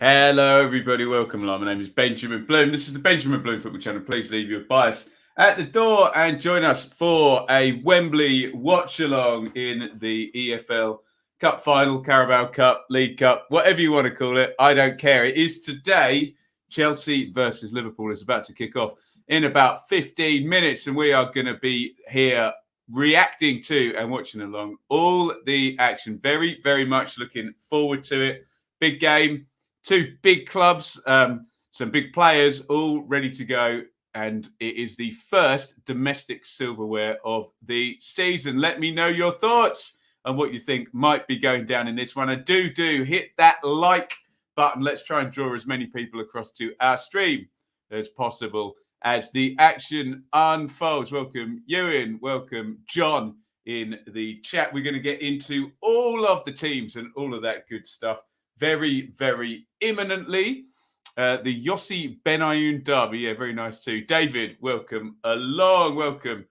Hello, everybody. Welcome along. My name is Benjamin Bloom. This is the Benjamin Bloom Football Channel. Please leave your bias at the door and join us for a Wembley watch-along in the EFL Cup Final, Carabao Cup, League Cup, whatever you want to call it. I don't care. It is today. Chelsea versus Liverpool is about to kick off in about 15 minutes, and we are going to be here reacting to and watching along all the action. Very, very much looking forward to it. Big game. Two big clubs, some big players, all ready to go. And it is the first domestic silverware of the season. Let me know your thoughts on what you think might be going down in this one. And do hit that like button. Let's try and draw as many people across to our stream as possible as the action unfolds. Welcome, Iain. Welcome, John, in the chat. We're going to get into all of the teams and all of that good stuff very, very imminently. The Yossi Benayoun Derby. Yeah, very nice too. David, welcome along. Welcome.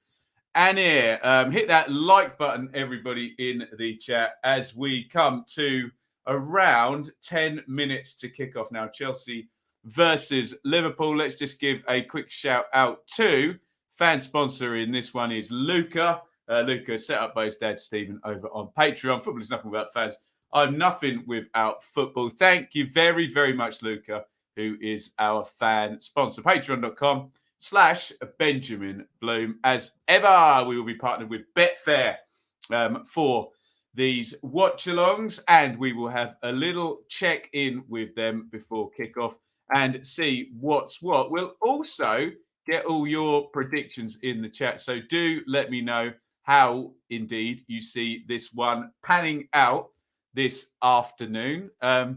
Anir, hit that like button, everybody, in the chat as we come to around 10 minutes to kick off now. Chelsea versus Liverpool. Let's just give a quick shout out to fan sponsor in this one is Luca. Luca, set up by his dad, Stephen, over on Patreon. Football is nothing without fans. I'm nothing without football. Thank you very, very much, Luca, who is our fan sponsor. Patreon.com/Benjamin Bloom. As ever, we will be partnered with Betfair for these watch-alongs, and we will have a little check-in with them before kickoff and see what's what. We'll also get all your predictions in the chat, so do let me know how, indeed, you see this one panning out this afternoon. I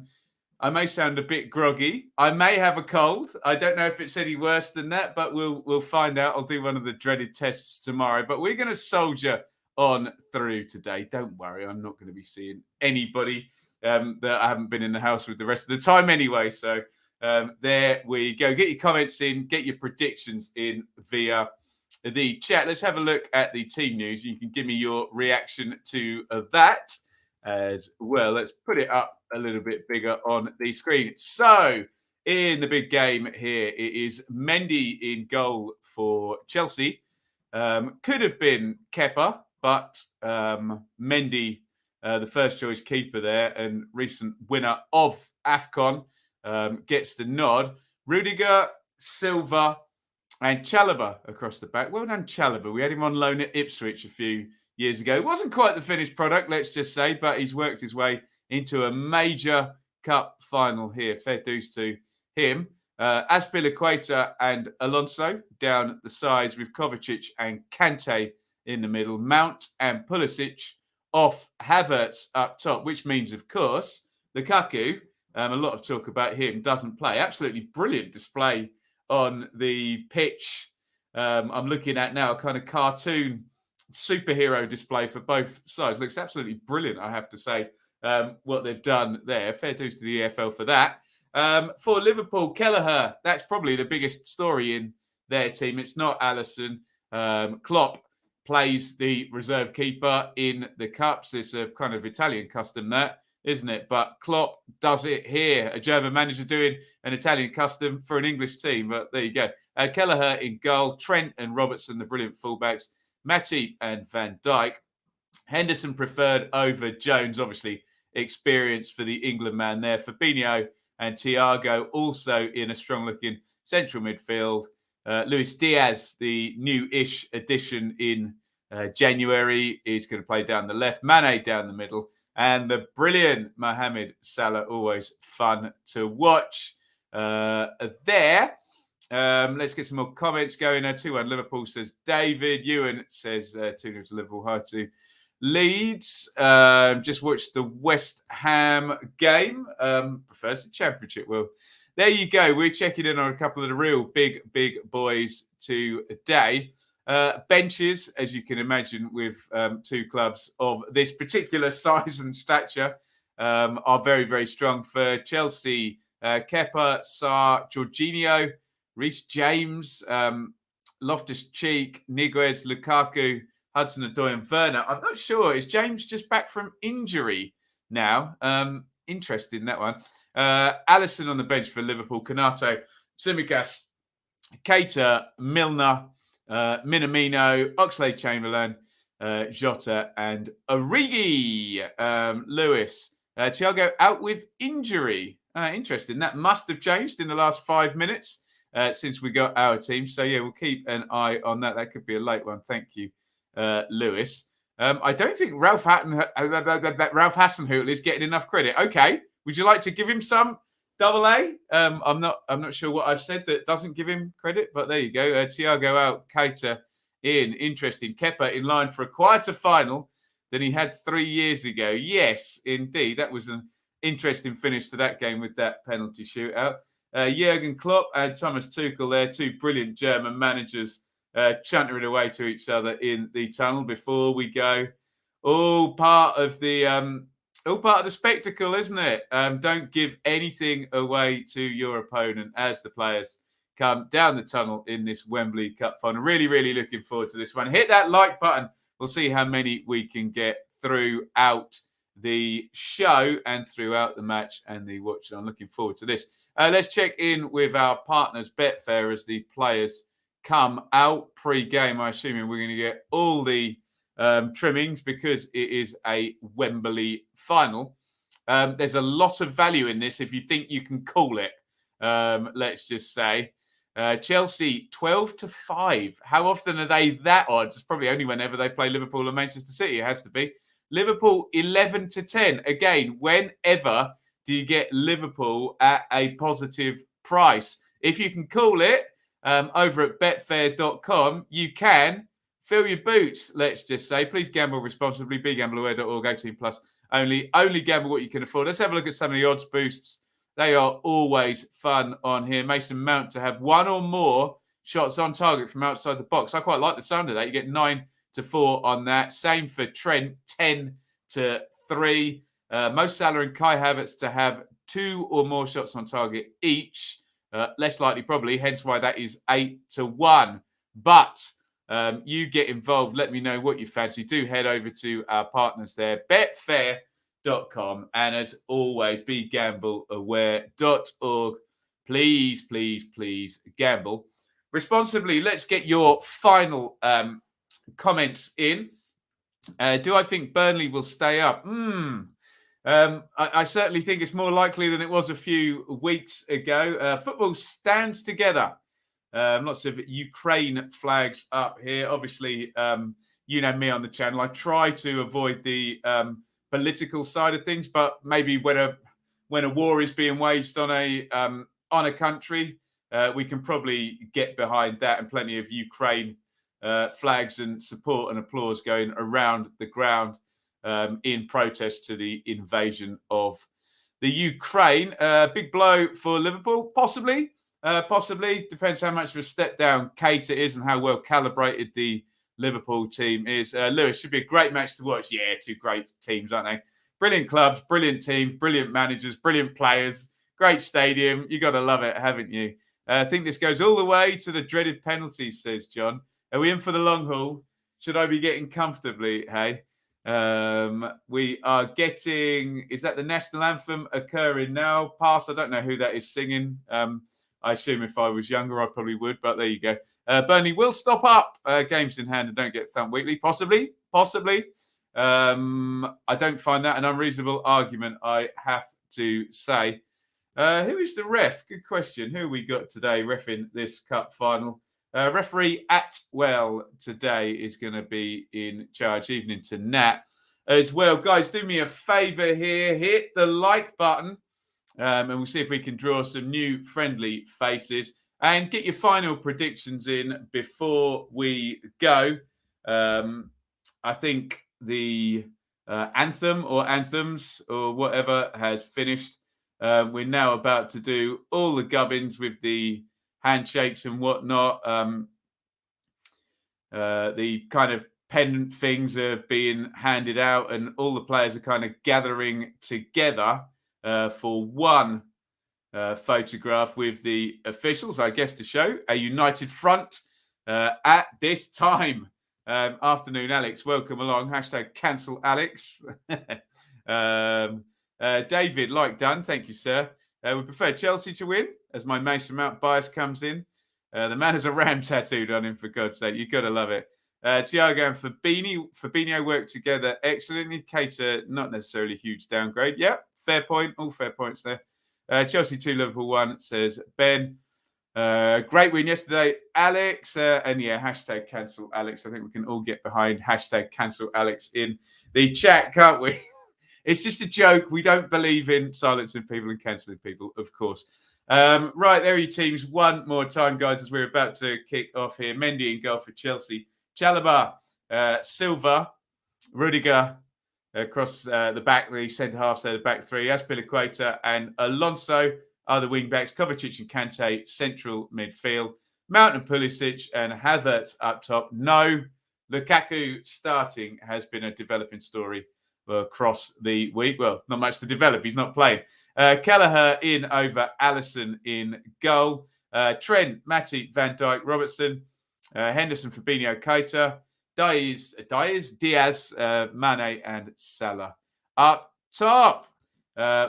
may sound a bit groggy. I may have a cold. I don't know if it's any worse than that, but we'll find out. I'll do one of the dreaded tests tomorrow. But we're going to soldier on through today. Don't worry, I'm not going to be seeing anybody that I haven't been in the house with the rest of the time anyway. So there we go. Get your comments in, get your predictions in via the chat. Let's have a look at the team news. You can give me your reaction to that as well. Let's put it up a little bit bigger on the screen. So, in the big game here, it is Mendy in goal for Chelsea. Could have been Kepa, but Mendy, the first choice keeper there and recent winner of AFCON, gets the nod. Rudiger, Silva, and Chalobah across the back. Well done, Chalobah. We had him on loan at Ipswich a few years ago. It wasn't quite the finished product, let's just say, but he's worked his way into a major cup final here. Fair dues to him. Azpilicueta and Alonso down the sides with Kovacic and Kante in the middle. Mount and Pulisic off Havertz up top, which means, of course, Lukaku, a lot of talk about him, doesn't play. Absolutely brilliant display on the pitch. I'm looking at now a kind of cartoon superhero display for both sides. Looks absolutely brilliant, I have to say, what they've done there. Fair dues to the EFL for that. For Liverpool, Kelleher, that's probably the biggest story in their team. It's not Alisson. Klopp plays the reserve keeper in the Cups. It's a kind of Italian custom, that, isn't it? But Klopp does it here. A German manager doing an Italian custom for an English team. But there you go. Kelleher in goal. Trent and Robertson, the brilliant fullbacks. Matip and Van Dijk. Henderson preferred over Jones, obviously experience for the England man there. Fabinho and Thiago also in a strong-looking central midfield. Luis Diaz, the new-ish addition in January, is going to play down the left. Mane down the middle. And the brilliant Mohamed Salah, always fun to watch there. Let's get some more comments going. 2-1 Liverpool, says David. Ewan says 2-0 to Liverpool. Hi to Leeds. Just watched the West Ham game. Prefers the Championship. Well, there you go. We're checking in on a couple of the real big boys today. Benches, as you can imagine, with two clubs of this particular size and stature, are very, very strong for Chelsea. Kepa, Sarr, Jorginho, Reece James, Loftus-Cheek, Niguez, Lukaku, Hudson-Odoi and Werner. I'm not sure. Is James just back from injury now? Interesting, that one. Allison on the bench for Liverpool. Kanato, Tsimikas, Keita, Milner, Minamino, Oxlade-Chamberlain, Jota, and Origi. Lewis. Thiago out with injury. Interesting. That must have changed in the last 5 minutes since we got our team. So, yeah, we'll keep an eye on that. That could be a late one. Thank you, Lewis. I don't think Ralph Hasenhüttl is getting enough credit. Okay. Would you like to give him some? Double A. I'm not sure what I've said that doesn't give him credit, but there you go. Thiago out, Keita in. Interesting. Kepa in line for a quieter final than he had 3 years ago. Yes, indeed. That was an interesting finish to that game with that penalty shootout. Jurgen Klopp and Thomas Tuchel there, two brilliant German managers, chuntering away to each other in the tunnel before we go. All part of the spectacle, isn't it? Don't give anything away to your opponent as the players come down the tunnel in this Wembley Cup final. Really, really looking forward to this one. Hit that like button. We'll see how many we can get throughout the show and throughout the match and the watch. I'm looking forward to this. Let's check in with our partners, Betfair, as the players come out pre-game. I'm assuming we're going to get all the trimmings because it is a Wembley final. There's a lot of value in this if you think you can call it. Let's just say Chelsea 12-5. How often are they that odds? It's probably only whenever they play Liverpool or Manchester City. It has to be. Liverpool 11-10. Again, whenever do you get Liverpool at a positive price? If you can call it over at betfair.com, you can. Fill your boots, let's just say. Please gamble responsibly. BeGambleAware.org, 18+ only. Only gamble what you can afford. Let's have a look at some of the odds boosts. They are always fun on here. Mason Mount to have one or more shots on target from outside the box. I quite like the sound of that. You get 9-4 on that. Same for Trent, 10-3. Mo Salah and Kai Havertz to have 2 or more shots on target each. Less likely, probably. Hence why that is 8-1. But you get involved. Let me know what you fancy. Do head over to our partners there, betfair.com. And as always, begambleaware.org. Please, please, please gamble responsibly. Let's get your final comments in. Do I think Burnley will stay up? I certainly think it's more likely than it was a few weeks ago. Football stands together. Lots of Ukraine flags up here. Obviously, you know me on the channel. I try to avoid the political side of things, but maybe when a war is being waged on a country, we can probably get behind that, and plenty of Ukraine flags and support and applause going around the ground in protest to the invasion of the Ukraine. Big blow for Liverpool, possibly. Possibly. Depends how much of a step down Keita is and how well calibrated the Liverpool team is. Lewis, should be a great match to watch. Yeah, two great teams, aren't they? Brilliant clubs, brilliant teams, brilliant managers, brilliant players. Great stadium. You got to love it, haven't you? I think this goes all the way to the dreaded penalties, says John. Are we in for the long haul? Should I be getting comfortably, hey? We are getting... Is that the national anthem occurring now? Pass. I don't know who that is singing. I assume if I was younger, I probably would, but there you go. Burnley will stop up games in hand and don't get thumped weekly. Possibly. I don't find that an unreasonable argument, I have to say. Who is the ref? Good question. Who we got today reffing this cup final? Referee Atwell today is going to be in charge. Evening to Nat as well. Guys, do me a favour here. Hit the like button. And we'll see if we can draw some new friendly faces and get your final predictions in before we go. I think the anthem or anthems or whatever has finished. We're now about to do all the gubbins with the handshakes and whatnot. The kind of pendant things are being handed out and all the players are kind of gathering together for one photograph with the officials, I guess, to show a united front at this time. Afternoon, Alex. Welcome along. Hashtag cancel Alex. David, like done. Thank you, sir. We prefer Chelsea to win, as my Mason Mount bias comes in. The man has a ram tattooed on him, for God's sake. You've got to love it. Thiago and Fabinho work together excellently. Cater, not necessarily a huge downgrade. Yeah, fair point. All fair points there. Chelsea 2, Liverpool 1, says Ben. Great win yesterday, Alex. And yeah, hashtag cancel Alex. I think we can all get behind hashtag cancel Alex in the chat, can't we? It's just a joke. We don't believe in silencing people and cancelling people, of course. Right, there are your teams one more time, guys, as we're about to kick off here. Mendy in goal for Chelsea. Chalobah, Silva, Rudiger across the back, the centre half, so the back three. Azpilicueta and Alonso are the wing backs. Kovacic and Kante, central midfield. Mount and Pulisic and Havertz up top. No, Lukaku starting has been a developing story across the week. Well, not much to develop. He's not playing. Kelleher in over Alisson in goal. Trent, Matty, Van Dijk, Robertson, Henderson, Fabinho, Keita, Diaz, Mane, and Salah. Up top,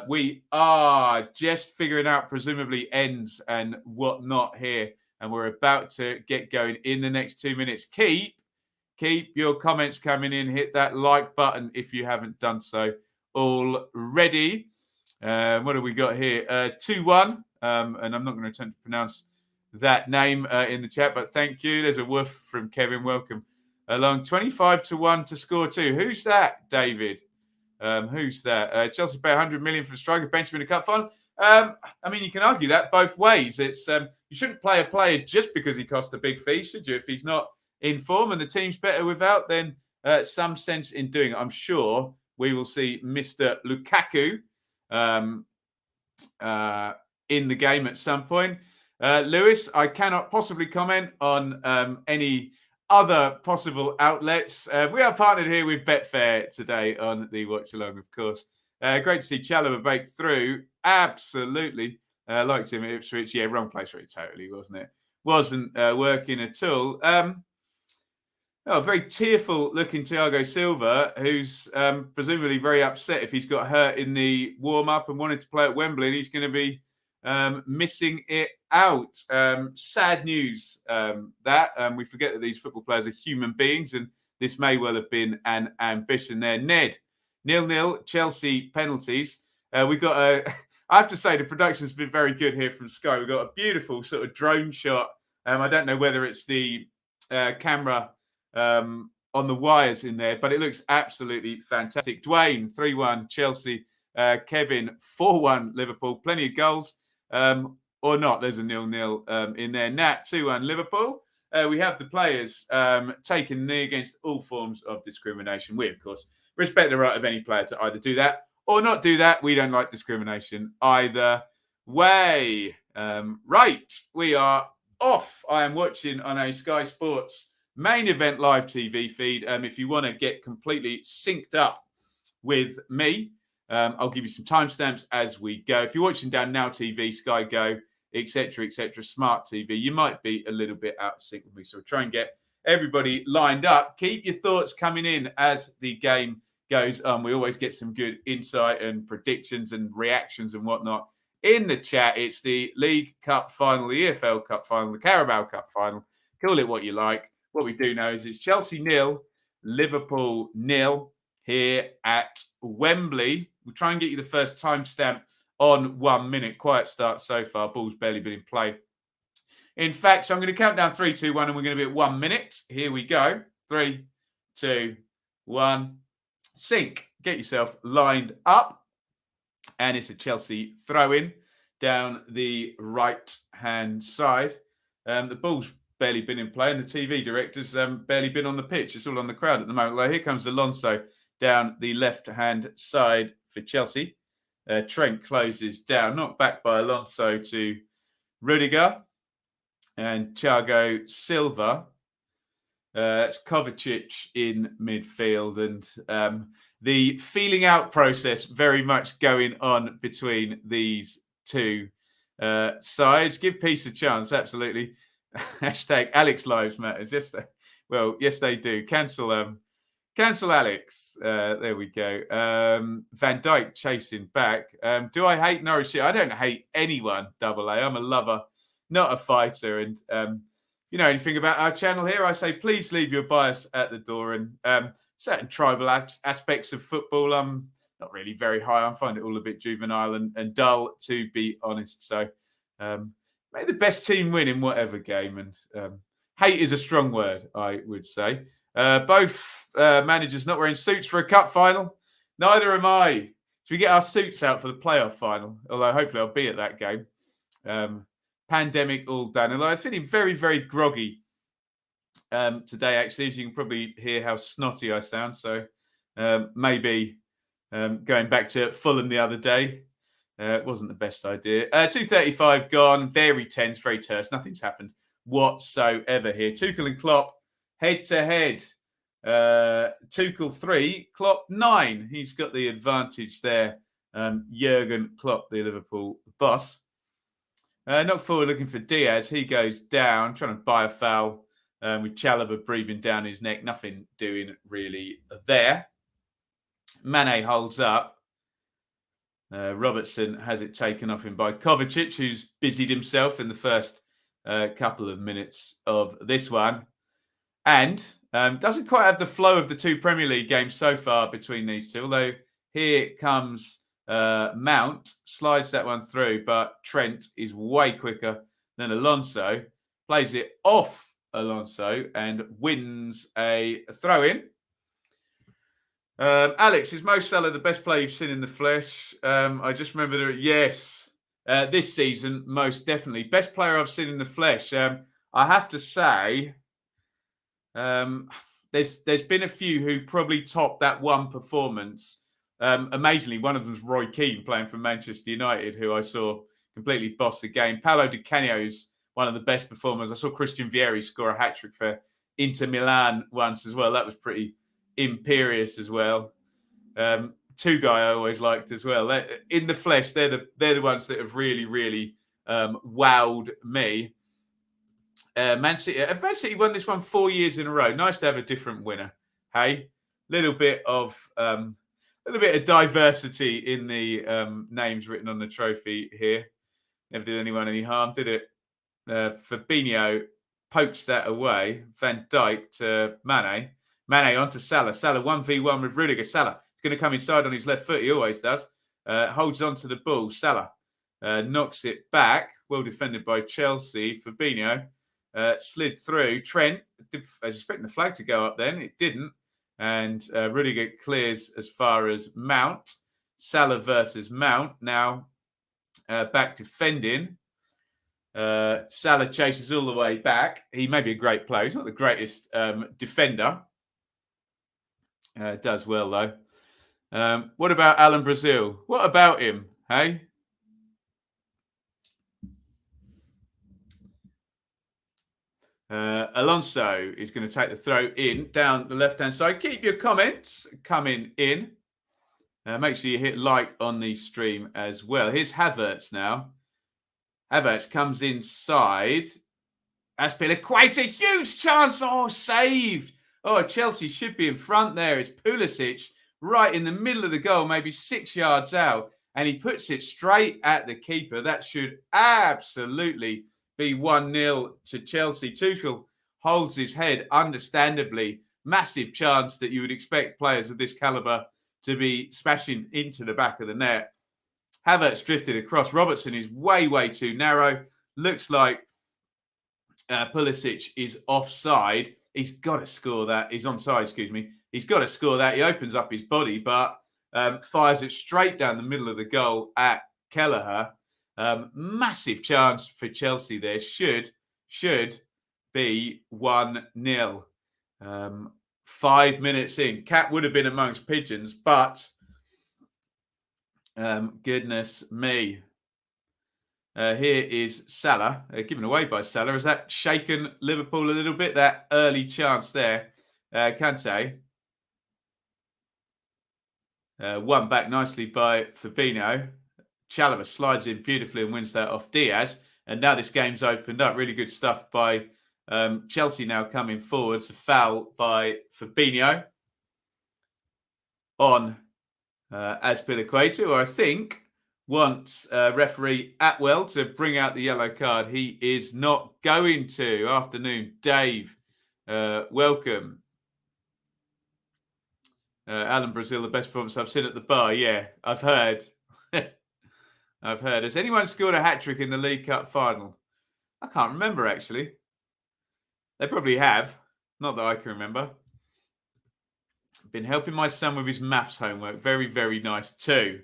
we are just figuring out presumably ends and whatnot here, and we're about to get going in the next 2 minutes. Keep your comments coming in. Hit that like button if you haven't done so already. What have we got here? 2-1. And I'm not going to attempt to pronounce that name in the chat, but thank you. There's a woof from Kevin. Welcome along. 25-1 to score 2. Who's that, David? Who's that? Chelsea pay 100 million for a striker, Benjamin in a cup final. I mean, you can argue that both ways. It's you shouldn't play a player just because he cost a big fee, should you? If he's not in form and the team's better without, then some sense in doing it. I'm sure we will see Mr. Lukaku in the game at some point. Lewis, I cannot possibly comment on any other possible outlets. We are partnered here with Betfair today on the Watch Along, of course. Great to see Chalobah break through. Absolutely. Liked him at Ipswich. Yeah, wrong place for it totally, wasn't it? Wasn't working at all. Very tearful looking Thiago Silva, who's presumably very upset if he's got hurt in the warm-up and wanted to play at Wembley, and he's going to be missing it out. Sad news that. We forget that these football players are human beings, and this may well have been an ambition there. Ned, 0-0, Chelsea penalties. We've got I have to say the production's been very good here from Sky. We've got a beautiful sort of drone shot. I don't know whether it's the camera on the wires in there, but it looks absolutely fantastic. Dwayne, 3-1, Chelsea. Kevin, 4-1, Liverpool. Plenty of goals, or not. There's a 0-0 in there. Nat, 2-1, Liverpool. We have the players taking a knee against all forms of discrimination. We, of course, respect the right of any player to either do that or not do that. We don't like discrimination either way. Right, we are off. I am watching on a Sky Sports main event live TV feed. If you want to get completely synced up with me, I'll give you some timestamps as we go. If you're watching down Now TV, Sky Go, etc., Smart TV, you might be a little bit out of sync with me. So we'll try and get everybody lined up. Keep your thoughts coming in as the game goes on. We always get some good insight and predictions and reactions and whatnot in the chat. It's the League Cup final, the EFL Cup final, the Carabao Cup final. Call it what you like. What we do know is it's Chelsea 0, Liverpool 0 here at Wembley. We'll try and get you the first timestamp on 1 minute. Quiet start so far. Ball's barely been in play. In fact, so I'm going to count down 3, 2, 1, and we're going to be at 1 minute. Here we go. 3, 2, 1. Sync. Get yourself lined up. And it's a Chelsea throw-in down the right-hand side. The ball's barely been in play, and the TV director's barely been on the pitch. It's all on the crowd at the moment. Well, here comes Alonso down the left-hand side for Chelsea. Trent closes down, knocked back by Alonso to Rudiger and Thiago Silva. It's Kovacic in midfield, and the feeling out process very much going on between these two sides. Give peace a chance, absolutely. Hashtag Alex Lives Matters. Yes, well, yes, they do. Cancel Cancel Alex. There we go. Van Dijk chasing back. Do I hate Norwich? I don't hate anyone, Double A. I'm a lover, not a fighter. And you know anything about our channel here, I say please leave your bias at the door. And certain tribal aspects of football, I'm not really very high on. I find it all a bit juvenile and dull, to be honest. So may the best team win in whatever game. And hate is a strong word, I would say. Both managers not wearing suits for a cup final. Neither am I. Should we get our suits out for the playoff final? Although hopefully I'll be at that game. Pandemic all done. Although I'm feeling very, very groggy today, actually, as you can probably hear how snotty I sound. So maybe going back to Fulham the other day. It wasn't the best idea. 2:35 gone. Very tense, very terse. Nothing's happened whatsoever here. Tuchel and Klopp head to head. Tuchel 3, Klopp 9. He's got the advantage there. Jurgen Klopp, the Liverpool boss. Knock forward looking for Diaz. He goes down, trying to buy a foul with Chalobah breathing down his neck. Nothing doing really there. Mane holds up. Robertson has it taken off him by Kovacic, who's busied himself in the first couple of minutes of this one. And doesn't quite have the flow of the two Premier League games so far between these two. Although here comes Mount, slides that one through, but Trent is way quicker than Alonso. Plays it off Alonso and wins a throw-in. Alex, is Mo Salah the best player you've seen in the flesh? I just remember that, yes, this season, most definitely. Best player I've seen in the flesh. I have to say, there's been a few who probably top that one performance. Amazingly, one of them is Roy Keane playing for Manchester United, who I saw completely boss the game. Paolo Di Canio is one of the best performers. I saw Christian Vieri score a hat-trick for Inter Milan once as well. That was pretty imperious as well. Two guy I always liked as well. In the flesh, they're the ones that have really, really wowed me. Man City won this one 4 years in a row. Nice to have a different winner. Hey, little bit of diversity in the names written on the trophy here. Never did anyone any harm, did it? Fabinho pokes that away. Van Dijk to Mane. Mane onto Salah. Salah 1v1 with Ruddock. Salah is going to come inside on his left foot. He always does. Holds on to the ball. Salah knocks it back. Well defended by Chelsea. Fabinho slid through. Trent, I was expecting the flag to go up then. It didn't. And Rudiger clears as far as Mount. Salah versus Mount. Now back defending. Salah chases all the way back. He may be a great player. He's not the greatest defender. Does well, though. What about Alan Brazil? What about him, hey? Alonso is going to take the throw in down the left-hand side. Keep your comments coming in. Make sure you hit like on the stream as well. Here's Havertz now. Havertz comes inside. Aspilicueta, huge chance. Oh, saved. Oh, Chelsea should be in front there. It's Pulisic right in the middle of the goal, maybe 6 yards out. And he puts it straight at the keeper. That should absolutely be 1-0 to Chelsea. Tuchel holds his head, understandably. Massive chance that you would expect players of this calibre to be smashing into the back of the net. Havertz drifted across. Robertson is way, way too narrow. Looks like Pulisic is offside. He's got to score that. He's onside, excuse me. He's got to score that. He opens up his body, but fires it straight down the middle of the goal at Kelleher. Massive chance for Chelsea there. Should be 1-0. 5 minutes in. Cat would have been amongst pigeons, but goodness me. Here is Salah, given away by Salah. Has that shaken Liverpool a little bit? That early chance there. Kante. Won back nicely by Fabinho. Chalobah slides in beautifully and wins that off Diaz. And now this game's opened up. Really good stuff by Chelsea now coming forward. It's a foul by Fabinho. on Azpilicueta, or I think wants referee Atwell to bring out the yellow card. He is not going to. Afternoon, Dave. Welcome. Alan Brazil, the best performance I've seen at the bar. Yeah, I've heard. I've heard. Has anyone scored a hat-trick in the League Cup final? I can't remember, actually. They probably have. Not that I can remember. Been helping my son with his maths homework. Very, very nice too.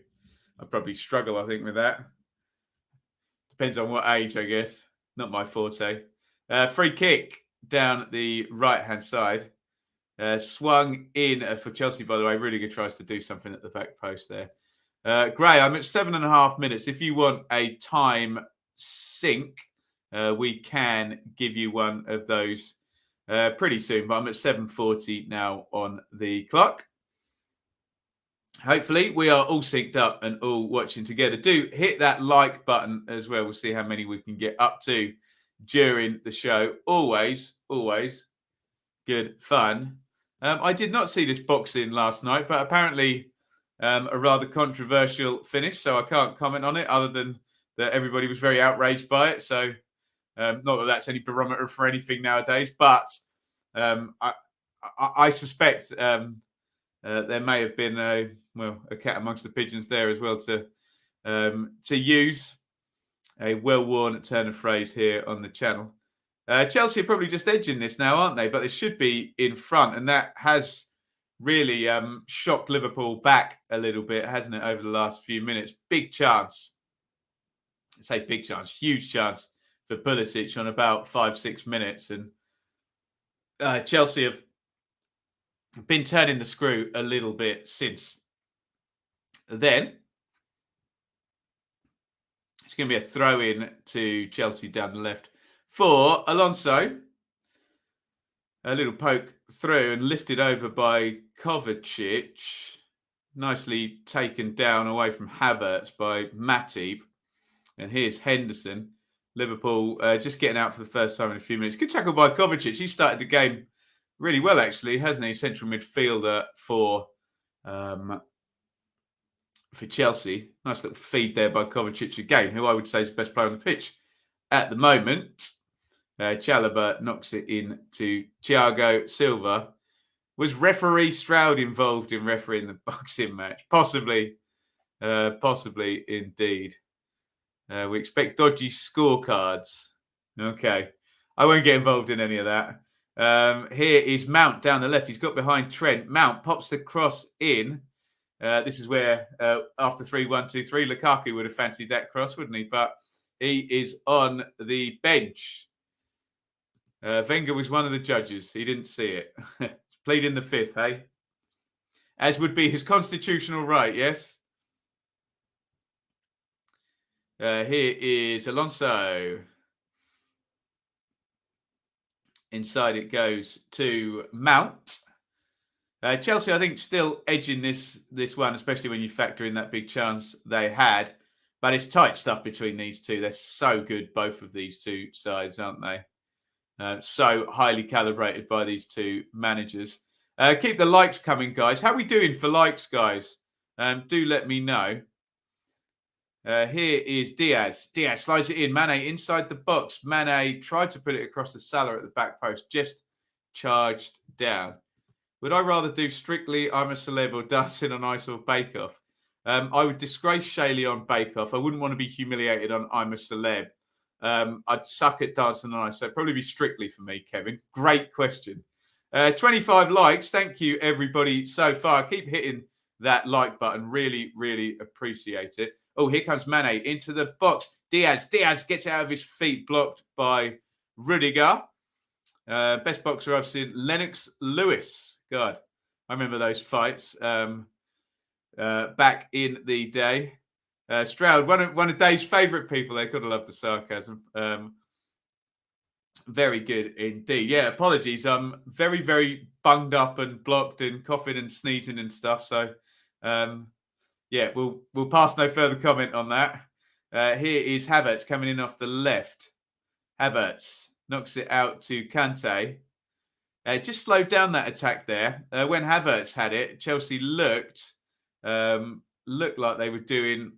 I probably struggle, I think, with that. Depends on what age, I guess. Not my forte. Free kick down the right-hand side. Swung in for Chelsea, by the way. Rudiger tries to do something at the back post there. Gray, I'm at 7.5 minutes. If you want a time sync, we can give you one of those pretty soon. But I'm at 7:40 now on the clock. Hopefully, we are all synced up and all watching together. Do hit that like button as well. We'll see how many we can get up to during the show. Always, always good fun. I did not see this boxing last night, but apparently a rather controversial finish. So I can't comment on it other than that everybody was very outraged by it. So not that that's any barometer for anything nowadays, but I suspect there may have been a cat amongst the pigeons there as well to use a well-worn turn of phrase here on the channel. Chelsea are probably just edging this now, aren't they? But they should be in front, and that has really shocked Liverpool back a little bit, hasn't it, over the last few minutes? Big chance. I say big chance, huge chance for Pulisic on about 5-6 minutes. And Chelsea have been turning the screw a little bit since then. It's going to be a throw-in to Chelsea down the left for Alonso. A little poke through and lifted over by Kovacic. Nicely taken down away from Havertz by Matip. And here's Henderson. Liverpool just getting out for the first time in a few minutes. Good tackle by Kovacic. He started the game really well, actually, hasn't he? Central midfielder for Chelsea. Nice little feed there by Kovacic again, who I would say is the best player on the pitch at the moment. Chalobah knocks it in to Thiago Silva. Was referee Stroud involved in refereeing the boxing match? Possibly. Possibly indeed. We expect dodgy scorecards. Okay. I won't get involved in any of that. Here is Mount down the left. He's got behind Trent. Mount pops the cross in. This is where, after 3-1-2-3, Lukaku would have fancied that cross, wouldn't he? But he is on the bench. Wenger was one of the judges. He didn't see it. Pleading the fifth, hey? As would be his constitutional right, yes? Here is Alonso. Inside it goes to Mount. Chelsea, I think, still edging this one, especially when you factor in that big chance they had. But it's tight stuff between these two. They're so good, both of these two sides, aren't they? So highly calibrated by these two managers. Keep the likes coming, guys. How are we doing for likes, guys? Do let me know. Here is Diaz. Diaz slides it in. Mane inside the box. Mane tried to put it across the Salah at the back post. Just charged down. Would I rather do strictly I'm a Celeb or Dancing on Ice or Bake Off? I would disgrace Shaylee on Bake Off. I wouldn't want to be humiliated on I'm a Celeb. I'd suck at Dancing on Ice. So it'd probably be strictly for me, Kevin. Great question. 25 likes. Thank you, everybody, so far. Keep hitting that like button. Really, really appreciate it. Oh, here comes Mane into the box. Diaz gets out of his feet, blocked by Rudiger. Best boxer I've seen, Lennox Lewis. God, I remember those fights back in the day. Stroud, one of Dave's favourite people. They could have loved the sarcasm. Very good indeed. Yeah, apologies. I'm very, very bunged up and blocked and coughing and sneezing and stuff. So, yeah, we'll pass no further comment on that. Here is Havertz coming in off the left. Havertz knocks it out to Kante. Just slowed down that attack there. When Havertz had it, Chelsea looked like they were doing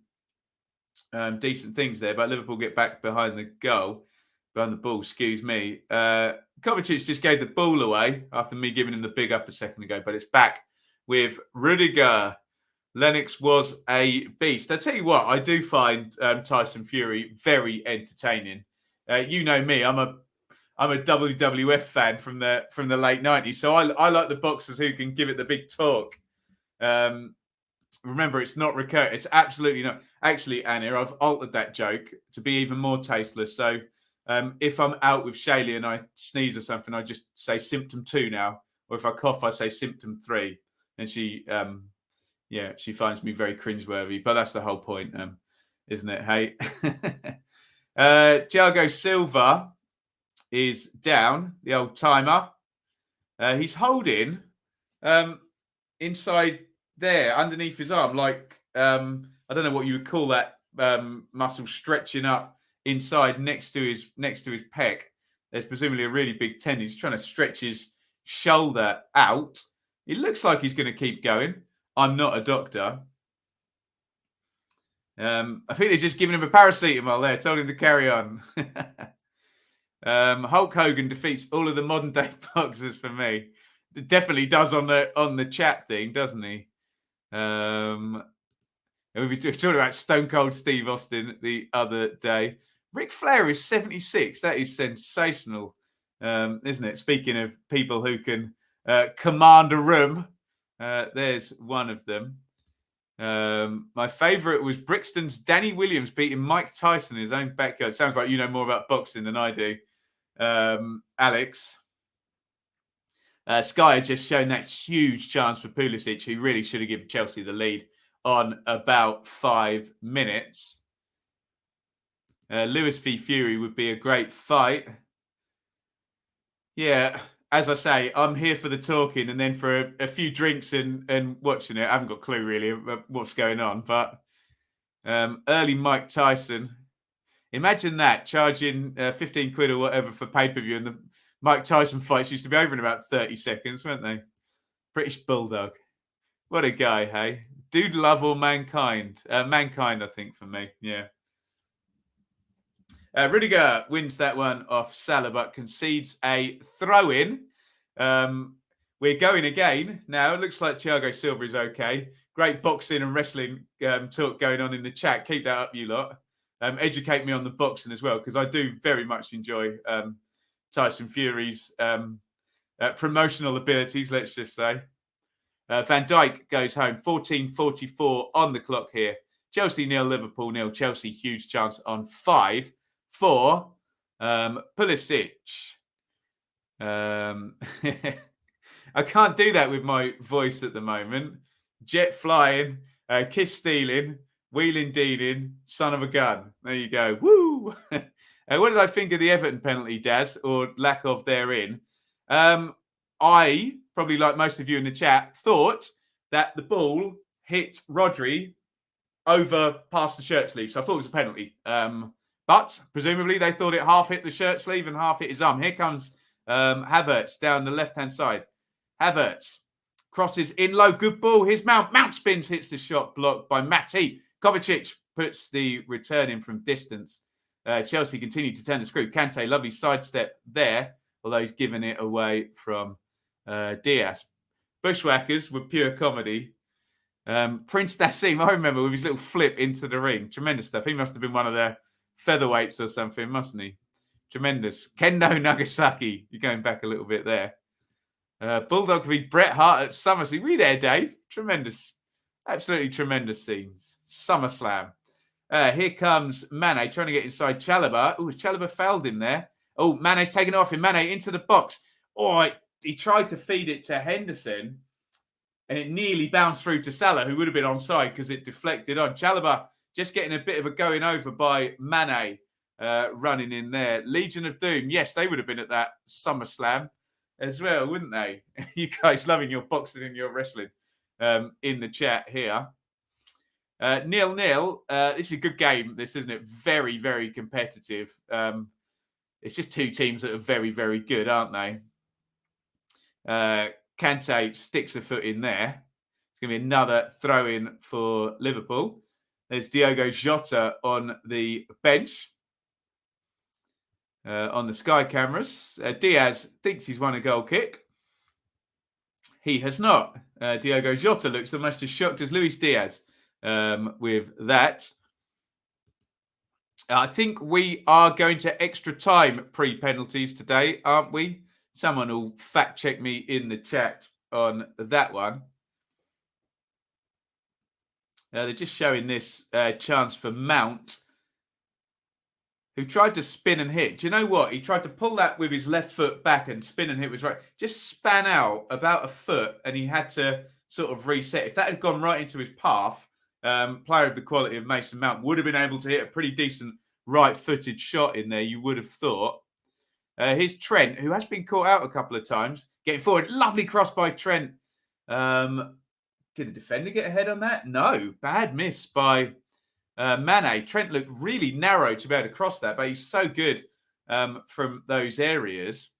decent things there, but Liverpool get back behind the ball, excuse me. Kovacic just gave the ball away after me giving him the big up a second ago, but it's back with Rudiger. Lennox was a beast. I tell you what, I do find Tyson Fury very entertaining. You know me, I'm a WWF fan from the late 90s, so I like the boxers who can give it the big talk. Remember, it's not recurring. It's absolutely not. Actually, Anna, I've altered that joke to be even more tasteless. So if I'm out with Shaylee and I sneeze or something, I just say symptom 2 now. Or if I cough, I say symptom 3. And she finds me very cringeworthy. But that's the whole point, isn't it? Hey, Thiago Silva is down, the old timer. He's holding inside there underneath his arm, like I don't know what you would call that muscle stretching up inside next to his pec. There's presumably a really big tendon. He's trying to stretch his shoulder out. It looks like he's going to keep going. I'm not a doctor. I think they're just giving him a paracetamol there, told him to carry on. Hulk Hogan defeats all of the modern day boxers for me. It definitely does on the chat thing, doesn't he? We were talking about Stone Cold Steve Austin the other day. Ric Flair is 76. That is sensational, isn't it? Speaking of people who can command a room, there's one of them. My favourite was Brixton's Danny Williams beating Mike Tyson in his own backyard. Sounds like you know more about boxing than I do, Alex. Sky had just shown that huge chance for Pulisic, who really should have given Chelsea the lead on about 5 minutes. Lewis v Fury would be a great fight. Yeah, as I say, I'm here for the talking and then for a few drinks and watching it. I haven't got a clue really what's going on, but early Mike Tyson. Imagine that, charging 15 quid or whatever for pay-per-view, and the Mike Tyson fights used to be over in about 30 seconds, weren't they? British Bulldog. What a guy, hey? Dude Love or Mankind? Mankind, I think, for me. Yeah. Rudiger wins that one off Salah, but concedes a throw-in. We're going again now. It looks like Thiago Silva is okay. Great boxing and wrestling talk going on in the chat. Keep that up, you lot. Educate me on the boxing as well, because I do very much enjoy Tyson Fury's promotional abilities, let's just say. Van Dijk goes home. 14:44 on the clock here. Chelsea 0, Liverpool 0. Chelsea huge chance on 5 for Pulisic. I can't do that with my voice at the moment. Jet flying, kiss stealing, wheeling dealing, son of a gun. There you go. Woo! What did I think of the Everton penalty, Daz, or lack of therein? I, probably like most of you in the chat, thought that the ball hit Rodri over past the shirt sleeve. So I thought it was a penalty. But presumably they thought it half hit the shirt sleeve and half hit his arm. Here comes Havertz down the left-hand side. Havertz crosses in low. Good ball. His Mount spins, hits the shot blocked by Matty. Kovacic puts the return in from distance. Chelsea continue to turn the screw. Kante, lovely sidestep there, although he's given it away from Diaz. Bushwhackers were pure comedy. Prince Nassim, I remember, with his little flip into the ring. Tremendous stuff. He must have been one of their featherweights or something, mustn't he? Tremendous. Kendo Nagasaki. You're going back a little bit there. Bulldog v Bret Hart at SummerSlam. Were you there, Dave? Tremendous. Absolutely tremendous scenes. SummerSlam. Here comes Mane trying to get inside Chalobah. Oh, Chalobah fouled him there. Oh, Mane's taken off him. Mane into the box. Oh, he tried to feed it to Henderson, and it nearly bounced through to Salah, who would have been onside because it deflected on. Chalobah just getting a bit of a going over by Mane running in there. Legion of Doom. Yes, they would have been at that SummerSlam as well, wouldn't they? You guys loving your boxing and your wrestling in the chat here. 0-0. This is a good game, this, isn't it? Very, very competitive. It's just two teams that are very, very good, aren't they? Kante sticks a foot in there. It's going to be another throw-in for Liverpool. There's Diogo Jota on the bench. On the Sky cameras, Diaz thinks he's won a goal kick. He has not. Diogo Jota looks almost as shocked as Luis Diaz with that. I think we are going to extra time pre-penalties today, aren't we? Someone will fact check me in the chat on that one. They're just showing this chance for Mount, who tried to spin and hit. Do you know what? He tried to pull that with his left foot back and spin and hit was right. Just span out about a foot and he had to sort of reset. If that had gone right into his path, player of the quality of Mason Mount would have been able to hit a pretty decent right-footed shot in there, you would have thought. Here's Trent, who has been caught out a couple of times. Getting forward. Lovely cross by Trent. Did the defender get ahead on that? No. Bad miss by Mane. Trent looked really narrow to be able to cross that, but he's so good from those areas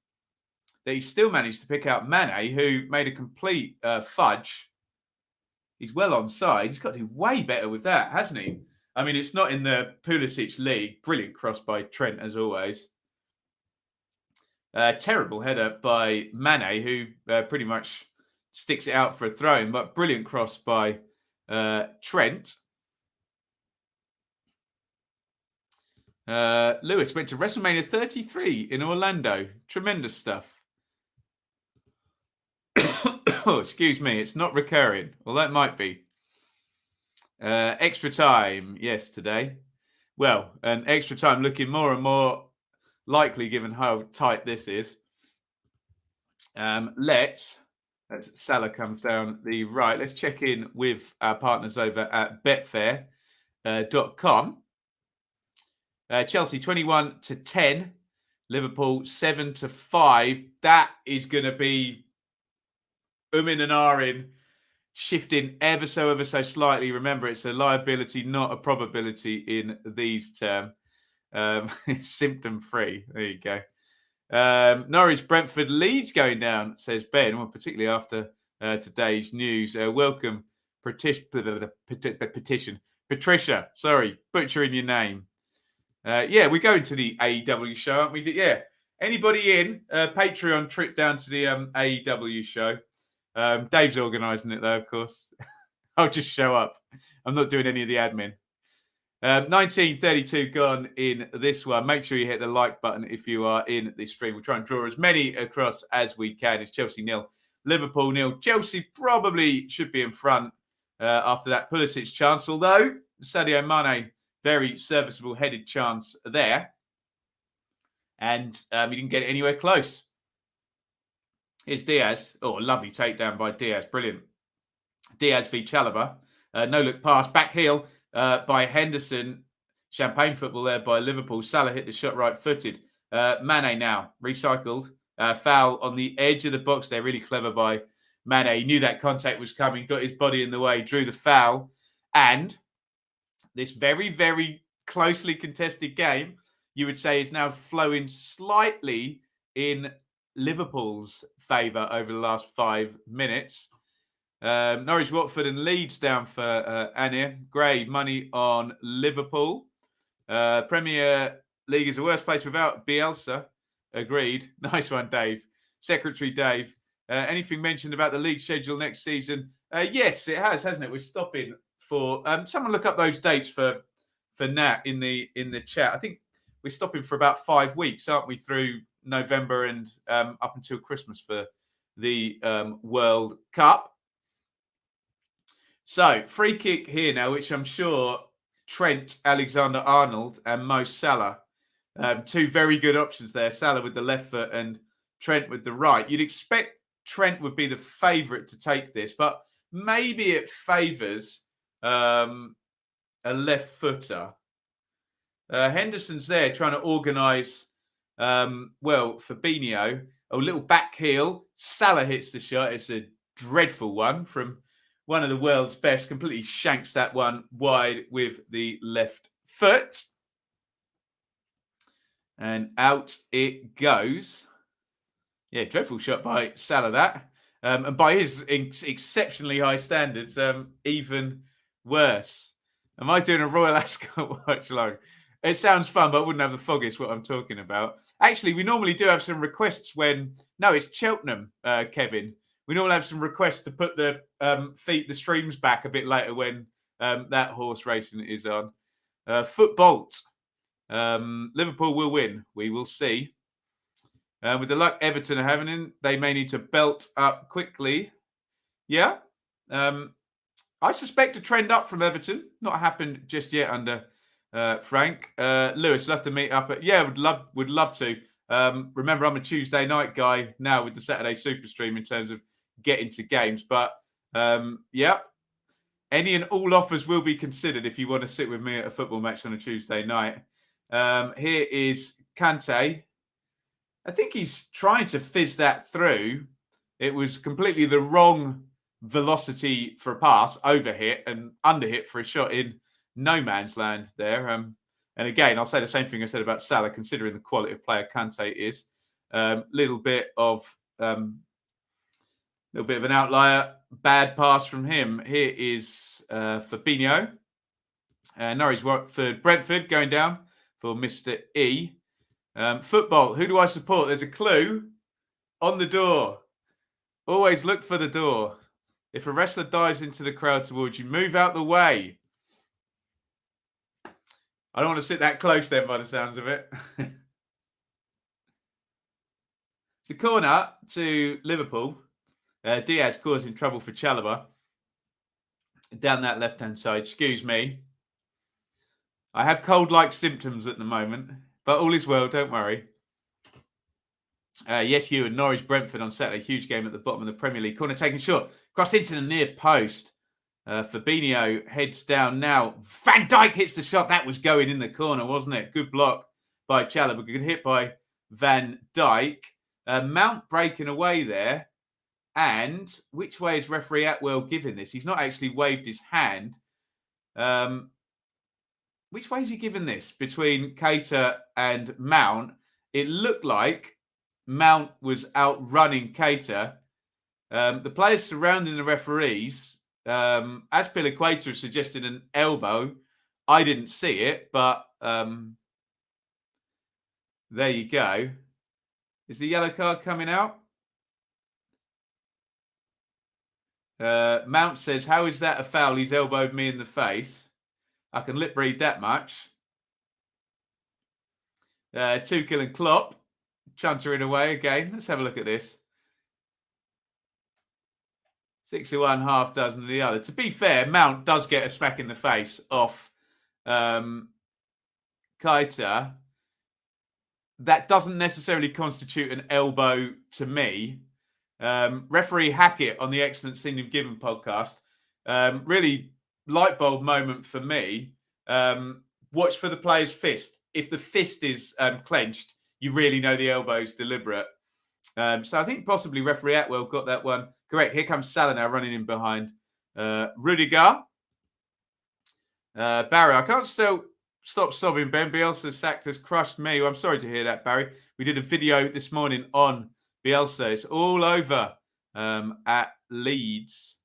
that he still managed to pick out Mane, who made a complete fudge. He's well onside. He's got to do way better with that, hasn't he? I mean, it's not in the Pulisic league. Brilliant cross by Trent, as always. Terrible header by Mane, who pretty much sticks it out for a throw-in, but brilliant cross by Trent. Lewis went to WrestleMania 33 in Orlando. Tremendous stuff. Oh, excuse me. It's not recurring. Well, that might be. Extra time. Yes, today. Well, an extra time looking more and more likely given how tight this is. As Salah comes down the right, let's check in with our partners over at betfair.com. Chelsea 21-10, Liverpool 7-5. That is going to be and ahhing, shifting ever so slightly. Remember, it's a liability, not a probability in these terms. Symptom free. There you go. Norwich, Brentford, Leeds going down, says Ben. Well, particularly after today's news. Welcome, Patricia. Sorry, butchering your name. Yeah, we're going to the AEW show, aren't we? Yeah. Anybody in? Patreon trip down to the AEW show. Dave's organising it, though, of course. I'll just show up. I'm not doing any of the admin. 1932 gone in this one. Make sure you hit the like button if you are in this stream. We'll try and draw as many across as we can. It's Chelsea 0, Liverpool 0. Chelsea probably should be in front after that Pulisic chance, although Sadio Mane, very serviceable headed chance there. And he didn't get it anywhere close. Here's Diaz. Oh, lovely takedown by Diaz. Brilliant. Diaz v. Chalobah. No look pass. Back heel by Henderson. Champagne football there by Liverpool. Salah hit the shot right-footed. Mane now. Recycled. Foul on the edge of the box there. Really clever by Mane. He knew that contact was coming. Got his body in the way. Drew the foul. And this very, very closely contested game, you would say, is now flowing slightly in Liverpool's favour over the last 5 minutes. Norwich, Watford and Leeds down for Anir. Gray, money on Liverpool. Premier League is the worst place without Bielsa. Agreed. Nice one, Dave. Secretary Dave. Anything mentioned about the league schedule next season? Yes, it has, hasn't it? We're stopping for... someone look up those dates for Nat in the chat. I think we're stopping for about 5 weeks, aren't we, through November and up until Christmas for the World Cup. So, free kick here now, which I'm sure Trent Alexander-Arnold and Mo Salah, two very good options there. Salah with the left foot and Trent with the right. You'd expect Trent would be the favourite to take this, but maybe it favours a left footer. Henderson's there trying to organise, Fabinho. A little back heel. Salah hits the shot. It's a dreadful one from one of the world's best. Completely shanks that one wide with the left foot. And out it goes. Yeah, dreadful shot by Salah, that. And by his exceptionally high standards, even worse. Am I doing a Royal Ascot watch along? It sounds fun, but I wouldn't have the foggiest what I'm talking about. Actually, we normally do have some requests when... No, it's Cheltenham, Kevin. We normally have some requests to put the streams back a bit later when that horse racing is on. Footbolt. Liverpool will win. We will see. With the luck Everton are having, they may need to belt up quickly. Yeah. I suspect a trend up from Everton. Not happened just yet under Frank. Lewis, we'll have to meet up. Would love to. Remember, I'm a Tuesday night guy now with the Saturday Super Stream in terms of getting to games. But, yeah. Any and all offers will be considered if you want to sit with me at a football match on a Tuesday night. Here is Kante. I think he's trying to fizz that through. It was completely the wrong velocity for a pass, overhit and underhit for a shot in no man's land there. And again, I'll say the same thing I said about Salah, considering the quality of player Kante is. Little bit of an outlier. Bad pass from him. Here is Fabinho. Norwich for Brentford going down for Mr. E. Football. Who do I support? There's a clue on the door. Always look for the door. If a wrestler dives into the crowd towards you, move out the way. I don't want to sit that close then by the sounds of it. It's a corner to Liverpool. Diaz causing trouble for Chalobah. Down that left-hand side. Excuse me. I have cold-like symptoms at the moment, but all is well, don't worry. Yes, Hugh and Norwich Brentford on Saturday. Huge game at the bottom of the Premier League. Corner taken short. Cross into the near post. Fabinho heads down now. Van Dijk hits the shot. That was going in the corner, wasn't it? Good block by Chalobah. Good hit by Van Dijk. Mount breaking away there. And which way is referee Atwell giving this? He's not actually waved his hand. Which way is he giving this? Between Keita and Mount, it looked like Mount was outrunning Keita. The players surrounding the referees, Azpilicueta has suggested an elbow. I didn't see it, but there you go. Is the yellow card coming out? Mount says, how is that a foul? He's elbowed me in the face. I can lip read that much. Tuchel and Klopp chuntering away again. Let's have a look at this. 6 to 1, half dozen of the other. To be fair, Mount does get a smack in the face off Keita. That doesn't necessarily constitute an elbow to me. Referee Hackett on the Excellent Seen Him Given podcast. Really light bulb moment for me. Watch for the player's fist. If the fist is clenched, you really know the elbow's deliberate. So I think possibly referee Atwell got that one correct. Here comes Salah now running in behind Rudiger. Barry, I can't still stop sobbing. Ben Bielsa sacked has crushed me. Well, I'm sorry to hear that, Barry. We did a video this morning on Bielsa. It's all over at Leeds.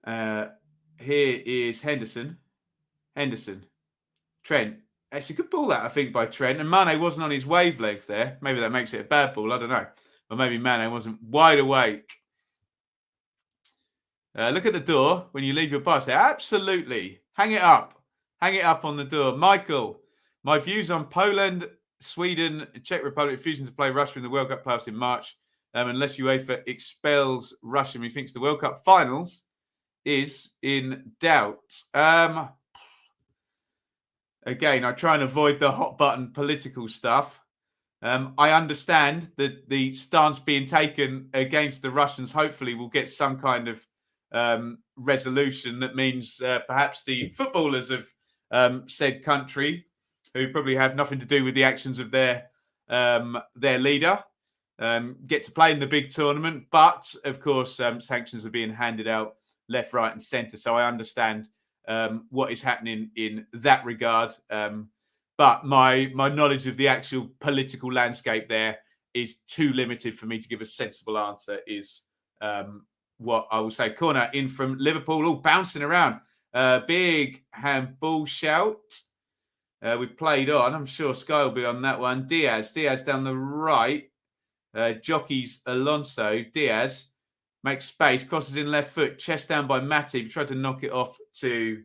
Here is Henderson. Trent. It's a good ball, that, I think, by Trent. And Mane wasn't on his wavelength there. Maybe that makes it a bad ball. I don't know. Or maybe Mane wasn't wide awake. Look at the door when you leave your pass there. Absolutely. Hang it up. Hang it up on the door. Michael, my views on Poland, Sweden, Czech Republic refusing to play Russia in the World Cup playoffs in March. Unless UEFA expels Russia, methinks the World Cup finals is in doubt. Again, I try and avoid the hot button political stuff. I understand that the stance being taken against the Russians hopefully will get some kind of resolution that means perhaps the footballers of said country, who probably have nothing to do with the actions of their leader, get to play in the big tournament. But, of course, sanctions are being handed out left, right and centre. So I understand what is happening in that regard. But my knowledge of the actual political landscape there is too limited for me to give a sensible answer is what I will say. Corner in from Liverpool, all bouncing around. Big handball shout. We've played on. I'm sure Sky will be on that one. Diaz down the right. Jockeys Alonso. Diaz makes space, crosses in left foot, chest down by Matty. Tried to knock it off to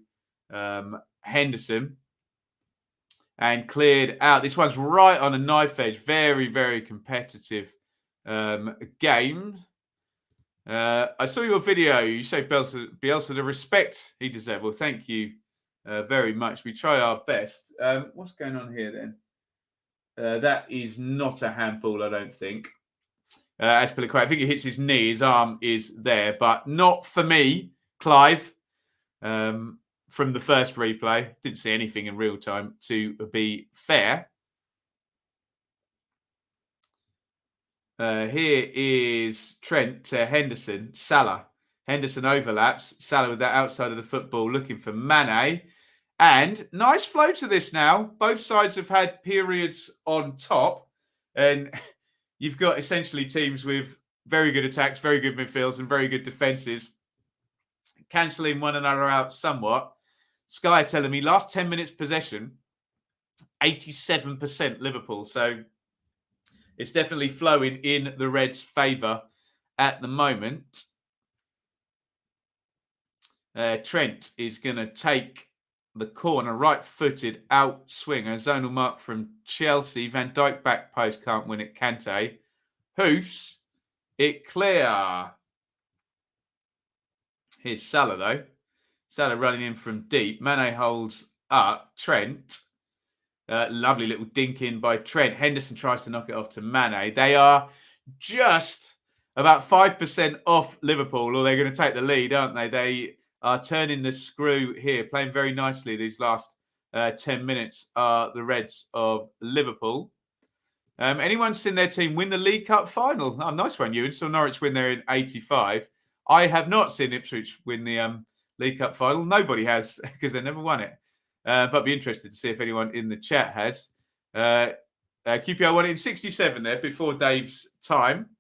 Henderson and cleared out. This one's right on a knife edge. Very, very competitive game. I saw your video. You say Bielsa the respect he deserves. Well, thank you very much. We try our best. What's going on here then? That is not a handball, I don't think. I think it hits his knee. His arm is there, but not for me, Clive. From the first replay, didn't see anything in real time, to be fair. Here is Trent to Henderson. Salah. Henderson overlaps. Salah with that outside of the football, looking for Mane. And nice flow to this now. Both sides have had periods on top. And you've got essentially teams with very good attacks, very good midfields, and very good defences, cancelling one another out somewhat. Sky telling me last 10 minutes possession, 87% Liverpool. So it's definitely flowing in the Reds' favour at the moment. Trent is going to take the corner, right-footed out swing. A zonal mark from Chelsea. Van Dijk back post, can't win it. Kante. Hoofs it clear. Here's Salah, though. Salah running in from deep. Mane holds up. Trent. Lovely little dink in by Trent. Henderson tries to knock it off to Mane. They are just about 5% off Liverpool, or they're going to take the lead, aren't they? They are turning the screw here, playing very nicely these last 10 minutes are the Reds of Liverpool. Anyone seen their team win the League Cup final? Oh, nice one, Ewan. Saw Norwich win there in 85. I have not seen Ipswich win the League Cup final. Nobody has, because they never won it. But be interested to see if anyone in the chat has. QPR won it in 67 there, before Dave's time.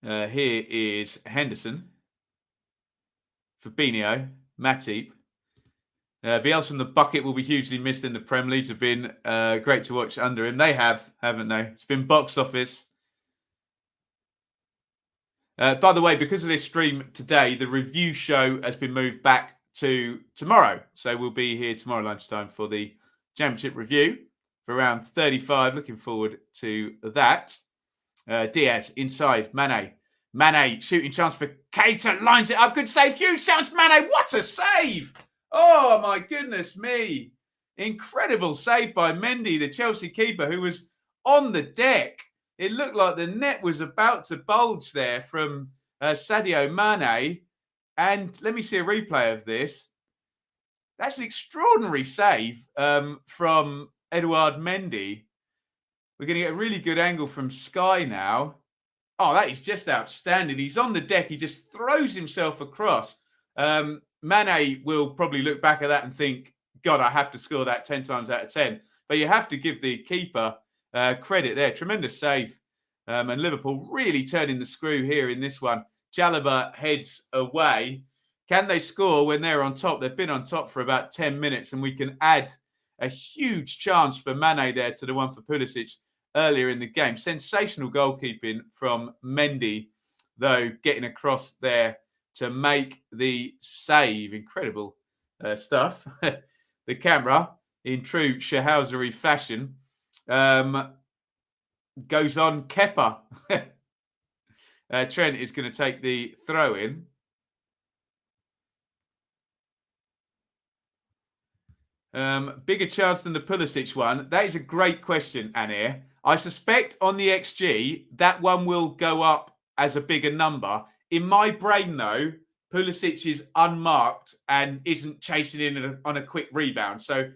Here is Henderson. Fabinho. Matip. Bielsa from the bucket will be hugely missed in the Prem League. Have been great to watch under him. They have, haven't they? It's been box office. By the way, because of this stream today, the review show has been moved back to tomorrow. So we'll be here tomorrow lunchtime for the Championship review for round 35. Looking forward to that. Diaz inside. Mane shooting chance for Keita. Lines it up. Good save. Huge chance. Mane. What a save. Oh, my goodness me. Incredible save by Mendy, the Chelsea keeper, who was on the deck. It looked like the net was about to bulge there from Sadio Mane. And let me see a replay of this. That's an extraordinary save from Edouard Mendy. We're going to get a really good angle from Sky now. Oh, that is just outstanding. He's on the deck. He just throws himself across. Mane will probably look back at that and think, God, I have to score that 10 times out of 10. But you have to give the keeper credit there. Tremendous save. And Liverpool really turning the screw here in this one. Chalobah heads away. Can they score when they're on top? They've been on top for about 10 minutes, and we can add a huge chance for Mane there to the one for Pulisic earlier in the game. Sensational goalkeeping from Mendy, though, getting across there to make the save. Incredible stuff. The camera, in true Shahousery fashion, goes on Kepa. Trent is going to take the throw in. Bigger chance than the Pulisic one. That is a great question, Anir. I suspect on the XG, that one will go up as a bigger number. In my brain, though, Pulisic is unmarked and isn't chasing in on a quick rebound. So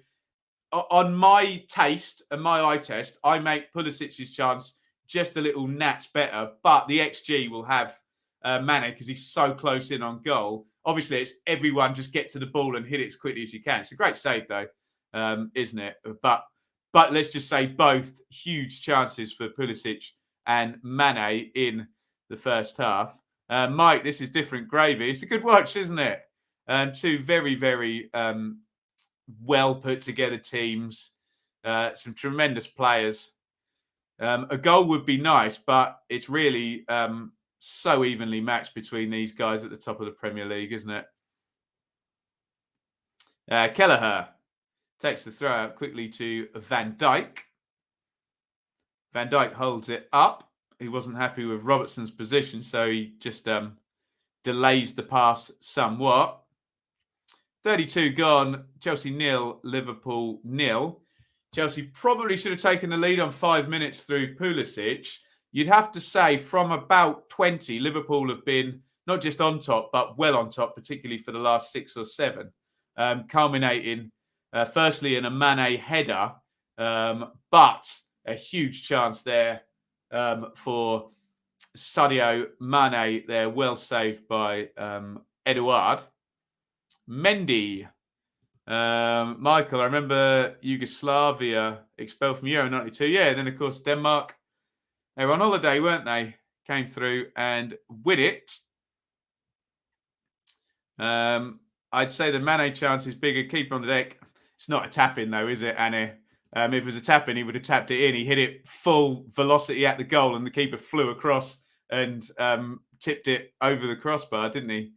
on my taste and my eye test, I make Pulisic's chance just a little gnats better. But the XG will have Mane because he's so close in on goal. Obviously, it's everyone just get to the ball and hit it as quickly as you can. It's a great save, though. isn't it? But let's just say both huge chances for Pulisic and Mane in the first half. Mike, this is different gravy. It's a good watch, isn't it? Two very, very well put together teams. Some tremendous players. A goal would be nice, but it's really so evenly matched between these guys at the top of the Premier League, isn't it? Kelleher takes the throw out quickly to Van Dijk. Van Dijk holds it up. He wasn't happy with Robertson's position, so he just delays the pass somewhat. 32 gone. Chelsea 0, Liverpool 0. Chelsea probably should have taken the lead on 5 minutes through Pulisic. You'd have to say from about 20, Liverpool have been not just on top, but well on top, particularly for the last 6 or 7, culminating firstly in a Mane header, but a huge chance there for Sadio Mane there, well saved by Eduard. Mendy. Michael, I remember Yugoslavia expelled from Euro 92. Yeah, and then, of course, Denmark. They were on holiday, weren't they? Came through and win it. I'd say the Mane chance is bigger. Keeper on the deck. It's not a tap-in, though, is it, Annie? If it was a tap-in, he would have tapped it in. He hit it full velocity at the goal, and the keeper flew across and tipped it over the crossbar, didn't he?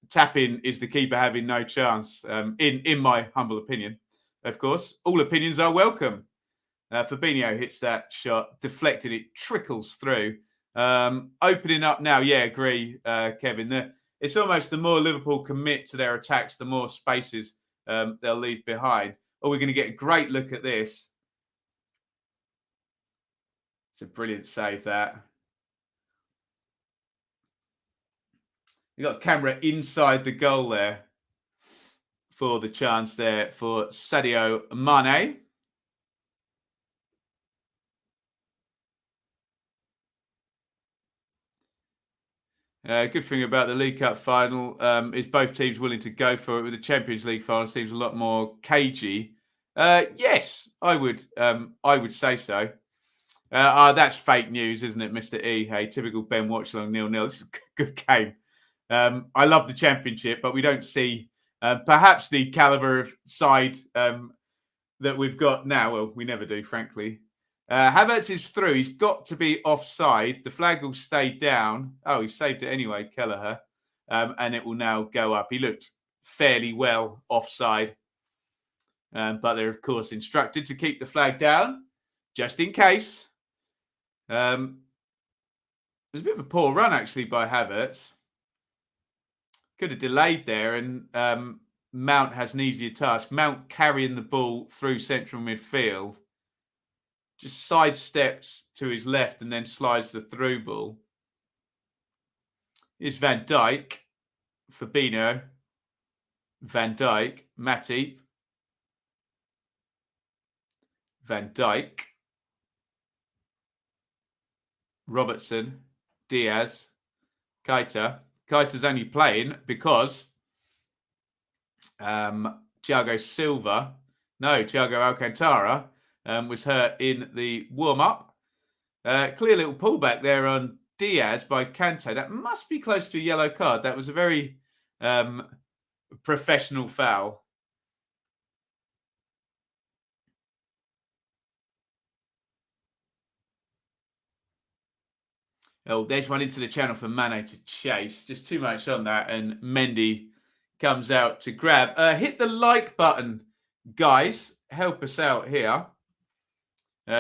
Tap-in is the keeper having no chance, in my humble opinion. Of course, all opinions are welcome. Fabinho hits that shot, deflected, it trickles through. Opening up now, yeah, agree, Kevin. It's almost the more Liverpool commit to their attacks, the more spaces they'll leave behind. Oh, we're going to get a great look at this. It's a brilliant save, that. You got a camera inside the goal there for the chance there for Sadio Mane. Good thing about the League Cup final is both teams willing to go for it. With the Champions League final, seems a lot more cagey. Yes, I would say so. That's fake news, isn't it, Mr. E? Hey, typical Ben Watchalong 0-0. This is a good game. I love the Championship, but we don't see perhaps the caliber of side that we've got now. Well, we never do, frankly. Havertz is through. He's got to be offside. The flag will stay down. Oh, he saved it anyway, Kelleher. And it will now go up. He looked fairly well offside. But they're, of course, instructed to keep the flag down, just in case. There's a bit of a poor run, actually, by Havertz. Could have delayed there, and Mount has an easier task. Mount carrying the ball through central midfield. Just sidesteps to his left and then slides the through ball. Here's Van Dijk. Fabinho. Van Dijk. Matip. Van Dijk. Robertson. Diaz. Keita. Keita's only playing because Thiago Alcantara was hurt in the warm-up. Clear little pullback there on Diaz by Kante. That must be close to a yellow card. That was a very professional foul. Oh, there's one into the channel for Mane to chase. Just too much on that. And Mendy comes out to grab. Hit the like button, guys. Help us out here.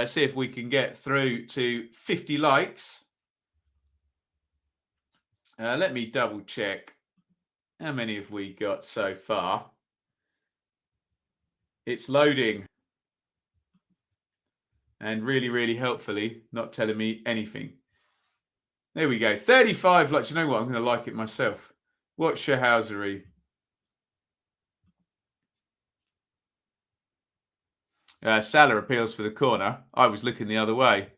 See if we can get through to 50 likes. Let me double check. How many have we got so far? It's loading. And really, really helpfully not telling me anything. There we go. 35 likes. You know what? I'm going to like it myself. What's Shahousery? Salah appeals for the corner. I was looking the other way.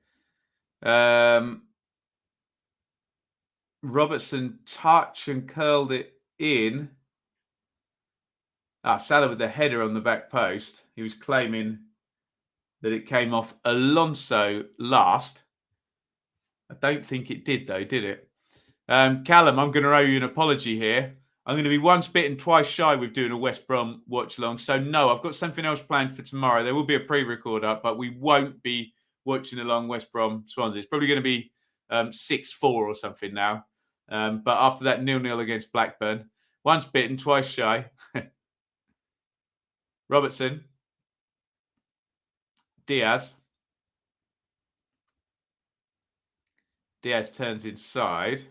Robertson touched and curled it in. Salah with the header on the back post. He was claiming that it came off Alonso last. I don't think it did, though, did it? Callum, I'm going to owe you an apology here. I'm going to be once bitten, twice shy with doing a West Brom watch along. So, no, I've got something else planned for tomorrow. There will be a pre-record up, but we won't be watching along West Brom Swansea. It's probably going to be 6-4 or something now. But after that 0-0 against Blackburn, once bitten, twice shy. Robertson. Diaz. Diaz turns inside.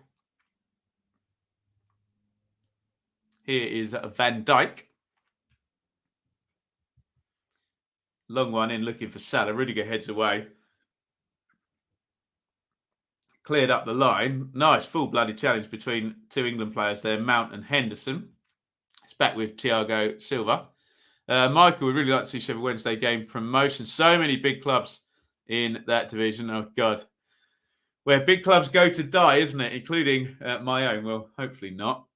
Here is Van Dijk. Long one in looking for Salah. Ruddock heads away. Cleared up the line. Nice full bloody challenge between two England players there, Mount and Henderson. It's back with Thiago Silva. Michael, we'd really like to see Sheffield Wednesday game promotion. So many big clubs in that division. Oh, God. Where big clubs go to die, isn't it? Including my own. Well, hopefully not.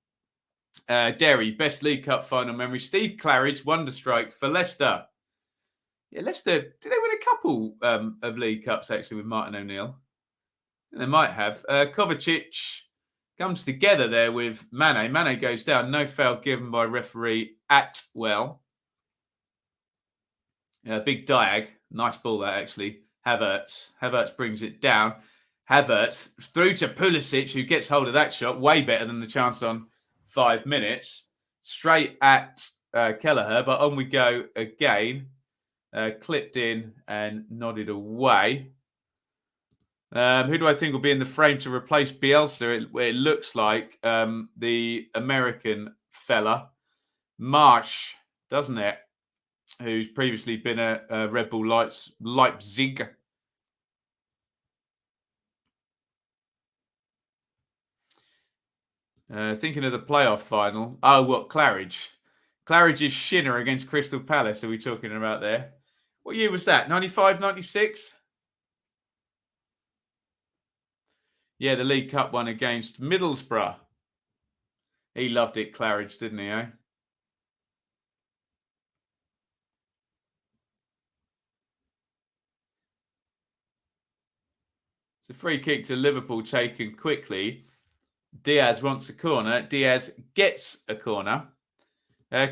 Derry, best League Cup final memory. Steve Claridge, wonder strike for Leicester. Yeah, Leicester, did they win a couple of League Cups actually with Martin O'Neill? They might have. Kovacic comes together there with Mane. Mane goes down. No foul given by referee Atwell. Big diag. Nice ball that actually. Havertz brings it down. Havertz through to Pulisic, who gets hold of that shot. Way better than the chance on 5 minutes. Straight at Kelleher, but on we go again. Clipped in and nodded away. Who do I think will be in the frame to replace Bielsa? It looks like the American fella, Marsh, doesn't it? Who's previously been a Red Bull Leipzig. Thinking of the playoff final. Oh, what, Claridge? Claridge's shinner against Crystal Palace are we talking about there? What year was that? 95, 96? Yeah, the League Cup one against Middlesbrough. He loved it, Claridge, didn't he, eh? It's a free kick to Liverpool taken quickly. Diaz wants a corner. Diaz gets a corner.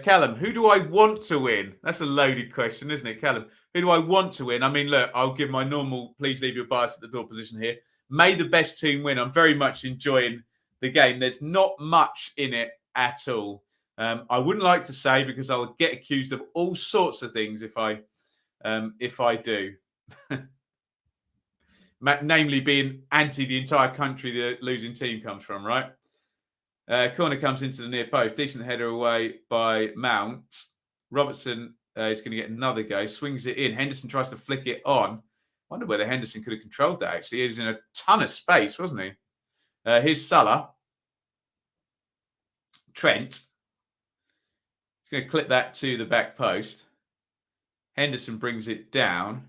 Callum, who do I want to win? That's a loaded question, isn't it, Callum? Who do I want to win? I mean, look, I'll give my normal please leave your bias at the door position here. May the best team win. I'm very much enjoying the game. There's not much in it at all. I wouldn't like to say because I'll get accused of all sorts of things if I do. Namely being anti the entire country the losing team comes from, right? Corner comes into the near post. Decent header away by Mount. Robertson is going to get another go. Swings it in. Henderson tries to flick it on. I wonder whether Henderson could have controlled that, actually. He was in a ton of space, wasn't he? Here's Salah. Trent. He's going to clip that to the back post. Henderson brings it down.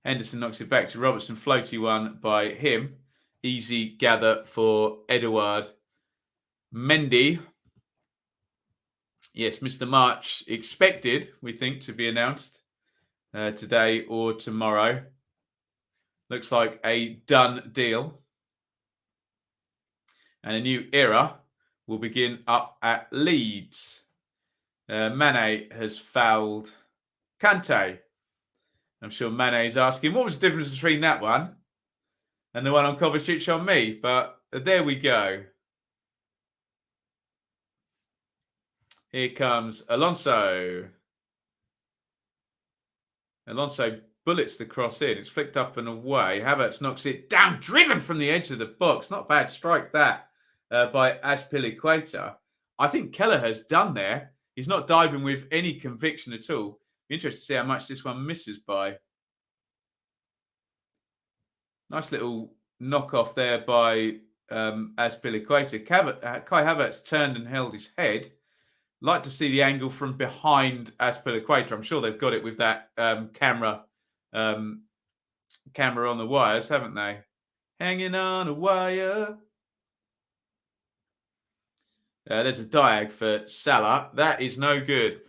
Henderson knocks it back to Robertson. Floaty one by him. Easy gather for Edouard Mendy. Yes, Mr. March expected, we think, to be announced today or tomorrow. Looks like a done deal. And a new era will begin up at Leeds. Mane has fouled Kante. I'm sure Mane is asking, what was the difference between that one and the one on Kovacic on me? But there we go. Here comes Alonso. Alonso bullets the cross in. It's flicked up and away. Havertz knocks it down, driven from the edge of the box. Not bad strike that by Azpilicueta. I think Kelleher's done there. He's not diving with any conviction at all. Be interested to see how much this one misses by. Nice little knock-off there by Azpilicueta. Kai Havertz turned and held his head. Like to see the angle from behind Azpilicueta. I'm sure they've got it with that camera on the wires, haven't they? Hanging on a wire. There's a diag for Salah. That is no good.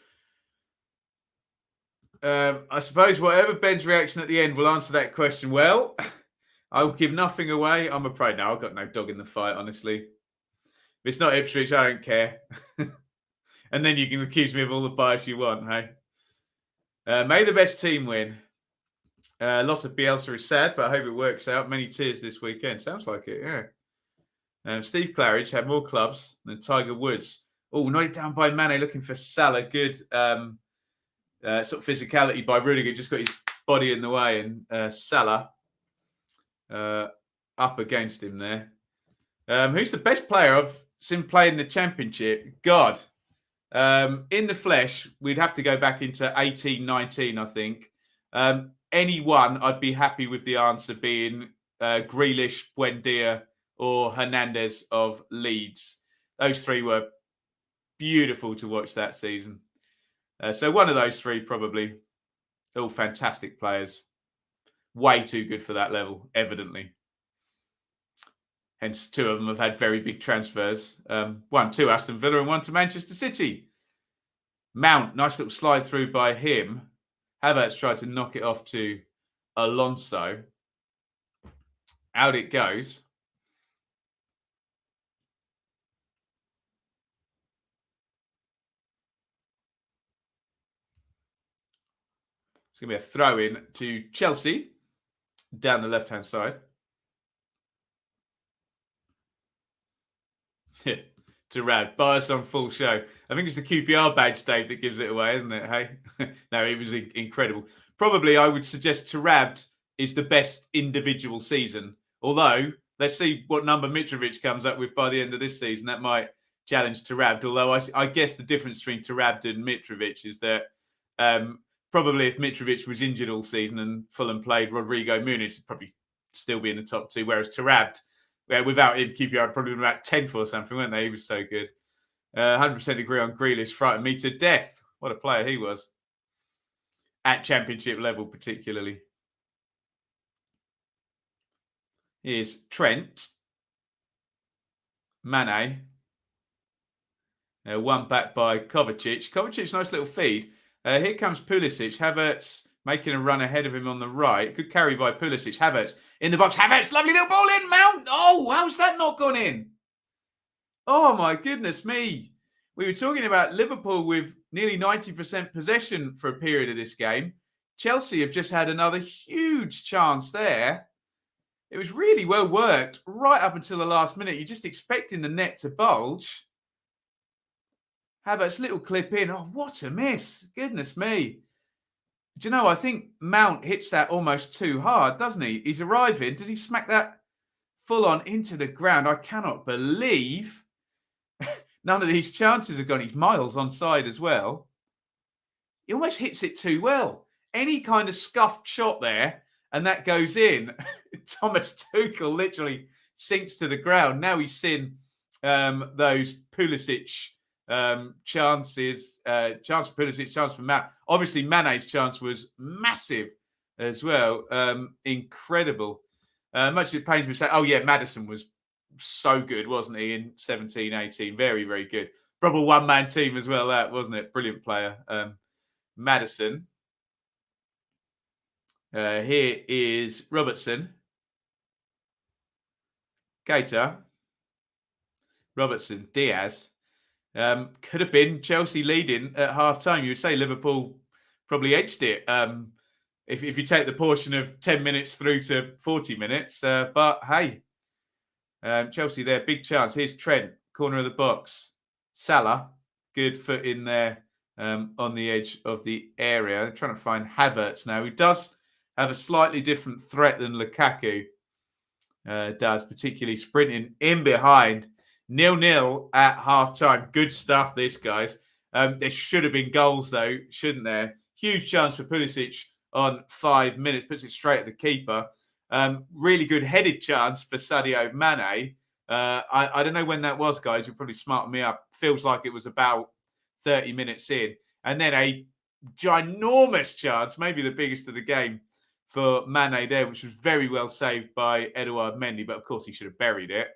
I suppose whatever Ben's reaction at the end will answer that question well. I will give nothing away. I'm afraid now I've got no dog in the fight, honestly. If it's not Ipswich, I don't care. And then you can accuse me of all the bias you want, hey? May the best team win. Loss of Bielsa is sad, but I hope it works out. Many tears this weekend. Sounds like it, yeah. Steve Claridge had more clubs than Tiger Woods. Oh, knocked down by Mane, looking for Salah. Good sort of physicality by Ruddock. Just got his body in the way, and Salah up against him there. Who's the best player I've seen play in the Championship? God. In the flesh, we'd have to go back into 18-19, I think. Anyone, I'd be happy with the answer being Grealish, Buendia, or Hernandez of Leeds. Those three were beautiful to watch that season. So one of those three, probably. All fantastic players. Way too good for that level, evidently. Hence, two of them have had very big transfers. One to Aston Villa and one to Manchester City. Mount, nice little slide through by him. Havertz tried to knock it off to Alonso. Out it goes. It's going to be a throw-in to Chelsea down the left-hand side. To Rad. Bias on full show. I think it's the QPR badge, Dave, that gives it away, isn't it? Hey, no, it was incredible. Probably, I would suggest Tarab is the best individual season. Although, let's see what number Mitrovic comes up with by the end of this season. That might challenge Tarab. Although I guess the difference between Tarab and Mitrovic is that probably if Mitrovic was injured all season and Fulham played Rodrigo Muniz, he'd probably still be in the top two. Whereas Tarab, without him, QPR probably been about 10th or something, weren't they? He was so good. 100% agree on Grealish. Frightened me to death. What a player he was. At Championship level, particularly. Here's Trent. Mane. One back by Kovacic. Kovacic, nice little feed. Here comes Pulisic. Havertz making a run ahead of him on the right. Good carry by Pulisic. Havertz in the box. Havertz, lovely little ball in. Mount. Oh, how's that not gone in? Oh, my goodness me. We were talking about Liverpool with nearly 90% possession for a period of this game. Chelsea have just had another huge chance there. It was really well worked right up until the last minute. You're just expecting the net to bulge. Havertz, little clip in. Oh, what a miss. Goodness me. Do you know, I think Mount hits that almost too hard, doesn't he? He's arriving. Does he smack that full on into the ground? I cannot believe none of these chances have gone. He's miles onside as well. He almost hits it too well. Any kind of scuffed shot there, and that goes in. Thomas Tuchel literally sinks to the ground. Now he's seen those Pulisic chances. Chance for Pulisic, chance for Matt. Obviously, Mane's chance was massive as well. Incredible. Much as it pains me to say, oh yeah, Mattheson was so good, wasn't he, in 17-18? Very, very good. Probably one-man team as well, that, wasn't it? Brilliant player. Mattheson. Here is Robertson. Keita. Robertson. Diaz. Could have been Chelsea leading at half-time. You would say Liverpool probably edged it if you take the portion of 10 minutes through to 40 minutes. But, hey, Chelsea there, big chance. Here's Trent, corner of the box. Salah, good foot in there on the edge of the area. I'm trying to find Havertz now, who does have a slightly different threat than Lukaku does, particularly sprinting in behind. 0-0 at half-time. Good stuff, this, guys. There should have been goals, though, shouldn't there? Huge chance for Pulisic on 5 minutes. Puts it straight at the keeper. Really good headed chance for Sadio Mane. I don't know when that was, guys. You'll probably smarten me up. Feels like it was about 30 minutes in. And then a ginormous chance, maybe the biggest of the game, for Mane there, which was very well saved by Edouard Mendy. But, of course, he should have buried it.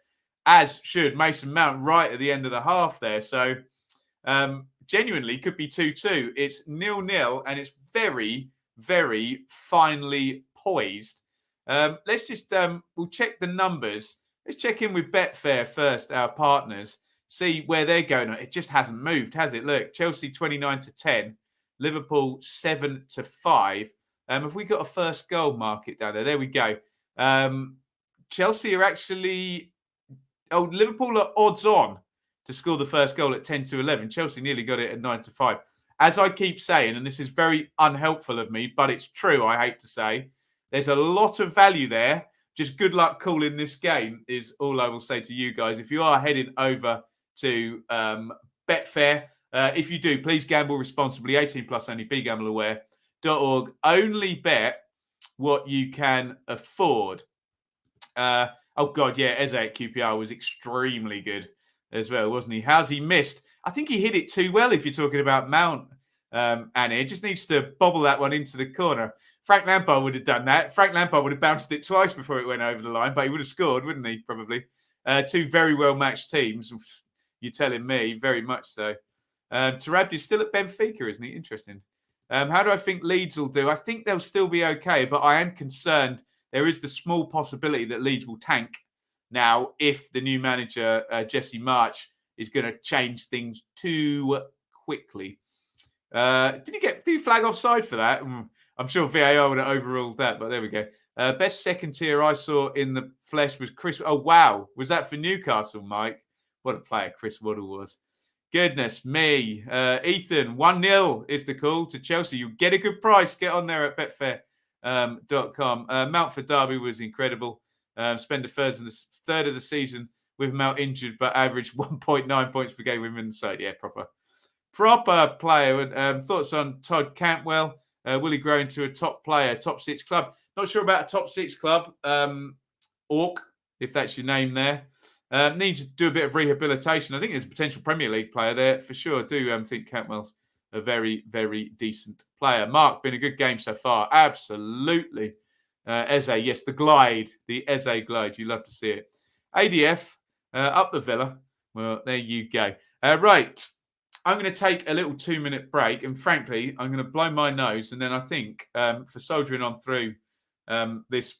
as should Mason Mount right at the end of the half there. So genuinely could be 2-2. It's 0-0 and it's very, very finely poised. Let's just, we'll check the numbers. Let's check in with Betfair first, our partners, see where they're going. It just hasn't moved, has it? Look, Chelsea 29-10, Liverpool 7-5. Have we got a first goal market down there? There we go. Chelsea are actually, Liverpool are odds on to score the first goal at 10-11. Chelsea nearly got it at 9-5. As I keep saying, and this is very unhelpful of me, but it's true, I hate to say, there's a lot of value there. Just good luck calling this game is all I will say to you guys. If you are heading over to Betfair, if you do, please gamble responsibly. 18 plus only, begambleaware.org. Only bet what you can afford. Oh, God, yeah, Eze at QPR was extremely good as well, wasn't he? How's he missed? I think he hit it too well if you're talking about Mount, Annie. It just needs to bobble that one into the corner. Frank Lampard would have done that. Frank Lampard would have bounced it twice before it went over the line, but he would have scored, wouldn't he, probably? Two very well-matched teams. You're telling me, very much so. Tarabdi's still at Benfica, isn't he? Interesting. How do I think Leeds will do? I think they'll still be okay, but I am concerned there is the small possibility that Leeds will tank now if the new manager, Jesse March, is going to change things too quickly. Did he flag offside for that? I'm sure VAR would have overruled that, but there we go. Best second tier I saw in the flesh was Chris. Oh, wow. Was that for Newcastle, Mike? What a player Chris Waddle was. Goodness me. Ethan, 1-0 is the call to Chelsea. You get a good price. Get on there at betfair.com. Mount for Darby was incredible. Spent the third of the season with Mount injured, but averaged 1.9 points per game within the side. Yeah, proper player. Thoughts on Todd Cantwell? Will he grow into a top player, top six club? Not sure about a top six club. Orc, if that's your name there. Needs to do a bit of rehabilitation. I think there's a potential Premier League player there for sure. I do think Cantwell's a very, very decent player. Mark, been a good game so far. Absolutely. Eze, yes, the Eze glide. You love to see it. ADF, up the Villa. Well, there you go. Right. I'm going to take a little 2-minute break. And frankly, I'm going to blow my nose. And then I think for soldiering on through this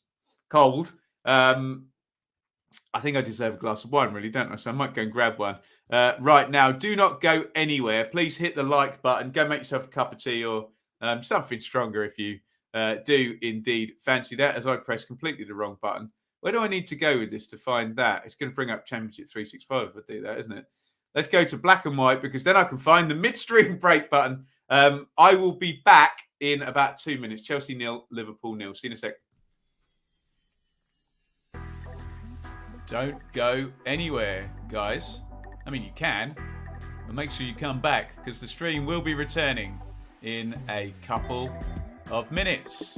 cold, I think I deserve a glass of wine, really, don't I? So I might go and grab one. Right now, do not go anywhere. Please hit the like button. Go make yourself a cup of tea or something stronger if you do indeed fancy that, as I press completely the wrong button. Where do I need to go with this to find that? It's going to bring up Championship 365 if I do that, isn't it? Let's go to black and white because then I can find the midstream break button. I will be back in about 2 minutes. Chelsea 0, Liverpool 0. See you in a sec. Don't go anywhere, guys. I mean, you can, but make sure you come back because the stream will be returning in a couple of minutes.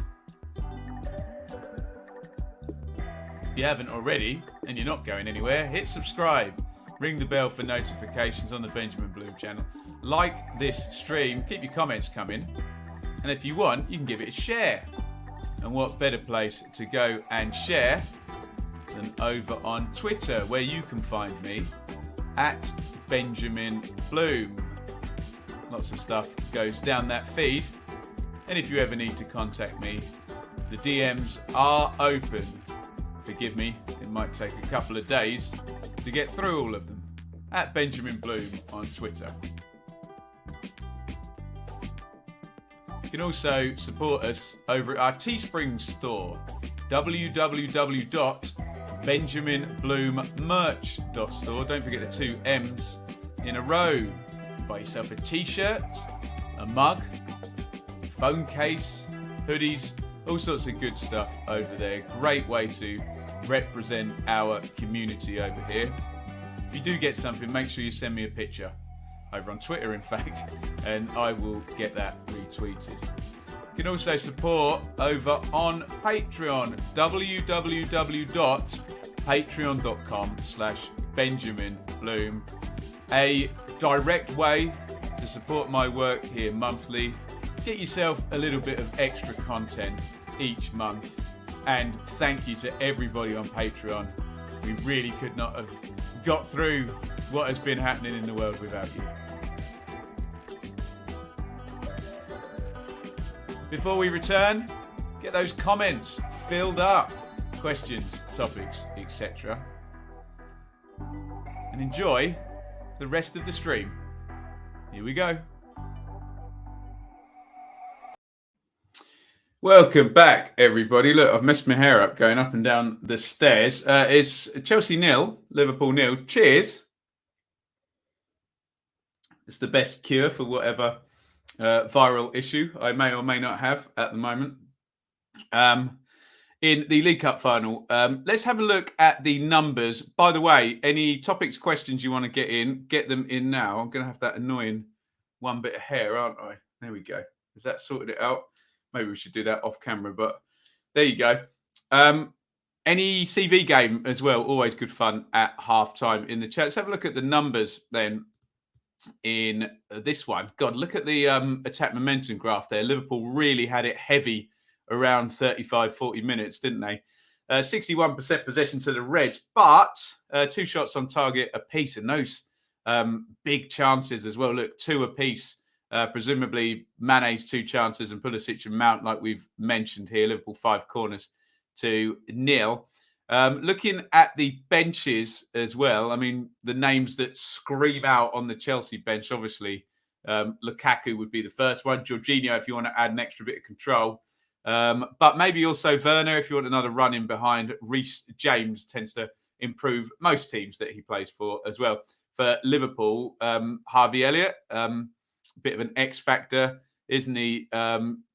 If you haven't already and you're not going anywhere, hit subscribe. Ring the bell for notifications on the Benjamin Bloom channel. Like this stream. Keep your comments coming. And if you want, you can give it a share. And what better place to go and share than over on Twitter, where you can find me at Benjamin Bloom. Lots of stuff goes down that feed. And if you ever need to contact me, the DMs are open. Forgive me, it might take a couple of days to get through all of them. At Benjamin Bloom on Twitter. You can also support us over at our Teespring store, www.benjaminbloommerch.store. Don't forget the 2 M's in a row. Buy yourself a t-shirt, a mug, phone case, hoodies, all sorts of good stuff over there. Great way to represent our community over here. If you do get something, make sure you send me a picture over on Twitter, in fact, and I will get that retweeted. You can also support over on Patreon, www.patreon.com/BenjaminBloom. A direct way to support my work here monthly. Get yourself a little bit of extra content each month. And thank you to everybody on Patreon. We really could not have got through what has been happening in the world without you. Before we return, get those comments filled up. Questions, topics, etc. And enjoy the rest of the stream. Here we go. Welcome back, everybody. Look, I've messed my hair up going up and down the stairs. It's Chelsea 0, Liverpool 0. Cheers. It's the best cure for whatever viral issue I may or may not have at the moment. In the League Cup final, let's have a look at the numbers. By the way, any topics, questions you want to get them in now. I'm going to have that annoying one bit of hair, aren't I? There we go. Has that sorted it out? Maybe we should do that off camera, but there you go. Any CV game as well, always good fun at halftime in the chat. Let's have a look at the numbers then in this one. God, look at the attack momentum graph there. Liverpool really had it heavy around 35, 40 minutes, didn't they? 61% possession to the Reds, but 2 shots on target apiece, and those big chances as well. Look, 2 apiece. Presumably Mane's 2 chances and Pulisic and Mount, like we've mentioned here. Liverpool 5 corners to 0. Looking at the benches as well, I mean, the names that scream out on the Chelsea bench, obviously, Lukaku would be the first one. Jorginho, if you want to add an extra bit of control. But maybe also Werner, if you want another run in behind. Reece James tends to improve most teams that he plays for as well. For Liverpool, Harvey Elliott, bit of an X factor, isn't he?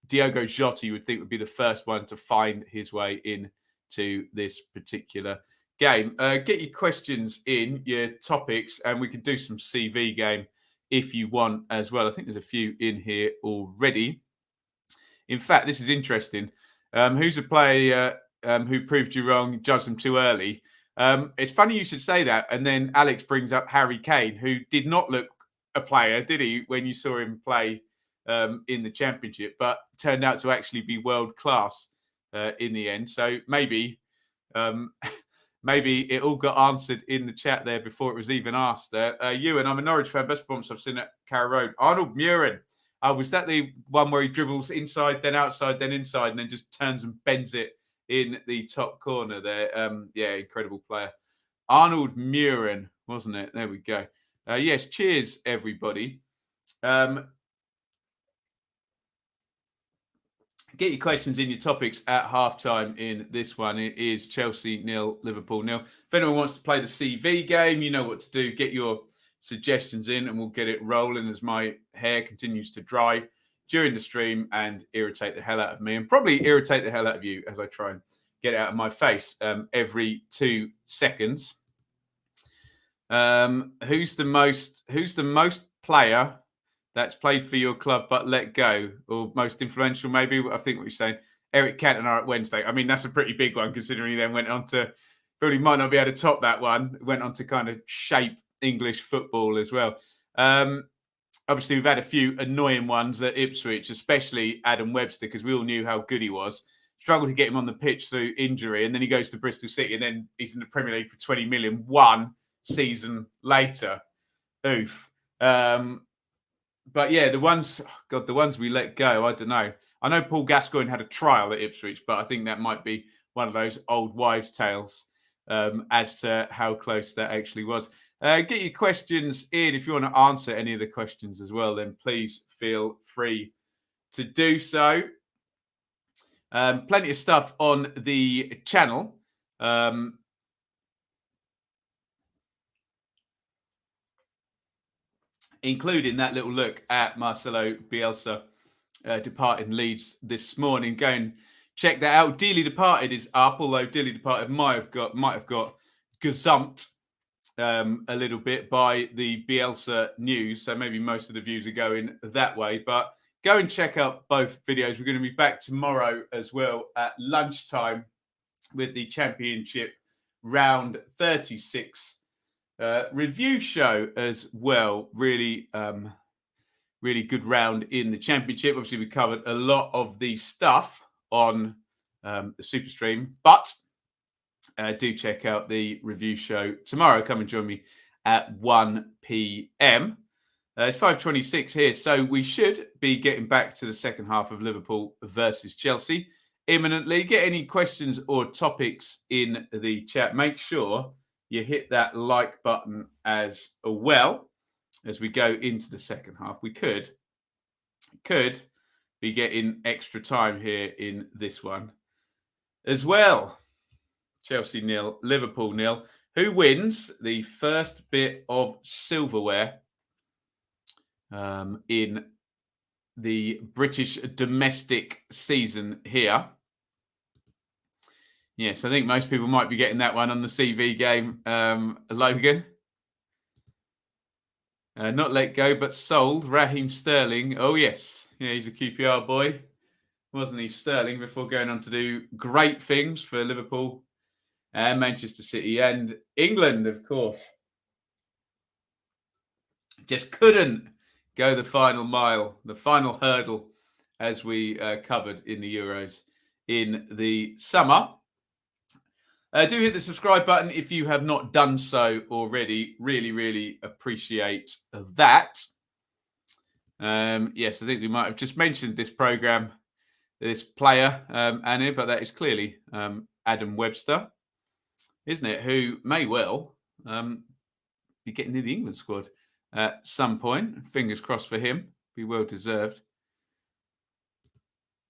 Diogo Jota, you would think, would be the first one to find his way into this particular game. Get your questions in, your topics, and we can do some CV game if you want as well. I think there's a few in here already. In fact, this is interesting. Who's a player who proved you wrong, judged them too early? It's funny you should say that. And then Alex brings up Harry Kane, who did not look a player, did he, when you saw him play in the Championship, but turned out to actually be world class in the end. So maybe it all got answered in the chat there before it was even asked there. Ewan, I'm a Norwich fan. Best performance I've seen at Carrow Road. Arnold Moran. Was that the one where he dribbles inside, then outside, then inside, and then just turns and bends it in the top corner there? Yeah, incredible player. Arnold Moran, wasn't it? There we go. Yes, cheers, everybody. Get your questions in, your topics at halftime in this one. It is Chelsea 0, Liverpool 0. If anyone wants to play the CV game, you know what to do. Get your suggestions in and we'll get it rolling as my hair continues to dry during the stream and irritate the hell out of me, and probably irritate the hell out of you as I try and get it out of my face every 2 seconds. Who's the most player that's played for your club but let go, or most influential? Maybe I think what you're saying. Eric Cantona at Wednesday. I mean, that's a pretty big one considering he then went on to, probably might not be able to top that one. Went on to kind of shape English football as well. Obviously, we've had a few annoying ones at Ipswich, especially Adam Webster, because we all knew how good he was. Struggled to get him on the pitch through injury, and then he goes to Bristol City, and then he's in the Premier League for 20 million 1 season later. Oof. But yeah, the ones we let go, I don't know. I know Paul Gascoigne had a trial at Ipswich, but I think that might be one of those old wives' tales as to how close that actually was. Get your questions in. If you want to answer any of the questions as well, then please feel free to do so. Plenty of stuff on the channel. Including that little look at Marcelo Bielsa departing Leeds this morning. Go and check that out. Dearly Departed is up, although Dearly Departed might have got gazumped a little bit by the Bielsa news. So maybe most of the views are going that way. But go and check out both videos. We're going to be back tomorrow as well at lunchtime with the Championship round 36 review show as well. Really good round in the Championship. Obviously, we covered a lot of the stuff on the Super Stream, but do check out the review show tomorrow. Come and join me at 1 p.m. It's 5:26 here, so we should be getting back to the second half of Liverpool versus Chelsea imminently. Get any questions or topics in the chat. Make sure you hit that like button as well as we go into the second half. We could be getting extra time here in this one as well. Chelsea 0, Liverpool 0. Who wins the first bit of silverware in the British domestic season here? Yes, I think most people might be getting that one on the CV game. Logan. Not let go, but sold. Raheem Sterling. Oh, yes. Yeah, he's a QPR boy. Wasn't he, Sterling, before going on to do great things for Liverpool and Manchester City and England, of course. Just couldn't go the final mile, the final hurdle, as we covered in the Euros in the summer. Do hit the subscribe button if you have not done so already. Really, really appreciate that. Yes, I think we might have just mentioned this program, this player, Annie, but that is clearly Adam Webster, isn't it? Who may well be getting in the England squad at some point. Fingers crossed for him. Be well deserved.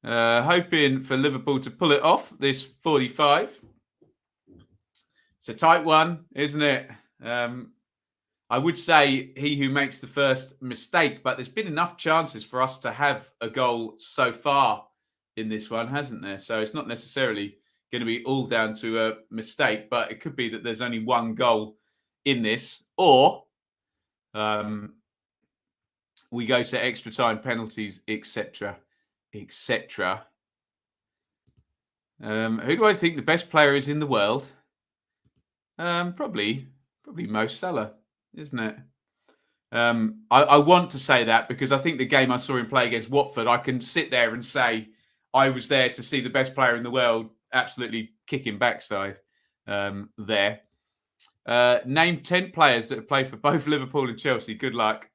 Hoping for Liverpool to pull it off this 45. It's a tight one, isn't it? I would say he who makes the first mistake, but there's been enough chances for us to have a goal so far in this one, hasn't there? So it's not necessarily going to be all down to a mistake, but it could be that there's only one goal in this, or we go to extra time, penalties, etc., etc. Who do I think the best player is in the world? Probably Mo Salah, isn't it? I want to say that because I think the game I saw him play against Watford, I can sit there and say I was there to see the best player in the world absolutely kicking backside there. Name 10 players that have played for both Liverpool and Chelsea. Good luck.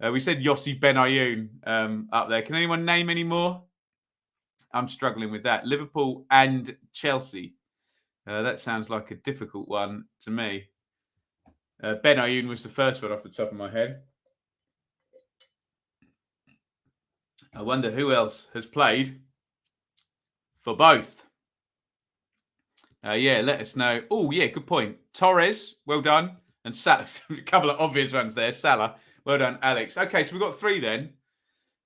We said Yossi Benayoun up there. Can anyone name any more? I'm struggling with that. Liverpool and Chelsea. That sounds like a difficult one to me. Benayoun was the first one off the top of my head. I wonder who else has played for both. Yeah, let us know. Oh, yeah, good point. Torres, well done. And Salah, a couple of obvious ones there. Salah, well done, Alex. Okay, so we've got 3 then.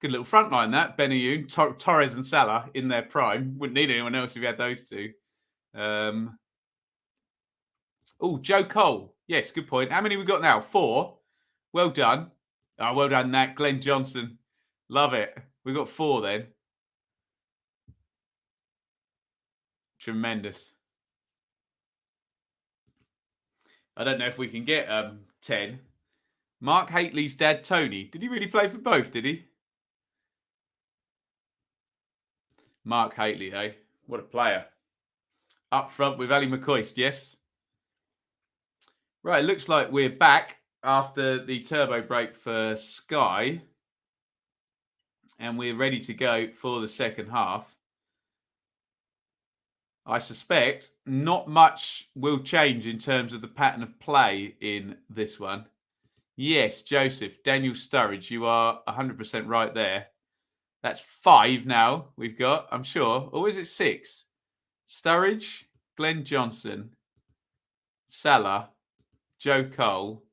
Good little front line, that. Benayoun, Torres and Salah in their prime. Wouldn't need anyone else if you had those 2. Joe Coyle. Yes, good point. How many we got now? 4. Well done. Oh, well done, Nat. Glenn Johnson. Love it. We've got 4 then. Tremendous. I don't know if we can get 10. Mark Hateley's dad, Tony. Did he really play for both, did he? Mark Hateley, eh? What a player. Up front with Ali McCoist, yes? Right, looks like we're back after the turbo break for Sky. And we're ready to go for the second half. I suspect not much will change in terms of the pattern of play in this one. Yes, Joseph, Daniel Sturridge, you are 100% right there. That's 5 now we've got, I'm sure. Or is it 6? Sturridge, Glenn Johnson, Salah, Joe Cole,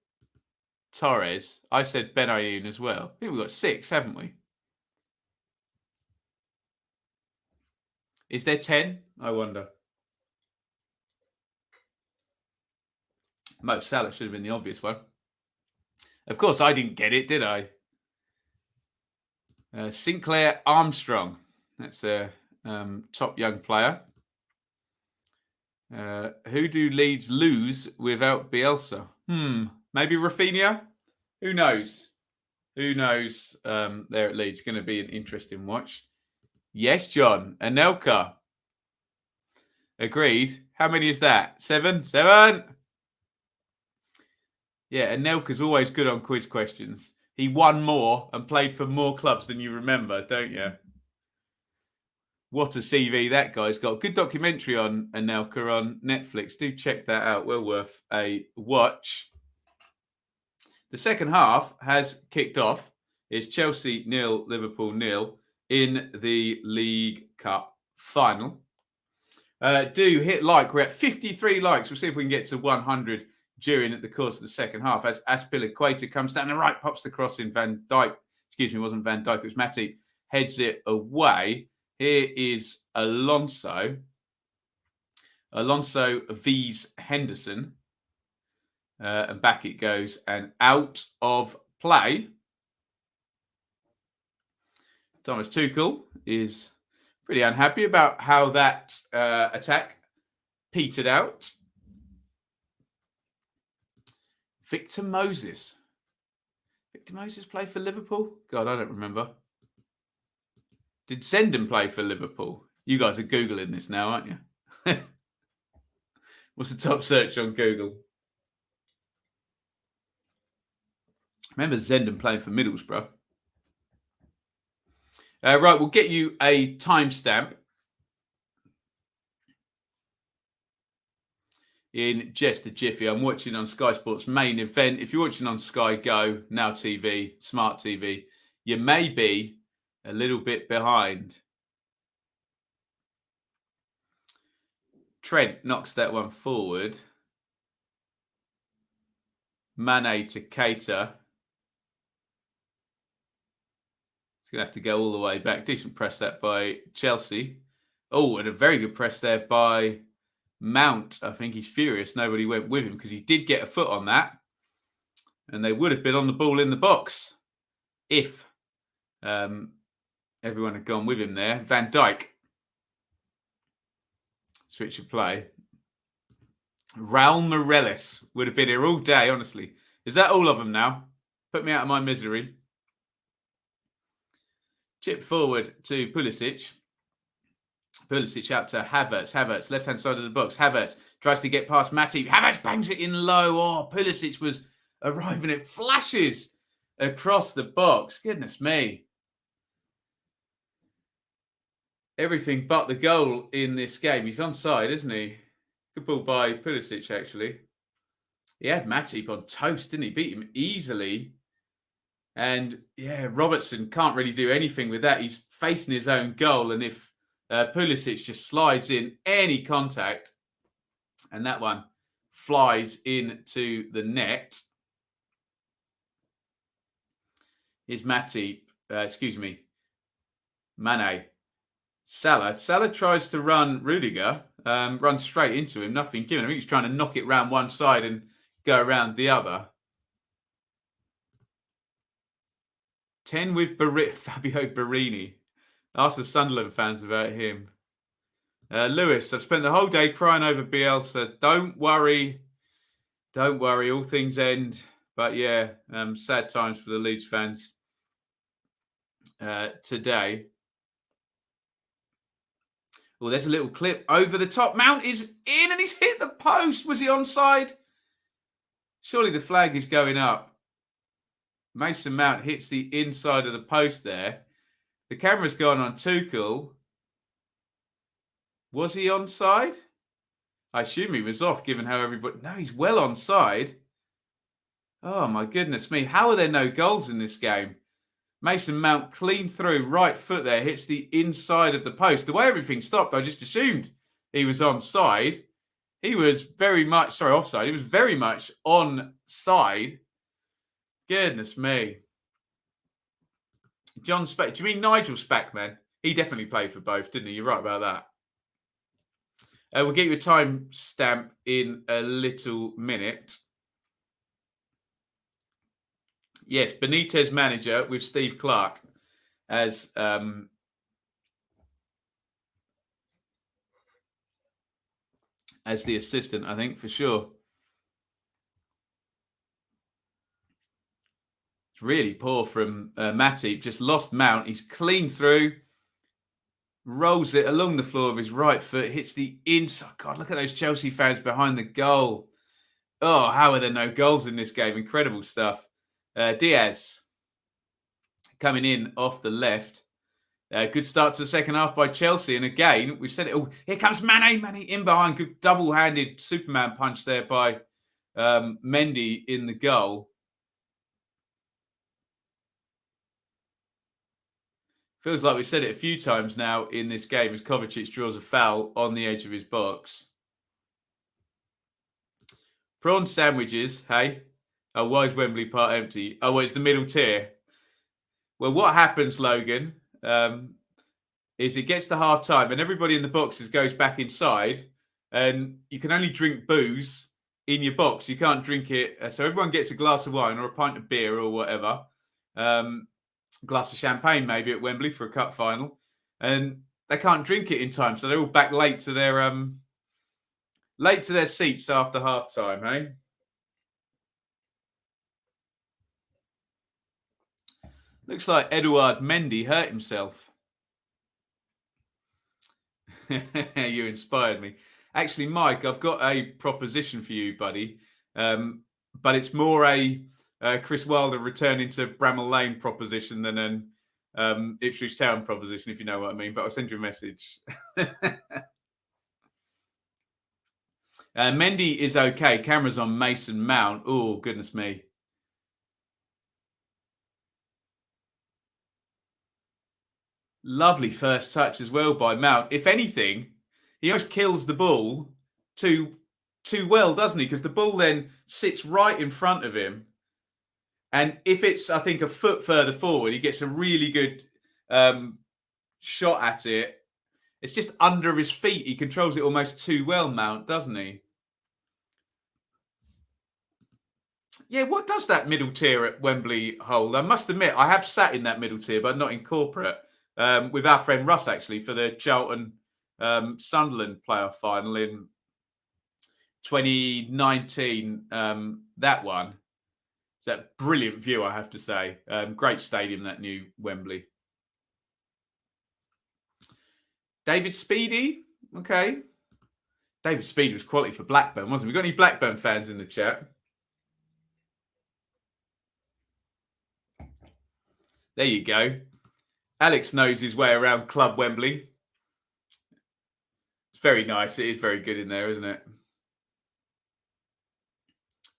Torres. I said Benayoun as well. I think we've got 6, haven't we? Is there 10? I wonder. Mo Salah should have been the obvious one. Of course, I didn't get it, did I? Sinclair Armstrong. That's a top young player. Who do Leeds lose without Bielsa? Maybe Rafinha? Who knows? Who knows there at Leeds? Going to be an interesting watch. Yes, John. Anelka. Agreed. How many is that? 7? 7. Yeah, and Nelka's always good on quiz questions. He won more and played for more clubs than you remember, don't you? What a CV that guy's got. Good documentary on Anelka on Netflix. Do check that out. Well worth a watch. The second half has kicked off. It's Chelsea 0, Liverpool 0 in the League Cup final. Do hit like. We're at 53 likes. We'll see if we can get to 100 during the course of the second half. As Aspilicueta comes down the right, pops the cross in. Van Dijk, excuse me, it wasn't Van Dijk, it was Matip, heads it away. Here is Alonso. Alonso vs Henderson. And back it goes and out of play. Thomas Tuchel is pretty unhappy about how that attack petered out. Victor Moses. Victor Moses play for Liverpool? God, I don't remember. Did Zenden play for Liverpool? You guys are Googling this now, aren't you? What's the top search on Google? Remember Zenden playing for Middlesbrough. Right, we'll get you a timestamp in just a jiffy. I'm watching on Sky Sports main event. If you're watching on Sky Go, Now TV, Smart TV, you may be a little bit behind. Trent knocks that one forward. Mane to Keita. It's going to have to go all the way back. Decent press that by Chelsea. Oh, and a very good press there by Mount. I think he's furious. Nobody went with him because he did get a foot on that. And they would have been on the ball in the box if everyone had gone with him there. Van Dijk. Switch of play. Raul Morales would have been here all day, honestly. Is that all of them now? Put me out of my misery. Chip forward to Pulisic. Pulisic out to Havertz. Havertz, left-hand side of the box. Havertz tries to get past Matip. Havertz bangs it in low. Oh, Pulisic was arriving at flashes across the box. Goodness me. Everything but the goal in this game. He's onside, isn't he? Good ball by Pulisic, actually. He had Matip on toast, didn't he? Beat him easily. And, yeah, Robertson can't really do anything with that. He's facing his own goal. And if Pulisic just slides in any contact, and that one flies into the net, is Matip, Mane. Salah tries to run Rudiger, runs straight into him, nothing given. I think he's trying to knock it round one side and go around the other. 10 with Fabio Barini. Ask the Sunderland fans about him. Lewis, I've spent the whole day crying over Bielsa. Don't worry. Don't worry. All things end. But yeah, sad times for the Leeds fans today. Oh, there's a little clip over the top. Mount is in and he's hit the post. Was he onside? Surely the flag is going up. Mason Mount hits the inside of the post there. The camera's gone on Tuchel. Was he onside? I assume he was off, given how everybody... No, he's well onside. Oh, my goodness me. How are there no goals in this game? Mason Mount clean through, right foot there, hits the inside of the post. The way everything stopped, I just assumed he was onside. He was very much... Sorry, offside. He was very much onside. Goodness me. John Spack. Do you mean Nigel Spackman? He definitely played for both, didn't he? You're right about that. We'll get you a time stamp in a little minute. Yes, Benitez manager with Steve Clarke as the assistant, I think, for sure. It's really poor from Matip. Just lost Mount. He's clean through. rolls it along the floor of his right foot, hits the inside. God, look at those Chelsea fans behind the goal. Oh, how are there no goals in this game? Incredible stuff. Diaz coming in off the left. Good start to the second half by Chelsea. And again, we said it. Oh, here comes Mane. Mane in behind. Good double-handed Superman punch there by Mendy in the goal. Feels like we've said it a few times now in this game as Kovacic draws a foul on the edge of his box. Prawn sandwiches, hey? Oh, why is Wembley Park empty? Oh, well, it's the middle tier. Well, what happens, Logan, is it gets to half time and everybody in the boxes goes back inside and you can only drink booze in your box. You can't drink it. So everyone gets a glass of wine or a pint of beer or whatever. Glass of champagne maybe at Wembley for a cup final. And they can't drink it in time. So they're all back late to their seats after half time, hey? Looks like Eduard Mendy hurt himself. You inspired me. Actually, Mike, I've got a proposition for you, buddy. But it's more a Chris Wilder returning to Bramall Lane proposition than an Ipswich Town proposition, if you know what I mean. But I'll send you a message. Mendy is okay. Camera's on Mason Mount. Oh, goodness me. Lovely first touch as well by Mount. If anything, he almost kills the ball too well, doesn't he? Because the ball then sits right in front of him. And if it's, I think, a foot further forward, he gets a really good shot at it. It's just under his feet. He controls it almost too well, Mount, doesn't he? Yeah, what does that middle tier at Wembley hold? I must admit, I have sat in that middle tier, but not in corporate. With our friend Russ, actually, for the Charlton Sunderland playoff final in 2019. That one. It's a brilliant view, I have to say. Great stadium, that new Wembley. David Speedy. Okay. David Speedy was quality for Blackburn, wasn't he? We got any Blackburn fans in the chat? There you go. Alex knows his way around Club Wembley. It's very nice. It is very good in there, isn't it?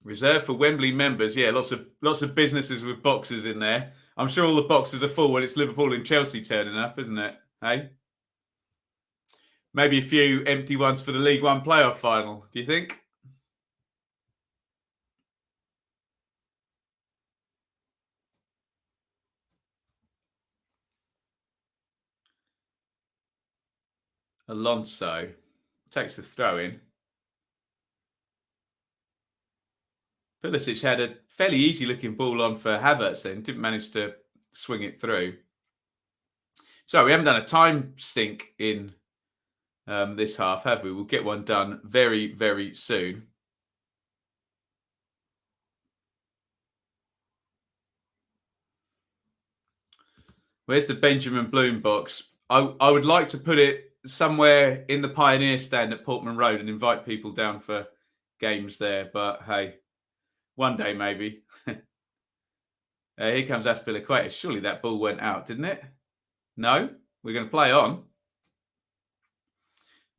Reserved for Wembley members. Yeah, lots of businesses with boxes in there. I'm sure all the boxes are full when it's Liverpool and Chelsea turning up, isn't it? Hey? Maybe a few empty ones for the League One playoff final, do you think? Alonso takes the throw in. Pulisic had a fairly easy looking ball on for Havertz then, didn't manage to swing it through. So we haven't done a time stink in this half, have we? We'll get one done very, very soon. Where's the Benjamin Bloom box? I would like to put it somewhere in the Pioneer stand at Portman Road and invite people down for games there. But hey, one day maybe. Here comes Aspilicueta. Surely that ball went out, didn't it? No? We're going to play on.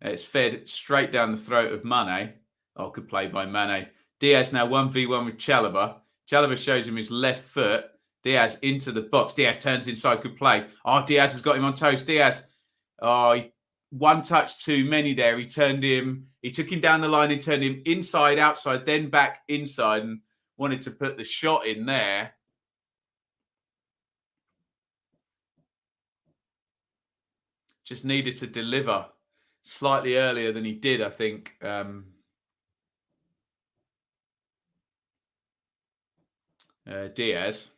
It's fed straight down the throat of Mane. Oh, good play by Mane. Diaz now 1v1 with Chalobah. Chalobah shows him his left foot. Diaz into the box. Diaz turns inside. Good play. Oh, Diaz has got him on toast. Diaz. Oh, one touch too many there. He took him down the line and turned him inside, outside, then back inside and wanted to put the shot in there. Just needed to deliver slightly earlier than he did, I think. Diaz.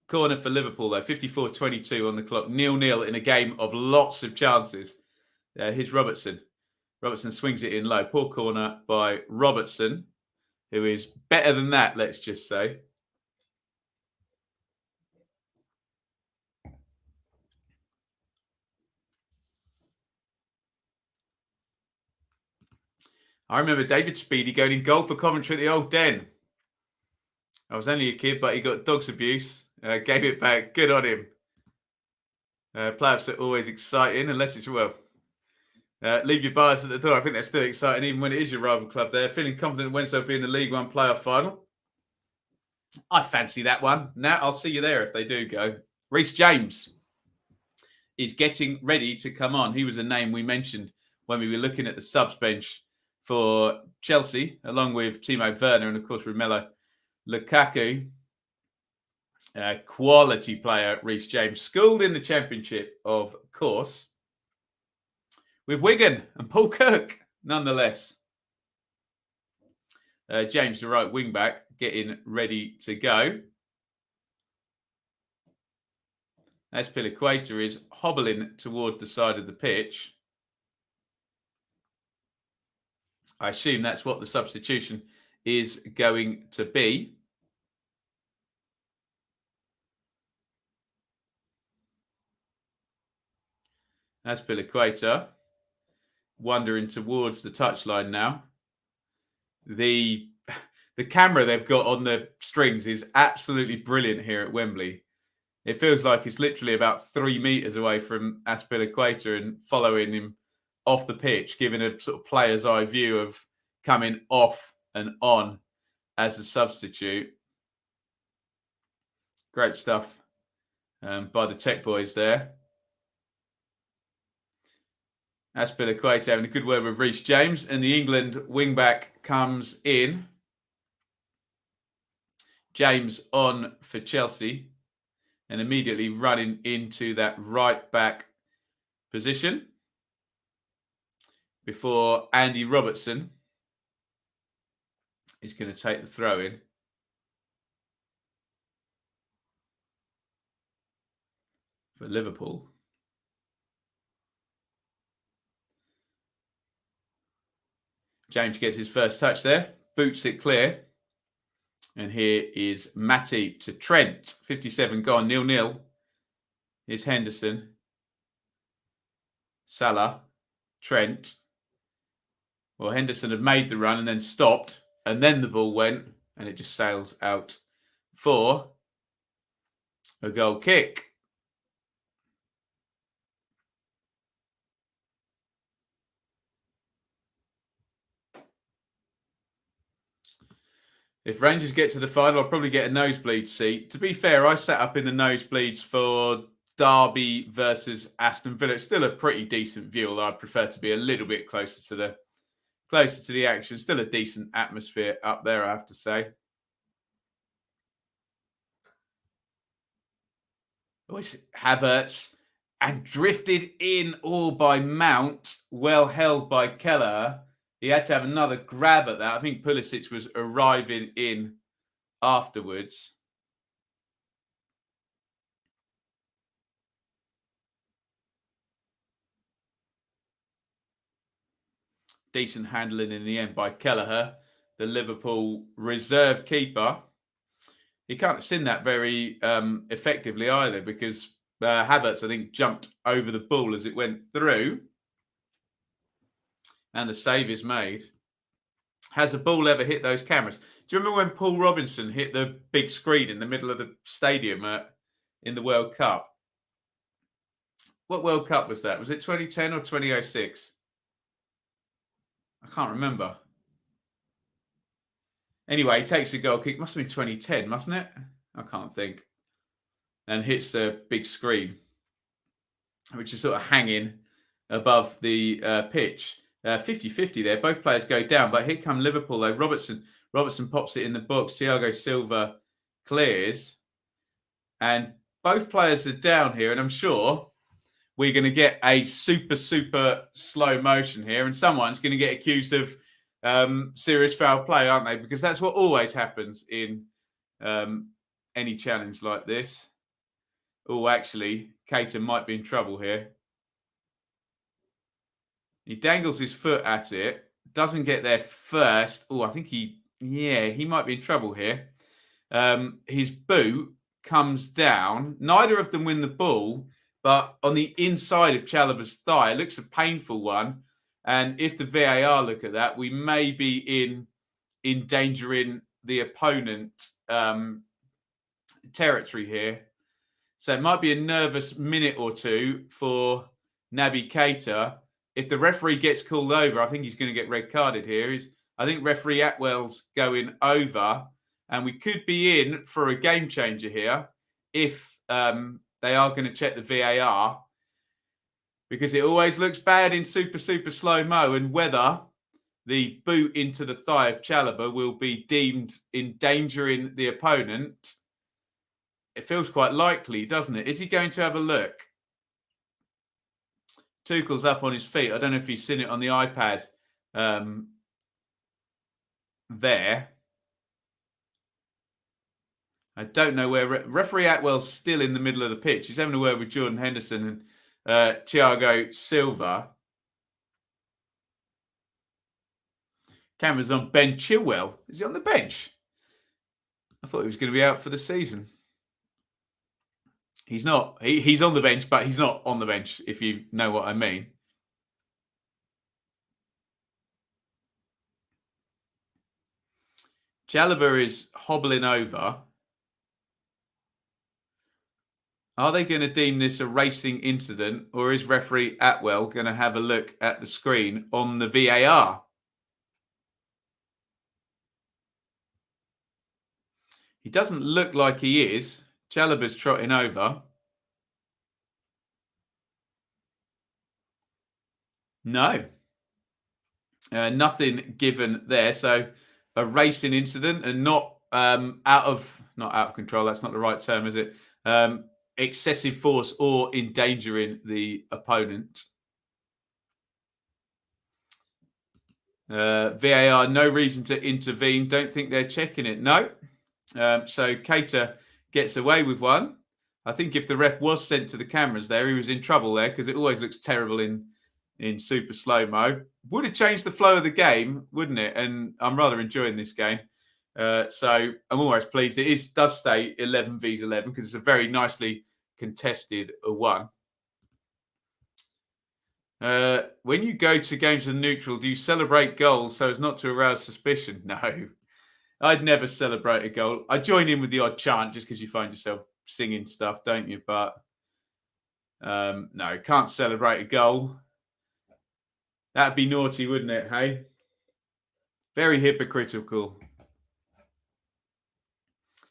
Corner for Liverpool, though. 54-22 on the clock. 0-0 in a game of lots of chances. Here's Robertson. Robertson swings it in low. Poor corner by Robertson, who is better than that, let's just say. I remember David Speedy going in goal for Coventry at the old Den. I was only a kid, but he got dog's abuse. Gave it back. Good on him. Playoffs are always exciting, unless it's, well, leave your bias at the door. I think they're still exciting, even when it is your rival club there. Feeling confident Wednesday will be in the League One playoff final. I fancy that one. Now, I'll see you there if they do go. Reece James is getting ready to come on. He was a name we mentioned when we were looking at the subs bench for Chelsea, along with Timo Werner and, of course, Romelu Lukaku. Quality player, Reece James. Schooled in the Championship, of course, with Wigan and Paul Kirk, nonetheless. James, the right wing-back, getting ready to go. Azpilicueta is hobbling toward the side of the pitch. I assume that's what the substitution is going to be. Azpilicueta wandering towards the touchline now. The camera they've got on the strings is absolutely brilliant here at Wembley. It feels like it's literally about 3 meters away from Azpilicueta and following him off the pitch, giving a sort of player's eye view of coming off and on as a substitute. Great stuff by the tech boys there. Azpilicueta having a good word with Reece James, and the England wing-back comes in. James on for Chelsea, and immediately running into that right-back position before Andy Robertson is going to take the throw-in. For Liverpool. James gets his first touch there, boots it clear. And here is Matty to Trent. 57 gone, 0-0. Here's Henderson. Salah. Trent. Well, Henderson had made the run and then stopped. And then the ball went and it just sails out for a goal kick. If Rangers get to the final, I'll probably get a nosebleed seat. To be fair, I sat up in the nosebleeds for Darby versus Aston Villa. It's still a pretty decent view, although I'd prefer to be a little bit closer to the action. Still a decent atmosphere up there, I have to say. Havertz, and drifted in all by Mount, well held by Keller. He had to have another grab at that. I think Pulisic was arriving in afterwards. Decent handling in the end by Kelleher, the Liverpool reserve keeper. He can't have seen that very effectively either, because Havertz, I think, jumped over the ball as it went through. And the save is made. Has a ball ever hit those cameras? Do you remember when Paul Robinson hit the big screen in the middle of the stadium in the World Cup? What World Cup was that? Was it 2010 or 2006? I can't remember. Anyway, he takes a goal kick. Must have been 2010, mustn't it? I can't think. And hits the big screen, which is sort of hanging above the pitch. 50-50 there. Both players go down, but here come Liverpool though. Robertson pops it in the box. Thiago Silva clears. And both players are down here, and I'm sure we're going to get a super slow motion here, and someone's going to get accused of serious foul play, aren't they? Because that's what always happens in any challenge like this. Oh, actually, Keita might be in trouble here. He dangles his foot at it, doesn't get there first. Oh, I think he might be in trouble here. His boot comes down. Neither of them win the ball, but on the inside of Chalobah's thigh, it looks a painful one. And if the VAR look at that, we may be endangering the opponent territory here. So it might be a nervous minute or two for Naby Keita. If the referee gets called over, I think he's going to get red carded here. I think referee Atwell's going over, and we could be in for a game changer here if they are going to check the VAR, because it always looks bad in super slow-mo, and whether the boot into the thigh of Chalobah will be deemed endangering the opponent. It feels quite likely, doesn't it? Is he going to have a look? Tuchel's up on his feet. I don't know if he's seen it on the iPad there. I don't know where. Referee Atwell's still in the middle of the pitch. He's having a word with Jordan Henderson and Thiago Silva. Camera's on Ben Chilwell. Is he on the bench? I thought he was going to be out for the season. He's not. He's on the bench, but he's not on the bench, if you know what I mean. Chalobah is hobbling over. Are they going to deem this a racing incident, or is referee Atwell going to have a look at the screen on the VAR? He doesn't look like he is. Chalobah's trotting over. No. Nothing given there. So a racing incident and not out of control. That's not the right term, is it? Excessive force or endangering the opponent. VAR, no reason to intervene. Don't think they're checking it. No. So Keita gets away with one. I think if the ref was sent to the cameras there, he was in trouble there, because it always looks terrible in super slow-mo. Would have changed the flow of the game, wouldn't it? And I'm rather enjoying this game. So I'm always pleased. It does stay 11 v 11 because it's a very nicely contested one. When you go to games of neutral, do you celebrate goals so as not to arouse suspicion? No. I'd never celebrate a goal. I join in with the odd chant just because you find yourself singing stuff, don't you? But no, can't celebrate a goal. That'd be naughty, wouldn't it, hey? Very hypocritical.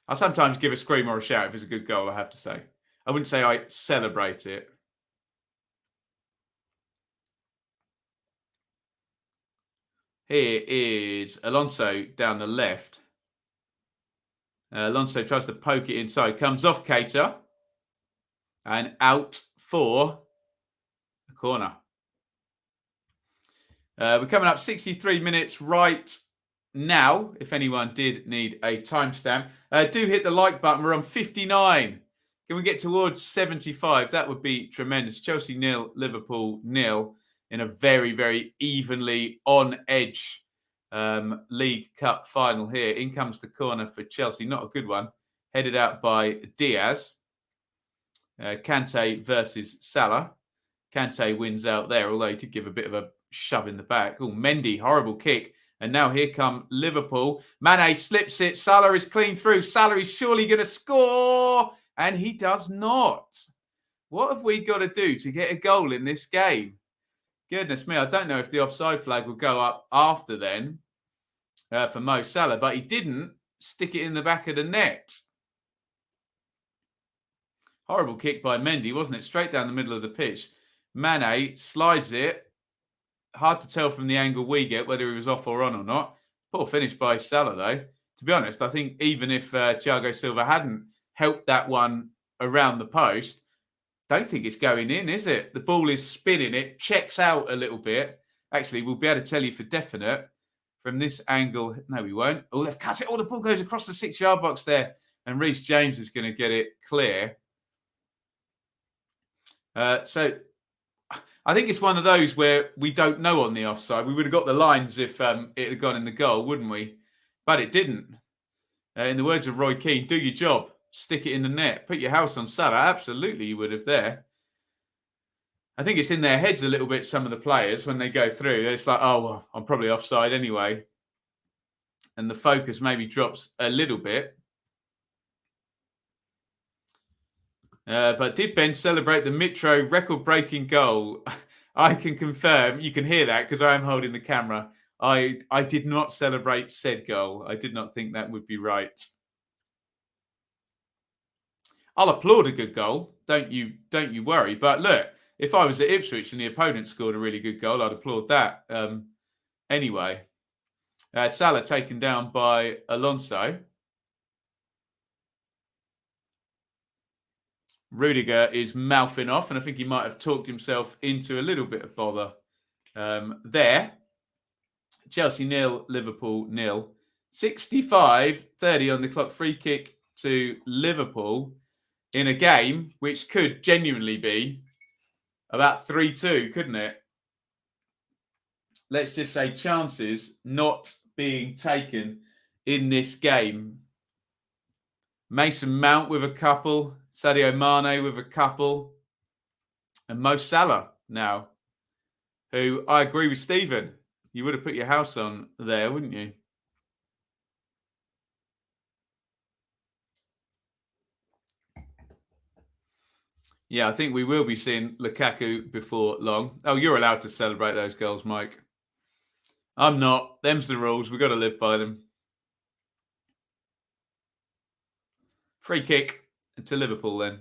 I sometimes give a scream or a shout if it's a good goal, I have to say. I wouldn't say I celebrate it. Here is Alonso down the left. Alonso tries to poke it inside. Comes off Keita. And out for a corner. We're coming up 63 minutes right now, if anyone did need a timestamp. Do hit the like button. We're on 59. Can we get towards 75? That would be tremendous. Chelsea 0, Liverpool 0 in a very, very evenly on edge League Cup final here. In comes the corner for Chelsea. Not a good one. Headed out by Diaz. Kante versus Salah. Kante wins out there, although he did give a bit of a shove in the back. Oh, Mendy, horrible kick. And now here come Liverpool. Mane slips it. Salah is clean through. Salah is surely going to score. And he does not. What have we got to do to get a goal in this game? Goodness me, I don't know if the offside flag will go up after then for Mo Salah, but he didn't stick it in the back of the net. Horrible kick by Mendy, wasn't it? Straight down the middle of the pitch. Mane slides it. Hard to tell from the angle we get whether he was off or on or not. Poor finish by Salah, though. To be honest, I think even if Thiago Silva hadn't helped that one around the post, don't think it's going in, is it? The ball is spinning. It checks out a little bit. Actually, we'll be able to tell you for definite from this angle. No, we won't. Oh, they've cut it. Oh, the ball goes across the 6-yard box there. And Reece James is going to get it clear. So I think it's one of those where we don't know on the offside. We would have got the lines if it had gone in the goal, wouldn't we? But it didn't. In the words of Roy Keane, do your job. Stick it in the net. Put your house on Salah. Absolutely, you would have there. I think it's in their heads a little bit, some of the players, when they go through. It's like, oh, well, I'm probably offside anyway. And the focus maybe drops a little bit. But did Ben celebrate the Mitro record-breaking goal? I can confirm, you can hear that because I am holding the camera. I did not celebrate said goal. I did not think that would be right. I'll applaud a good goal. Don't you worry. But look, if I was at Ipswich and the opponent scored a really good goal, I'd applaud that. Anyway, Salah taken down by Alonso. Rudiger is mouthing off, and I think he might have talked himself into a little bit of bother there. Chelsea 0, Liverpool 0. 65-30 on the clock. Free kick to Liverpool in a game which could genuinely be about 3-2, couldn't it? Let's just say chances not being taken in this game. Mason Mount with a couple. Sadio Mane with a couple. And Mo Salah now, who I agree with Stephen. You would have put your house on there, wouldn't you? Yeah, I think we will be seeing Lukaku before long. Oh, you're allowed to celebrate those goals, Mike. I'm not. Them's the rules. We've got to live by them. Free kick to Liverpool then.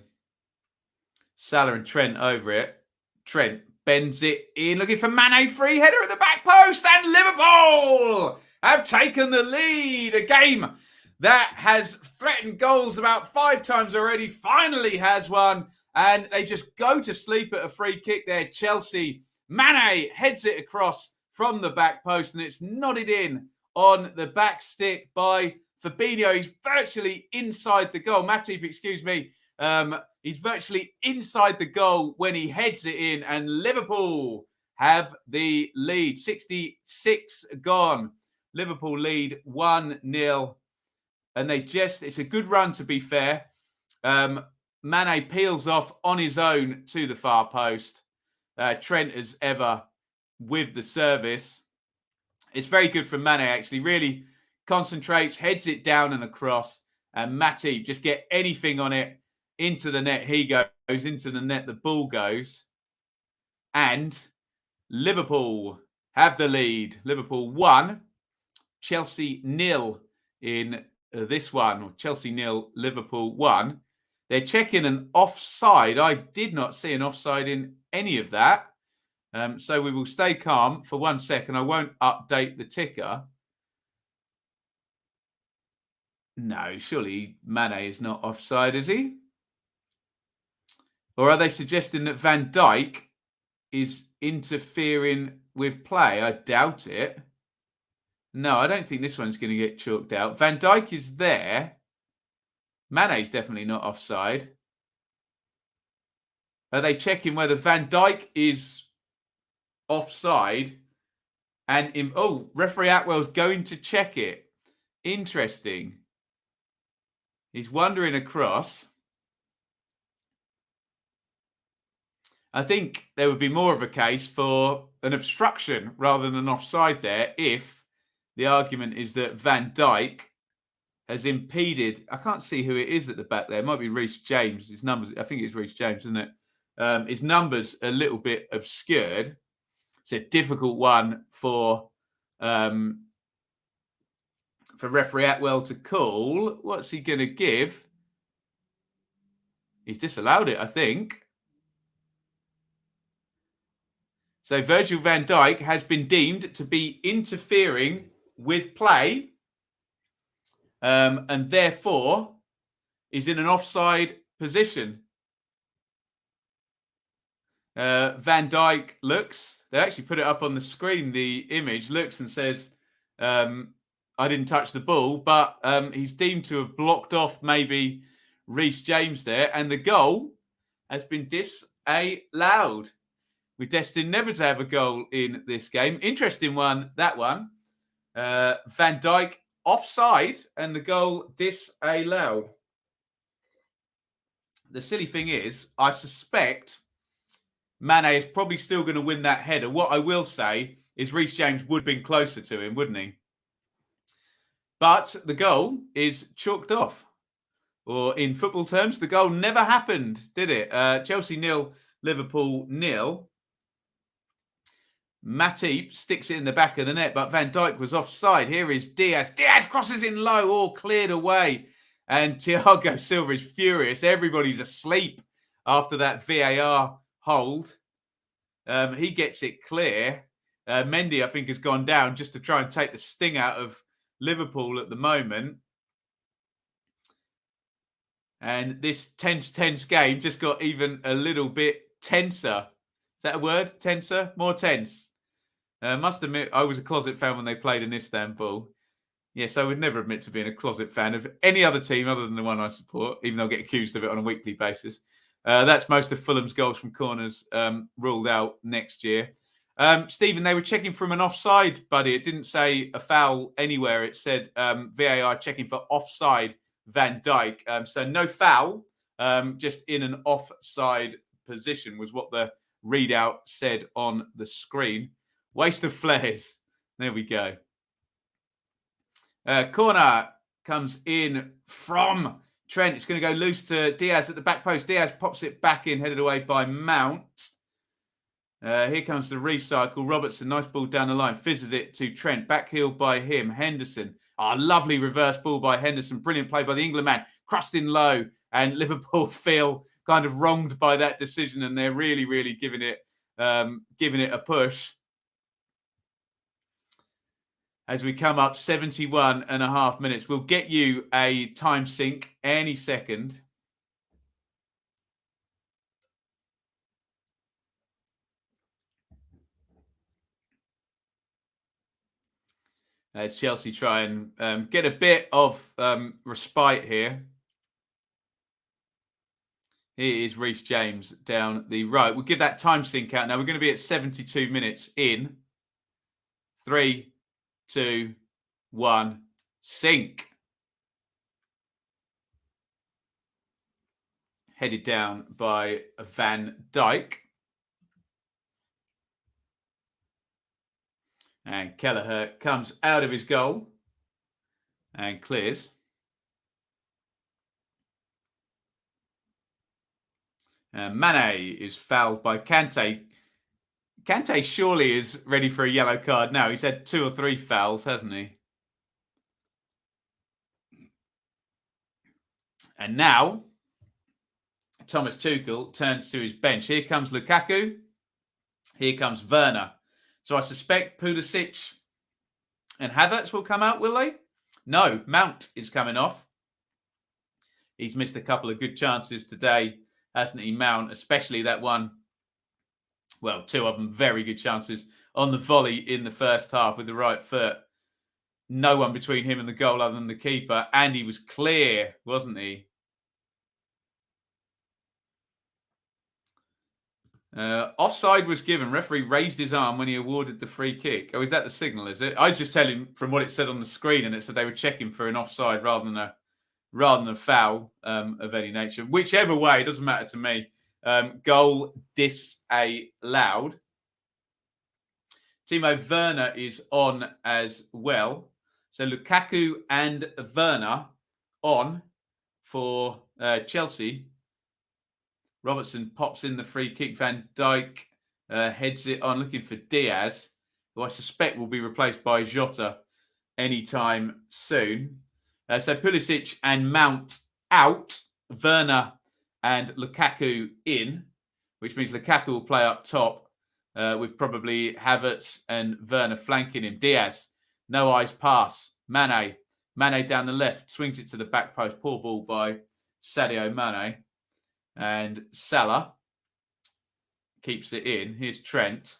Salah and Trent over it. Trent bends it in, looking for Mane, free header at the back post, and Liverpool have taken the lead. A game that has threatened goals about 5 times already, finally has one, and they just go to sleep at a free kick there. Chelsea, Mane heads it across from the back post, and it's nodded in on the back stick by Fabinho. He's virtually inside the goal. Matip, excuse me. He's virtually inside the goal when he heads it in, and Liverpool have the lead. 66 gone. Liverpool lead 1-0. And it's a good run, to be fair. Mane peels off on his own to the far post. Trent, as ever, with the service. It's very good from Mane, actually. Really concentrates, heads it down and across. And Matip, just get anything on it. Into the net he goes, into the net the ball goes. And Liverpool have the lead. Liverpool 1, Chelsea 0 in this one. Chelsea 0, Liverpool 1. They're checking an offside. I did not see an offside in any of that. So we will stay calm for 1 second. I won't update the ticker. No, surely Mane is not offside, is he? Or are they suggesting that Van Dijk is interfering with play? I doubt it. No, I don't think this one's going to get chalked out. Van Dijk is there. Mane's definitely not offside. Are they checking whether Van Dijk is offside? And referee Atwell's going to check it. Interesting. He's wandering across. I think there would be more of a case for an obstruction rather than an offside there if the argument is that Van Dijk has impeded. I can't see who it is at the back there. It might be Reece James. His numbers, I think it's Reece James, isn't it? His numbers a little bit obscured. It's a difficult one for referee Atwell to call. What's he going to give? He's disallowed it, I think. So Virgil van Dijk has been deemed to be interfering with play and therefore is in an offside position. Van Dijk looks, they actually put it up on the screen, the image, looks and says, I didn't touch the ball, but he's deemed to have blocked off maybe Reece James there, and the goal has been disallowed. We're destined never to have a goal in this game. Interesting one, that one. Van Dijk offside and the goal disallowed. The silly thing is, I suspect Mane is probably still going to win that header. What I will say is Reece James would have been closer to him, wouldn't he? But the goal is chalked off. Or in football terms, the goal never happened, did it? Chelsea 0, Liverpool 0. Matip sticks it in the back of the net, but Van Dijk was offside. Here is Diaz. Diaz crosses in low, all cleared away. And Thiago Silva is furious. Everybody's asleep after that VAR hold. He gets it clear. Mendy, I think, has gone down just to try and take the sting out of Liverpool at the moment. And this tense game just got even a little bit tenser. Is that a word? Tenser? More tense. Must admit, I was a closet fan when they played in Istanbul. Yes, I would never admit to being a closet fan of any other team other than the one I support, even though I get accused of it on a weekly basis. That's most of Fulham's goals from corners ruled out next year. Stephen, they were checking from an offside, buddy. It didn't say a foul anywhere. It said VAR checking for offside Van Dijk. So no foul, just in an offside position was what the readout said on the screen. Waste of flares. There we go. Corner comes in from Trent. It's going to go loose to Diaz at the back post. Diaz pops it back in, headed away by Mount. Here comes the recycle. Robertson, nice ball down the line. Fizzes it to Trent. Backheeled by him. Henderson. Lovely reverse ball by Henderson. Brilliant play by the England man. Crossed in low. And Liverpool feel kind of wronged by that decision. And they're really, really giving it a push. As we come up 71 and a half minutes. We'll get you a time sync any second. As Chelsea try and get a bit of respite here. Here is Reece James down the right. We'll give that time sync out now. We're going to be at 72 minutes in. 3, 2, 1, sync. Headed down by Van Dijk. And Kelleher comes out of his goal and clears. Mane is fouled by Kante. Kante surely is ready for a yellow card now. He's had 2 or 3 fouls, hasn't he? And now, Thomas Tuchel turns to his bench. Here comes Lukaku. Here comes Werner. So I suspect Pulisic and Havertz will come out, will they? No, Mount is coming off. He's missed a couple of good chances today, hasn't he, Mount? Especially that one. Well, 2 of them, very good chances on the volley in the first half with the right foot. No one between him and the goal other than the keeper. And he was clear, wasn't he? Offside was given. Referee raised his arm when he awarded the free kick. Oh, is that the signal, is it? I was just telling from what it said on the screen, and it said they were checking for an offside rather than a foul of any nature. Whichever way, it doesn't matter to me. Goal disallowed. Timo Werner is on as well. So Lukaku and Werner on for Chelsea. Robertson pops in the free kick. Van Dijk heads it on, looking for Diaz, who I suspect will be replaced by Jota anytime soon. So Pulisic and Mount out. Werner and Lukaku in, which means Lukaku will play up top with probably Havertz and Werner flanking him. Diaz, no eyes pass. Mane down the left, swings it to the back post. Poor ball by Sadio Mane. And Salah keeps it in. Here's Trent,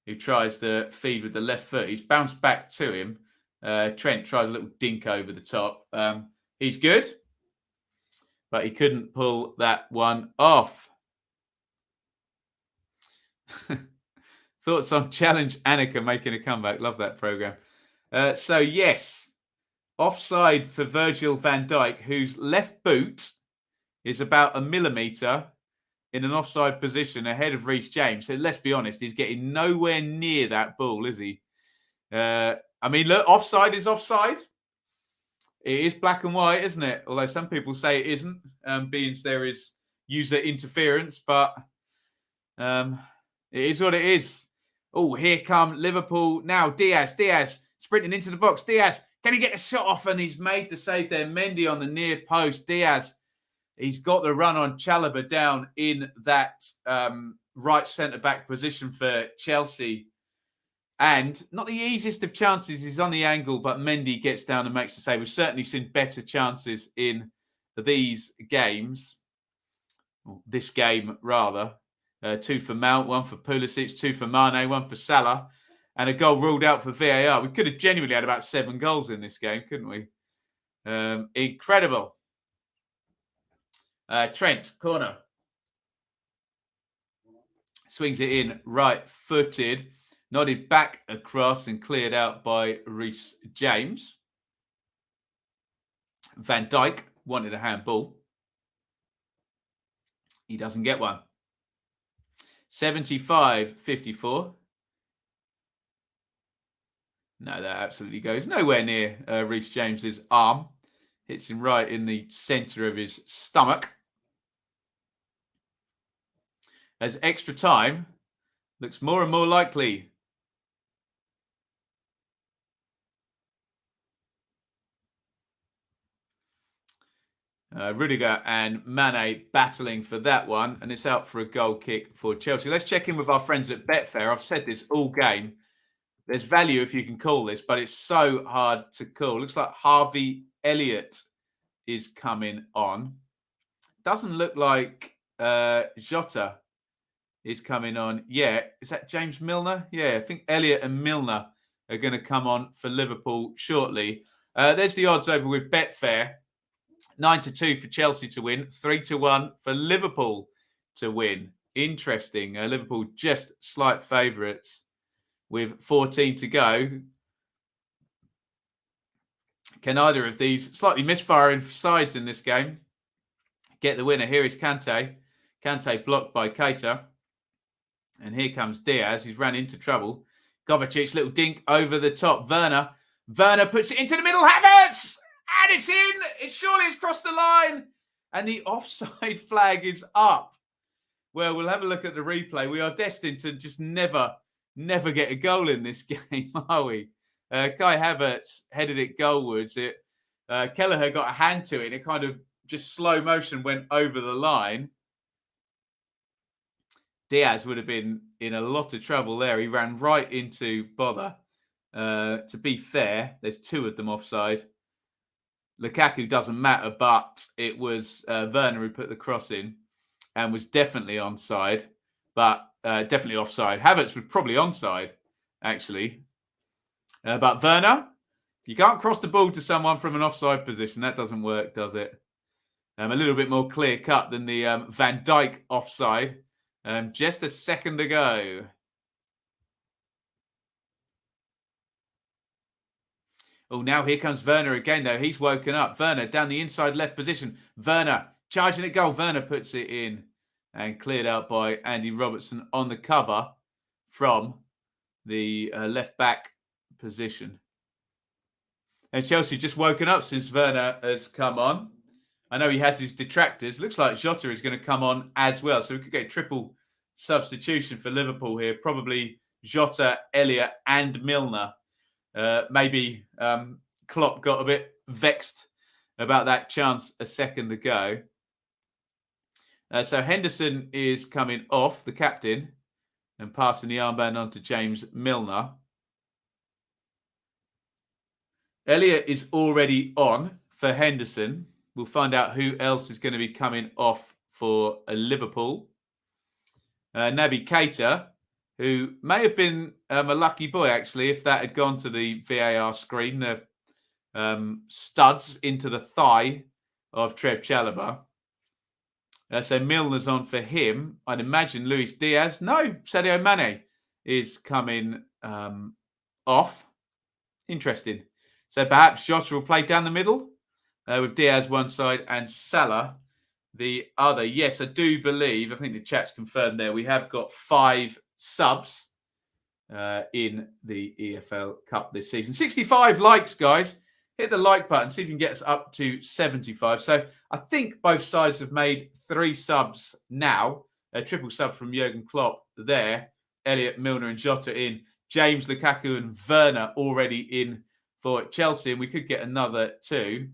who tries to feed with the left foot. He's bounced back to him. Trent tries a little dink over the top. He's good, but he couldn't pull that one off. Thoughts on Challenge Annika making a comeback? Love that program. So, yes, offside for Virgil van Dijk, whose left boot is about 1 millimetre in an offside position ahead of Reece James. So let's be honest, he's getting nowhere near that ball, is he? I mean, look, offside is offside. It is black and white, isn't it? Although some people say it isn't, being there is user interference, but it is what it is. Oh, here come Liverpool now. Diaz sprinting into the box. Diaz, can he get a shot off? And he's made the save there. Mendy on the near post. Diaz, he's got the run on Chalobah down in that right centre-back position for Chelsea. And not the easiest of chances. He's on the angle, but Mendy gets down and makes the save. We've certainly seen better chances in these games. This game, rather. 2 for Mount, 1 for Pulisic, 2 for Mane, 1 for Salah, and a goal ruled out for VAR. We could have genuinely had about 7 goals in this game, couldn't we? Incredible. Trent, corner. Swings it in right-footed. Nodded back across and cleared out by Reece James. Van Dijk wanted a handball. He doesn't get one. 75-54. No, that absolutely goes nowhere near Reece James's arm. Hits him right in the centre of his stomach. As extra time looks more and more likely. Ruddock and Mane battling for that one, and it's out for a goal kick for Chelsea. Let's check in with our friends at Betfair. I've said this all game. There's value if you can call this, but it's so hard to call. Looks like Harvey Elliott is coming on. Doesn't look like Tjelta is coming on yet. Is that James Milner? Yeah, I think Elliott and Milner are going to come on for Liverpool shortly. There's the odds over with Betfair. 9-2 for Chelsea to win, 3-1 for Liverpool to win. Interesting. Liverpool just slight favourites with 14 to go. Can either of these slightly misfiring sides in this game get the winner? Here is Kante. Kante blocked by Keita. And here comes Diaz. He's ran into trouble. Kovacic, little dink over the top. Werner puts it into the middle. Havertz! And it's in. It's crossed the line. And the offside flag is up. Well, we'll have a look at the replay. We are destined to just never get a goal in this game, are we? Kai Havertz headed it goalwards. Kelleher got a hand to it. And it kind of just slow motion went over the line. Diaz would have been in a lot of trouble there. He ran right into Bother. To be fair, there's 2 of them offside. Lukaku doesn't matter, but it was Werner who put the cross in and was definitely onside, but definitely offside. Havertz was probably onside, actually. But Werner, you can't cross the ball to someone from an offside position. That doesn't work, does it? A little bit more clear-cut than the Van Dijk offside. Just a second ago. Oh, now here comes Werner again, though. He's woken up. Werner down the inside left position. Werner charging at goal. Werner puts it in and cleared out by Andy Robertson on the cover from the left back position. And Chelsea just woken up since Werner has come on. I know he has his detractors. Looks like Jota is going to come on as well. So we could get a triple substitution for Liverpool here. Probably Jota, Elliott and Milner. Maybe Klopp got a bit vexed about that chance a second ago. So Henderson is coming off, the captain, and passing the armband on to James Milner. Elliott is already on for Henderson. We'll find out who else is going to be coming off for Liverpool. Naby Keita, who may have been a lucky boy, actually, if that had gone to the VAR screen. The studs into the thigh of Trev Chalobah. So Milner's on for him. I'd imagine Luis Diaz. No, Sadio Mane is coming off. Interesting. So perhaps Jota will play down the middle with Diaz one side and Salah the other. Yes, I do believe, I think the chat's confirmed there, we have got 5 subs in the EFL Cup this season. 65 likes, guys. Hit the like button, see if you can get us up to 75. So I think both sides have made 3 subs now. A triple sub from Jurgen Klopp there. Elliott, Milner and Jota in. James, Lukaku and Werner already in for Chelsea. And we could get another 2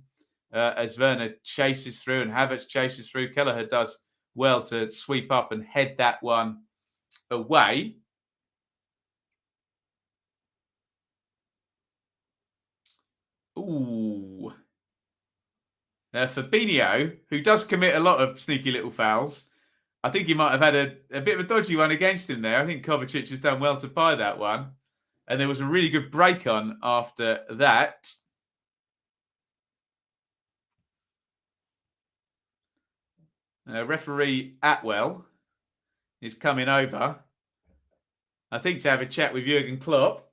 as Werner chases through and Havertz chases through. Kelleher does well to sweep up and head that one away. Ooh. Fabinho, who does commit a lot of sneaky little fouls, I think he might have had a bit of a dodgy one against him there. I think Kovacic has done well to buy that one. And there was a really good break on after that. Referee Atwell is coming over, I think, to have a chat with Jurgen Klopp.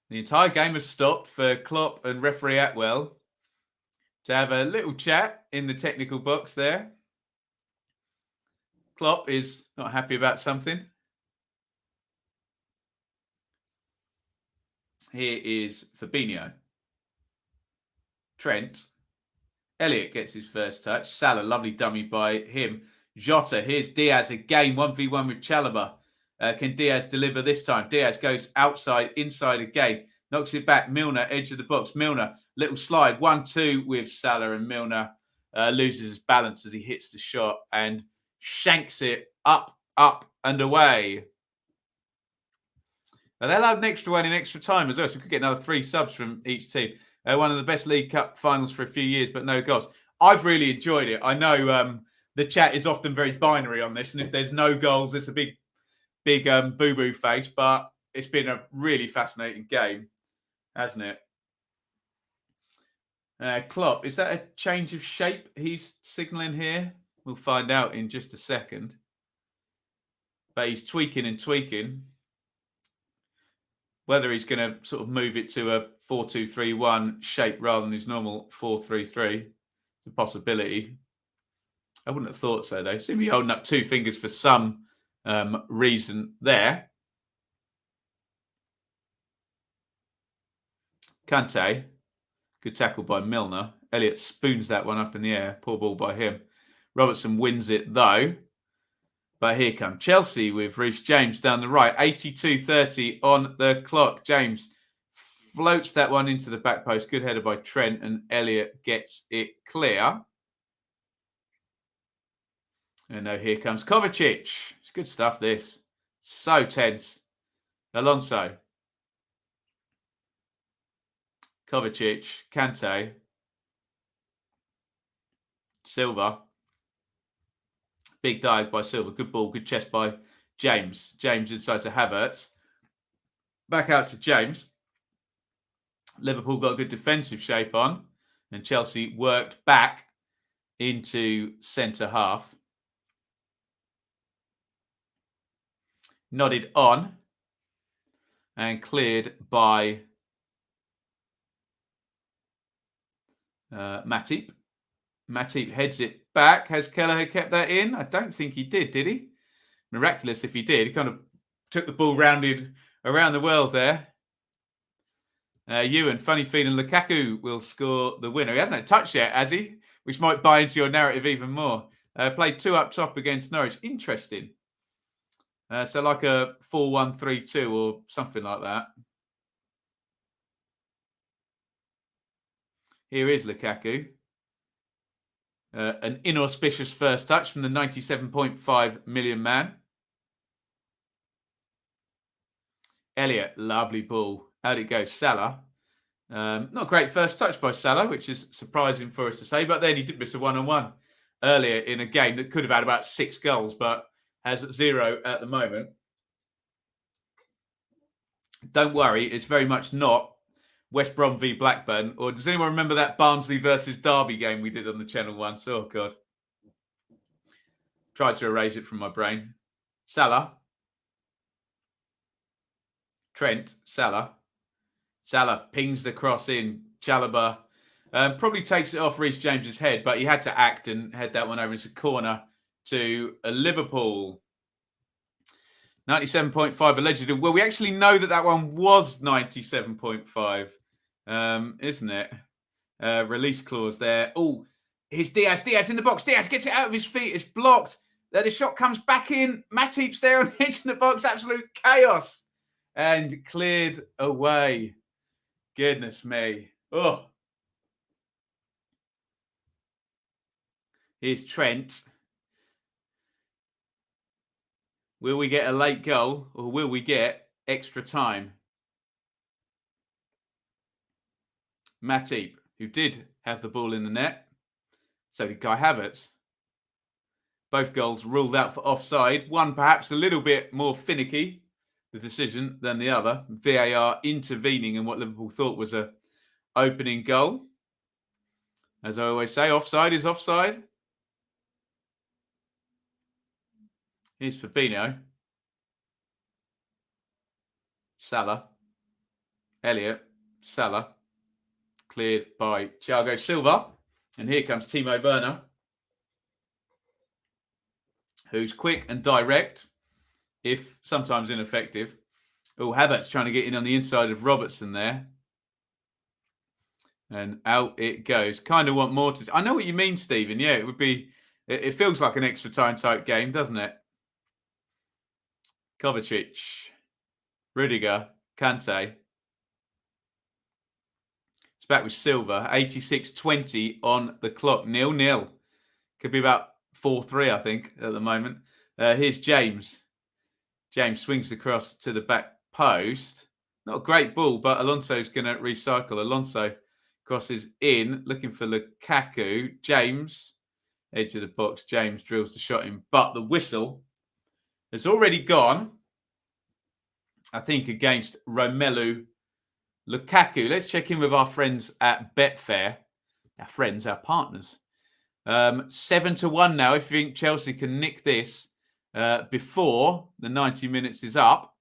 The entire game has stopped for Klopp and referee Atwell to have a little chat in the technical box there. Klopp is not happy about something. Here is Fabinho. Trent. Elliott gets his first touch. Salah, lovely dummy by him. Jota, here's Diaz again, 1v1 with Chalobah. Can Diaz deliver this time? Diaz goes outside, inside again. Knocks it back. Milner, edge of the box. Milner, little slide. 1-2 with Salah, and Milner loses his balance as he hits the shot and shanks it up, and away. Now, they allowed an extra one in extra time as well, so we could get another 3 subs from each team. One of the best League Cup finals for a few years, but no goals. I've really enjoyed it. I know the chat is often very binary on this, and if there's no goals, it's a big boo-boo face, but it's been a really fascinating game, hasn't it? Klopp, is that a change of shape he's signalling here? We'll find out in just a second. But he's tweaking and tweaking. Whether he's going to sort of move it to a 4-2-3-1 shape rather than his normal 4-3-3, it's a possibility. I wouldn't have thought so, though. Seems to be holding up 2 fingers for some reason there. Kante, good tackle by Milner. Elliott spoons that one up in the air. Poor ball by him. Robertson wins it, though. But here come Chelsea with Reece James down the right. 82-30 on the clock. James floats that one into the back post. Good header by Trent, and Elliott gets it clear. And now here comes Kovacic. It's good stuff, this. So tense. Alonso. Kovacic. Kante. Silva. Big dive by Silva. Good ball. Good chest by James. James inside to Havertz. Back out to James. Liverpool got a good defensive shape on. And Chelsea worked back into centre half. Nodded on. And cleared by Matip. Matip heads it back. Has Kelleher kept that in? I don't think he did he? Miraculous if he did. He kind of took the ball rounded around the world there. Ewan, funny feeling Lukaku will score the winner. He hasn't touched yet, has he? Which might buy into your narrative even more. Played 2 up top against Norwich. Interesting. So like a 4-1-3-2 or something like that. Here is Lukaku. An inauspicious first touch from the 97.5 million man. Elliott, lovely ball. How'd it go? Salah. Not a great first touch by Salah, which is surprising for us to say, but then he did miss a 1-on-1 earlier in a game that could have had about 6 goals, but has 0 at the moment. Don't worry, it's very much not West Brom v Blackburn. Or does anyone remember that Barnsley versus Derby game we did on the channel once? Oh, God. Tried to erase it from my brain. Salah. Trent. Salah. Salah pings the cross in. Chalobah probably takes it off Reece James's head, but he had to act and head that one over into corner to Liverpool. 97.5 allegedly. Well, we actually know that one was 97.5, isn't it? Release clause there. Oh, here's Diaz. Diaz in the box. Diaz gets it out of his feet. It's blocked. The shot comes back in. Matip's there on the edge of the box. Absolute chaos. And cleared away. Goodness me. Oh. Here's Trent. Will we get a late goal or will we get extra time? Matip, who did have the ball in the net. So did Kai Havertz. Both goals ruled out for offside. One perhaps a little bit more finicky, the decision, than the other. VAR intervening in what Liverpool thought was a opening goal. As I always say, offside is offside. Here's Fabinho. Salah. Elliott. Salah. Cleared by Thiago Silva. And here comes Timo Werner, who's quick and direct, if sometimes ineffective. Oh, Havertz trying to get in on the inside of Robertson there. And out it goes. Kind of want more to... I know what you mean, Stephen. Yeah, it would be... It feels like an extra time type game, doesn't it? Kovacic. Rudiger. Kante. It's back with Silva. 86-20 on the clock. 0-0. Could be about 4-3, I think, at the moment. Here's James. James swings across to the back post. Not a great ball, but Alonso's going to recycle. Alonso crosses in, looking for Lukaku. James, edge of the box. James drills the shot in, but the whistle has already gone, I think, against Romelu Lukaku. Let's check in with our friends at Betfair. Our friends, our partners. 7-1 now. If you think Chelsea can nick this before the 90 minutes is up.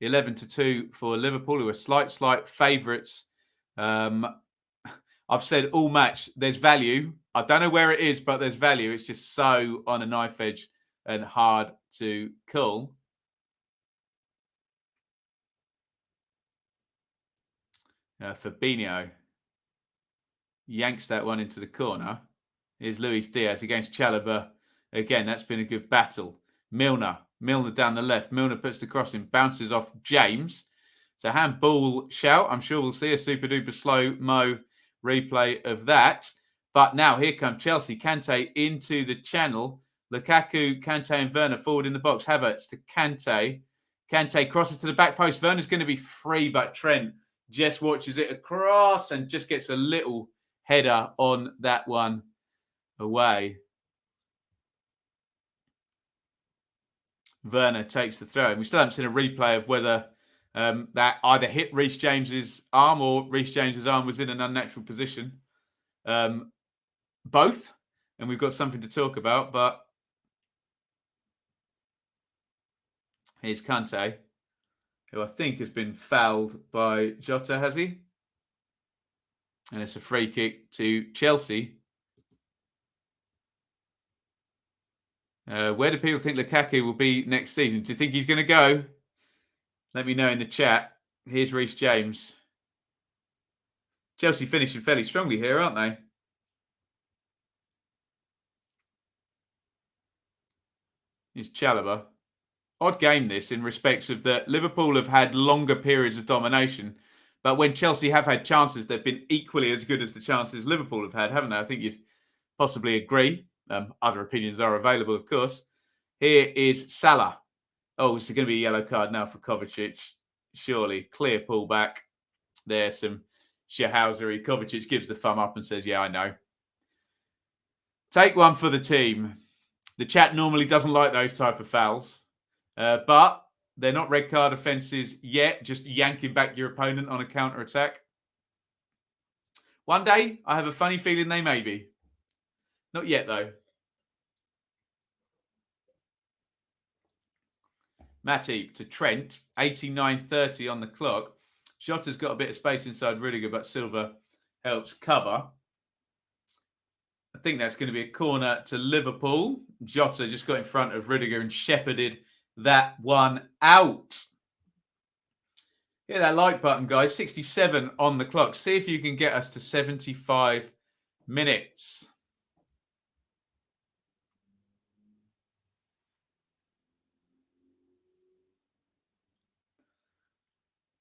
11-2 for Liverpool, who are slight favourites. I've said all match, there's value. I don't know where it is, but there's value. It's just so on a knife edge and hard to call. Fabinho yanks that one into the corner. Here's Luis Diaz against Chalobah. Again, that's been a good battle. Milner down the left. Milner puts the cross in, bounces off James. So handball shout. I'm sure we'll see a super duper slow-mo replay of that. But now here come Chelsea. Kante into the channel. Lukaku, Kante and Werner forward in the box. Havertz to Kante. Kante crosses to the back post. Werner's going to be free, but Trent just watches it across and just gets a little header on that one away. Werner takes the throw. And we still haven't seen a replay of whether that either hit Reece James's arm or Reece James's arm was in an unnatural position. Both. And we've got something to talk about. But here's Kante, who I think has been fouled by Tjelta, has he? And it's a free kick to Chelsea. Where do people think Lukaku will be next season? Do you think he's going to go? Let me know in the chat. Here's Reece James. Chelsea finishing fairly strongly here, aren't they? Here's Chalobah. Odd game this in respects of that Liverpool have had longer periods of domination, but when Chelsea have had chances, they've been equally as good as the chances Liverpool have had, haven't they? I think you'd possibly agree. Other opinions are available, of course. Here is Salah. Oh, it's going to be a yellow card now for Kovacic. Surely. Clear pullback. There's some shithousery. Kovacic gives the thumb up and says, yeah, I know. Take one for the team. The chat normally doesn't like those type of fouls. But they're not red card offences yet. Just yanking back your opponent on a counter-attack. One day, I have a funny feeling they may be. Not yet, though. Matip to Trent. 89-30 on the clock. Jota's got a bit of space inside Ruddock, but Silva helps cover. I think that's going to be a corner to Liverpool. Jota just got in front of Ruddock and shepherded that one out. Hit that like button, guys. 67 on the clock. See if you can get us to 75 minutes.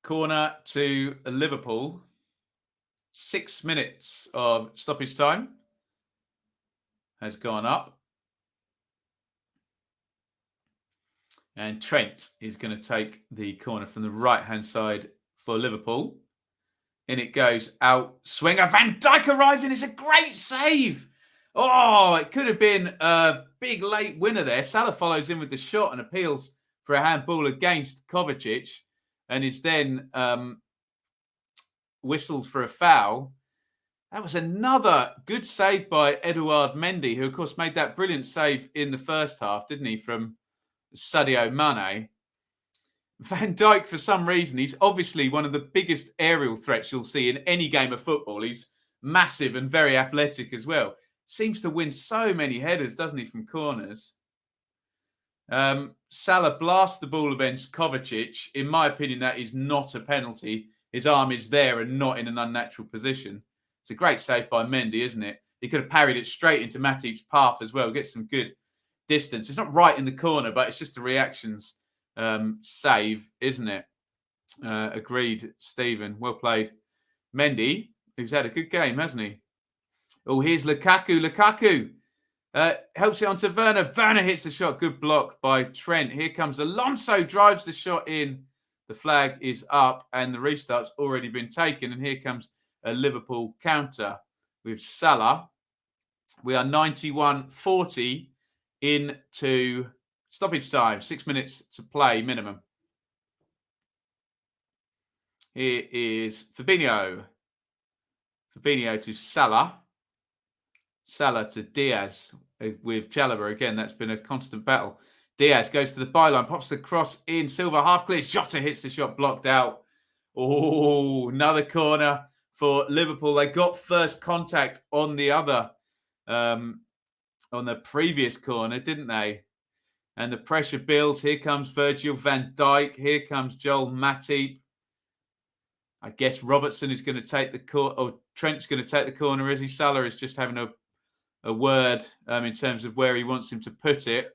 Corner to Liverpool. 6 minutes of stoppage time has gone up. And Trent is going to take the corner from the right-hand side for Liverpool. In it goes, out, swinger. Van Dijk arriving is a great save. Oh, it could have been a big late winner there. Salah follows in with the shot and appeals for a handball against Kovacic and is then whistled for a foul. That was another good save by Edouard Mendy, who, of course, made that brilliant save in the first half, didn't he, from Sadio Mane. Van Dijk, for some reason, he's obviously one of the biggest aerial threats you'll see in any game of football. He's massive and very athletic as well. Seems to win so many headers, doesn't he, from corners. Salah blasts the ball against Kovacic. In my opinion, that is not a penalty. His arm is there and not in an unnatural position. It's a great save by Mendy, isn't it? He could have parried it straight into Matip's path as well. Get some good distance. It's not right in the corner, but it's just a reactions save, isn't it? Agreed, Stephen. Well played. Mendy, who's had a good game, hasn't he? Oh, here's Lukaku. Lukaku helps it onto Werner. Werner hits the shot. Good block by Trent. Here comes Alonso, drives the shot in. The flag is up and the restart's already been taken. And here comes a Liverpool counter with Salah. We are 91-40 into stoppage time. 6 minutes to play minimum. Here is Fabinho. Fabinho to Salah. Salah to Diaz with Chalobah. Again, that's been a constant battle. Diaz goes to the byline, pops the cross in. Silva half clear. Jota hits the shot, blocked out. Oh, another corner for Liverpool. They got first contact on the other, on the previous corner, didn't they? And the pressure builds. Here comes Virgil van Dijk. Here comes Joel Matip. I guess Robertson is going to take the corner, or Trent's going to take the corner, is he? Salah is just having a word in terms of where he wants him to put it.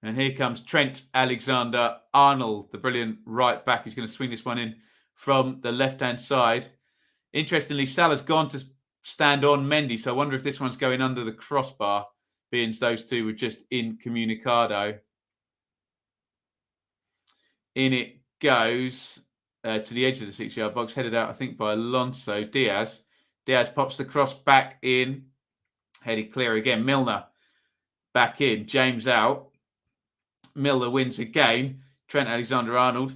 And here comes Trent Alexander-Arnold, the brilliant right back. He's going to swing this one in from the left-hand side. Interestingly, Salah's gone to stand on Mendy, so I wonder if this one's going under the crossbar, being those two were just incommunicado. In it goes to the edge of the 6-yard box, headed out, I think, by Alonso. Diaz. Diaz pops the cross back in. Headed clear again. Milner back in. James out. Milner wins again. Trent Alexander-Arnold.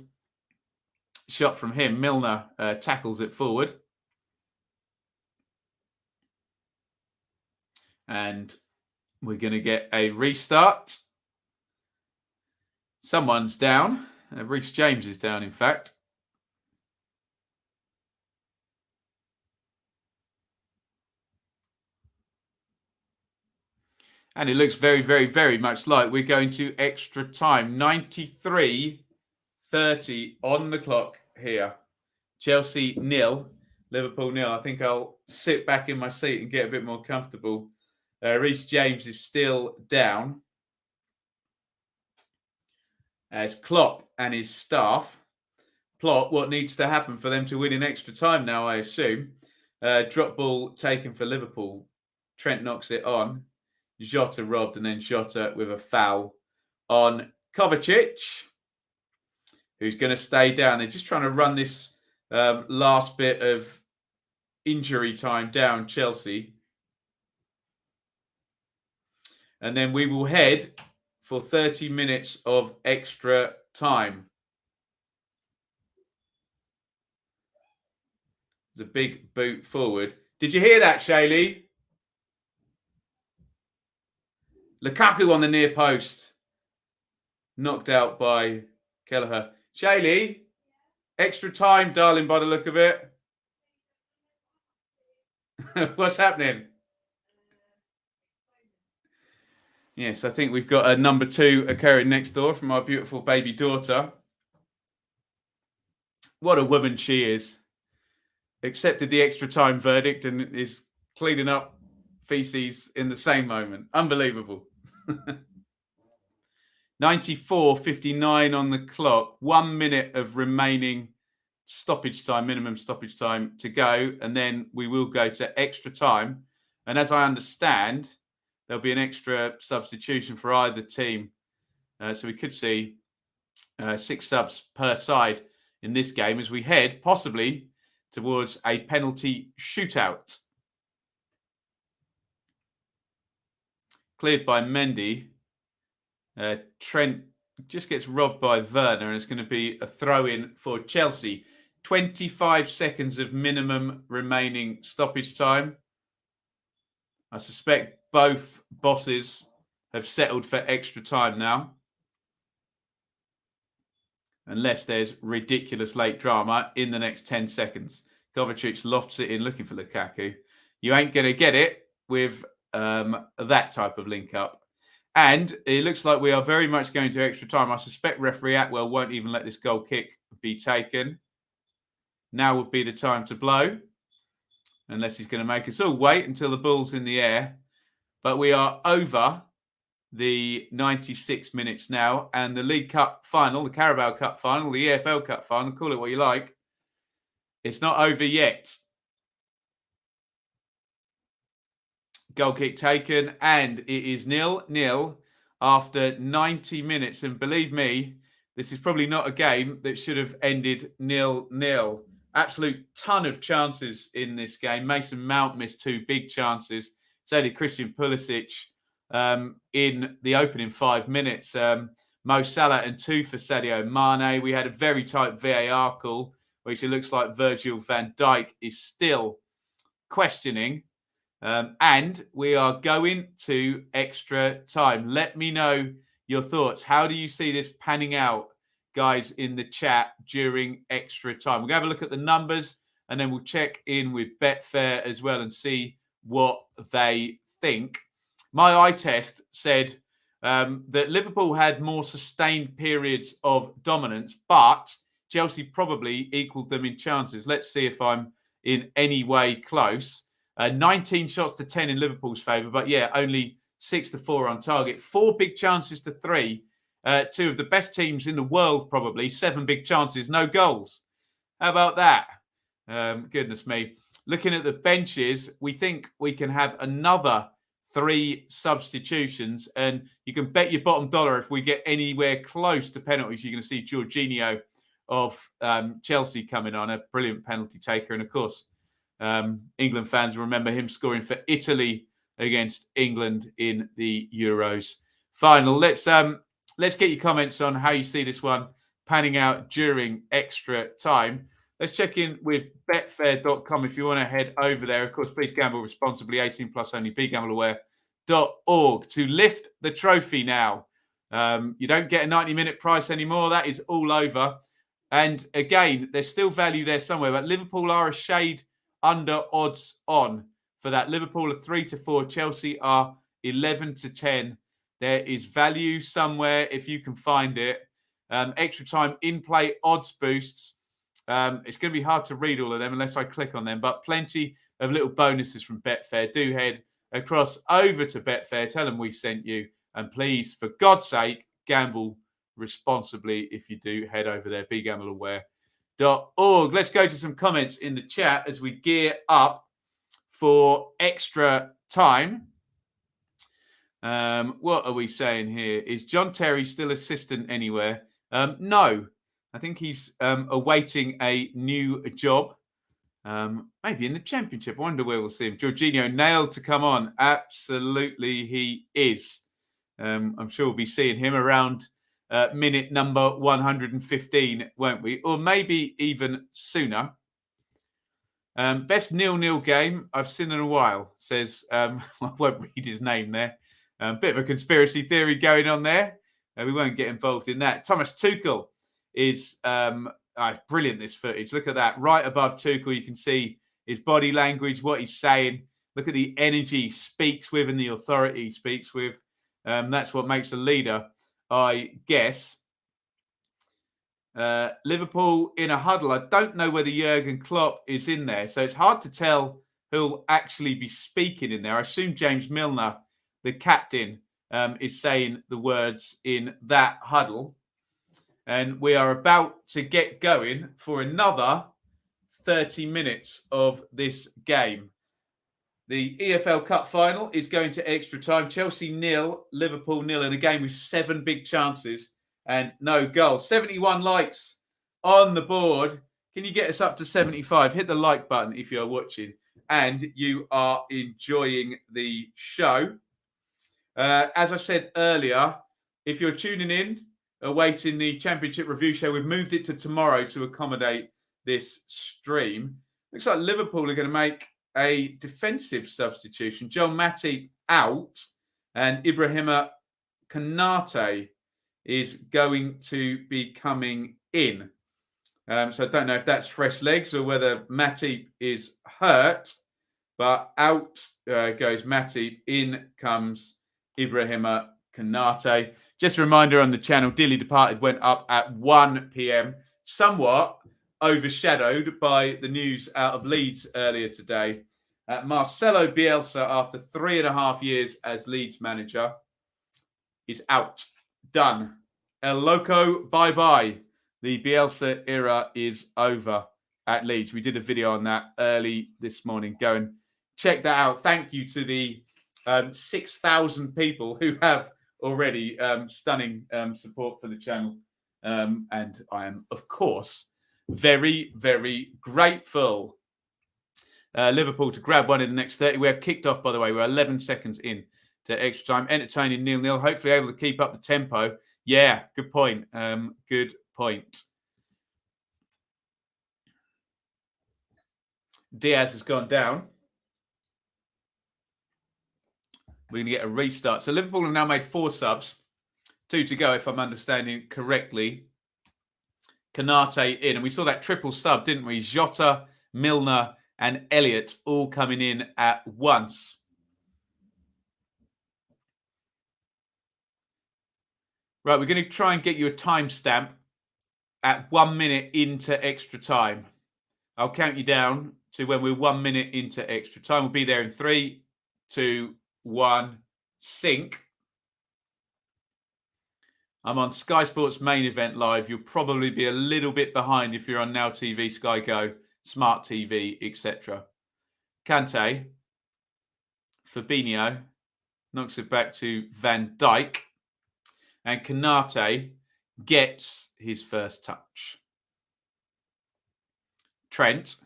Shot from him. Milner tackles it forward. And we're going to get a restart. Someone's down. Reece James is down, in fact. And it looks very, very, very much like we're going to extra time. 93-30 on the clock here. Chelsea 0, Liverpool 0. I think I'll sit back in my seat and get a bit more comfortable. Reece James is still down, as Klopp and his staff plot what needs to happen for them to win in extra time now, I assume. Drop ball taken for Liverpool. Trent knocks it on. Jota robbed, and then Jota with a foul on Kovacic, who's going to stay down. They're just trying to run this last bit of injury time down, Chelsea. And then we will head for 30 minutes of extra time. There's a big boot forward. Did you hear that, Shaylee? Lukaku on the near post. Knocked out by Kelleher. Shaylee, Extra time, darling, by the look of it. What's happening? Yes, I think we've got a number 2 occurring next door from our beautiful baby daughter. What a woman she is. Accepted the extra time verdict and is cleaning up feces in the same moment. Unbelievable. 94:59 on the clock. 1 minute of remaining stoppage time, minimum stoppage time to go. And then we will go to extra time. And as I understand, there'll be an extra substitution for either team. So we could see 6 subs per side in this game as we head possibly towards a penalty shootout. Cleared by Mendy. Trent just gets robbed by Werner, and it's going to be a throw-in for Chelsea. 25 seconds of minimum remaining stoppage time. I suspect both bosses have settled for extra time now. Unless there's ridiculous late drama in the next 10 seconds. Kovacic lofts it in looking for Lukaku. You ain't going to get it with that type of link-up. And it looks like we are very much going to extra time. I suspect referee Atwell won't even let this goal kick be taken. Now would be the time to blow. Unless he's going to make us all wait until the ball's in the air. But we are over the 96 minutes now. And the League Cup final, the Carabao Cup final, the EFL Cup final, call it what you like. It's not over yet. Goal kick taken, and it is 0-0 after 90 minutes. And believe me, this is probably not a game that should have ended 0-0. Absolute ton of chances in this game. Mason Mount missed 2 big chances. So did Christian Pulisic in the opening 5 minutes. Mo Salah and 2 for Sadio Mane. We had a very tight VAR call, which it looks like Virgil van Dijk is still questioning. And we are going to extra time. Let me know your thoughts. How do you see this panning out, guys, in the chat during extra time? We're going to have a look at the numbers, and then we'll check in with Betfair as well and see what they think. My eye test said that Liverpool had more sustained periods of dominance, but Chelsea probably equaled them in chances. Let's see if I'm in any way close. 19 shots to 10 in Liverpool's favour, but yeah, only 6-4 on target. 4 big chances to 3. 2 of the best teams in the world, probably. 7 big chances, no goals. How about that? Goodness me. Looking at the benches, we think we can have another 3 substitutions, and you can bet your bottom dollar if we get anywhere close to penalties, you're going to see Jorginho of Chelsea coming on, a brilliant penalty taker, and of course, England fans remember him scoring for Italy against England in the Euros final. Let's get your comments on how you see this one panning out during extra time. Let's check in with betfair.com if you want to head over there. Of course, please gamble responsibly. 18 plus only. BeGambleAware.org to lift the trophy now. You don't get a 90-minute price anymore. That is all over. And again, there's still value there somewhere, but Liverpool are a shade under odds on for that. Liverpool are 3-4. Chelsea are 11-10. There is value somewhere if you can find it. Extra time in play odds boosts. It's going to be hard to read all of them unless I click on them, but plenty of little bonuses from Betfair. Do head across over to Betfair. Tell them we sent you. And please, for God's sake, gamble responsibly if you do head over there. BeGambleAware.org. Let's go to some comments in the chat as we gear up for extra time. What are we saying here? Is John Terry still assistant anywhere? No. I think he's awaiting a new job. Maybe in the Championship. I wonder where we'll see him. Jorginho nailed to come on. Absolutely he is. I'm sure we'll be seeing him around minute number 115, won't we? Or maybe even sooner. Best 0-0 game I've seen in a while, says, I won't read his name there. Bit of a conspiracy theory going on there. We won't get involved in that. Thomas Tuchel is it's brilliant, this footage. Look at that. Right above Tuchel, you can see his body language, what he's saying. Look at the energy he speaks with and the authority he speaks with. That's what makes a leader, I guess. Liverpool in a huddle. I don't know whether Jurgen Klopp is in there, so it's hard to tell who'll actually be speaking in there. I assume James Milner, the captain, is saying the words in that huddle. And we are about to get going for another 30 minutes of this game. The EFL Cup final is going to extra time. Chelsea 0, Liverpool 0, in a game with 7 big chances and no goal. 71 likes on the board. Can you get us up to 75? Hit the like button if you're watching and you are enjoying the show. As I said earlier, if you're tuning in, awaiting the Championship Review Show, we've moved it to tomorrow to accommodate this stream. Looks like Liverpool are going to make a defensive substitution. Joel Matip out and Ibrahima Konate is going to be coming in. So I don't know if that's fresh legs or whether Matip is hurt, but out goes Matip, in comes Ibrahima Konate. Just a reminder on the channel, Dearly Departed went up at 1 p.m, somewhat overshadowed by the news out of Leeds earlier today. Marcelo Bielsa, after 3.5 years as Leeds manager, is out. Done. El Loco, bye-bye. The Bielsa era is over at Leeds. We did a video on that early this morning. Go and check that out. Thank you to the 6,000 people who have already stunning support for the channel. And I am, of course, very, very grateful. Liverpool to grab one in the next 30. We have kicked off, by the way. We're 11 seconds in to extra time. Entertaining 0-0. Hopefully able to keep up the tempo. Yeah, good point. Good point. Diaz has gone down. We're going to get a restart. So Liverpool have now made 4 subs. 2 to go, if I'm understanding correctly. Konate in. And we saw that triple sub, didn't we? Jota, Milner and Elliott all coming in at once. Right, we're going to try and get you a timestamp at 1 minute into extra time. I'll count you down to when we're 1 minute into extra time. We'll be there in 3, 2, 1, sync. I'm on Sky Sports main event live. You'll probably be a little bit behind if you're on Now TV, Sky Go, Smart TV, etc. Kante, Fabinho, knocks it back to Van Dijk. And Konate gets his first touch. Trent.